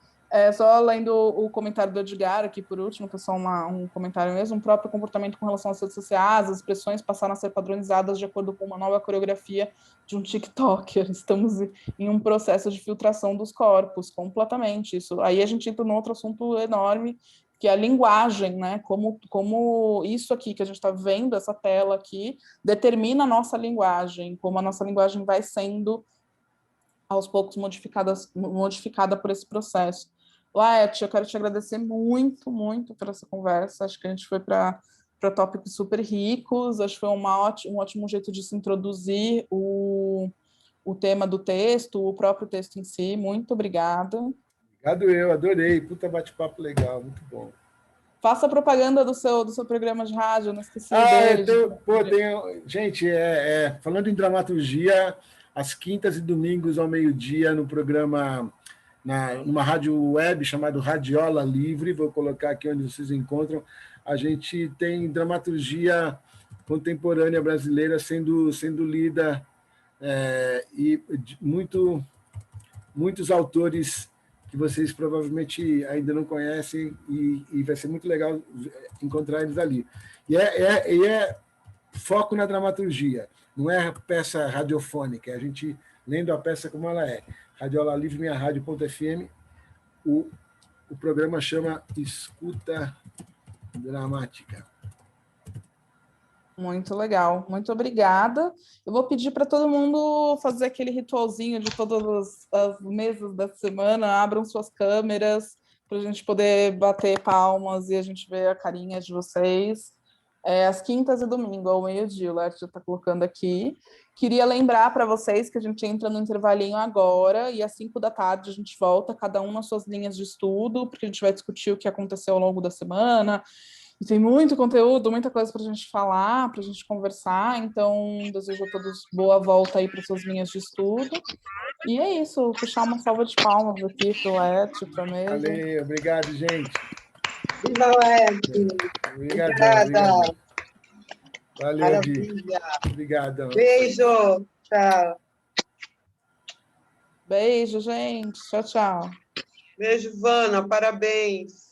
Só lendo o comentário do Edgar aqui por último, que é só um comentário mesmo, o próprio comportamento com relação às redes sociais, as expressões passaram a ser padronizadas de acordo com uma nova coreografia de um TikToker. Estamos em um processo de filtração dos corpos, completamente. Isso. Aí a gente entra num outro assunto enorme, que é a linguagem, né? Como isso aqui que a gente está vendo, essa tela aqui, determina a nossa linguagem, como a nossa linguagem vai sendo aos poucos modificada por esse processo. Laete, eu quero te agradecer muito, muito por essa conversa. Acho que a gente foi para tópicos super ricos. Acho que foi um ótimo jeito de se introduzir o tema do texto, o próprio texto em si. Muito obrigada. Obrigado, eu adorei. Puta bate-papo legal, muito bom. Faça propaganda do seu programa de rádio, eu não esqueci dele. Gente, falando em dramaturgia, às quintas e domingos ao meio-dia, no programa, numa rádio web chamada Radiola Livre, vou colocar aqui onde vocês encontram, a gente tem dramaturgia contemporânea brasileira sendo lida, e muitos autores que vocês provavelmente ainda não conhecem, e vai ser muito legal encontrar eles ali. E é foco na dramaturgia, não é peça radiofônica, é a gente lendo a peça como ela é. Radiola Livre, minha rádio.fm, o programa chama Escuta Dramática. Muito legal, muito obrigada. Eu vou pedir para todo mundo fazer aquele ritualzinho de todas as mesas da semana, abram suas câmeras para a gente poder bater palmas e a gente ver a carinha de vocês. Às quintas e domingo, ao meio-dia, o Lerte já está colocando aqui. Queria lembrar para vocês que a gente entra no intervalinho agora e às 5 da tarde a gente volta, cada um nas suas linhas de estudo, porque a gente vai discutir o que aconteceu ao longo da semana. E tem muito conteúdo, muita coisa para a gente falar, para a gente conversar, então desejo a todos boa volta aí para suas linhas de estudo. E é isso, vou puxar uma salva de palmas aqui para o Lete, para a mesa. Valeu, obrigado, gente. Viva o Lete! Obrigado. Valeu, maravilha. Gui. Obrigado. Beijo, tchau. Beijo, gente. Tchau, tchau. Beijo, Vana, parabéns.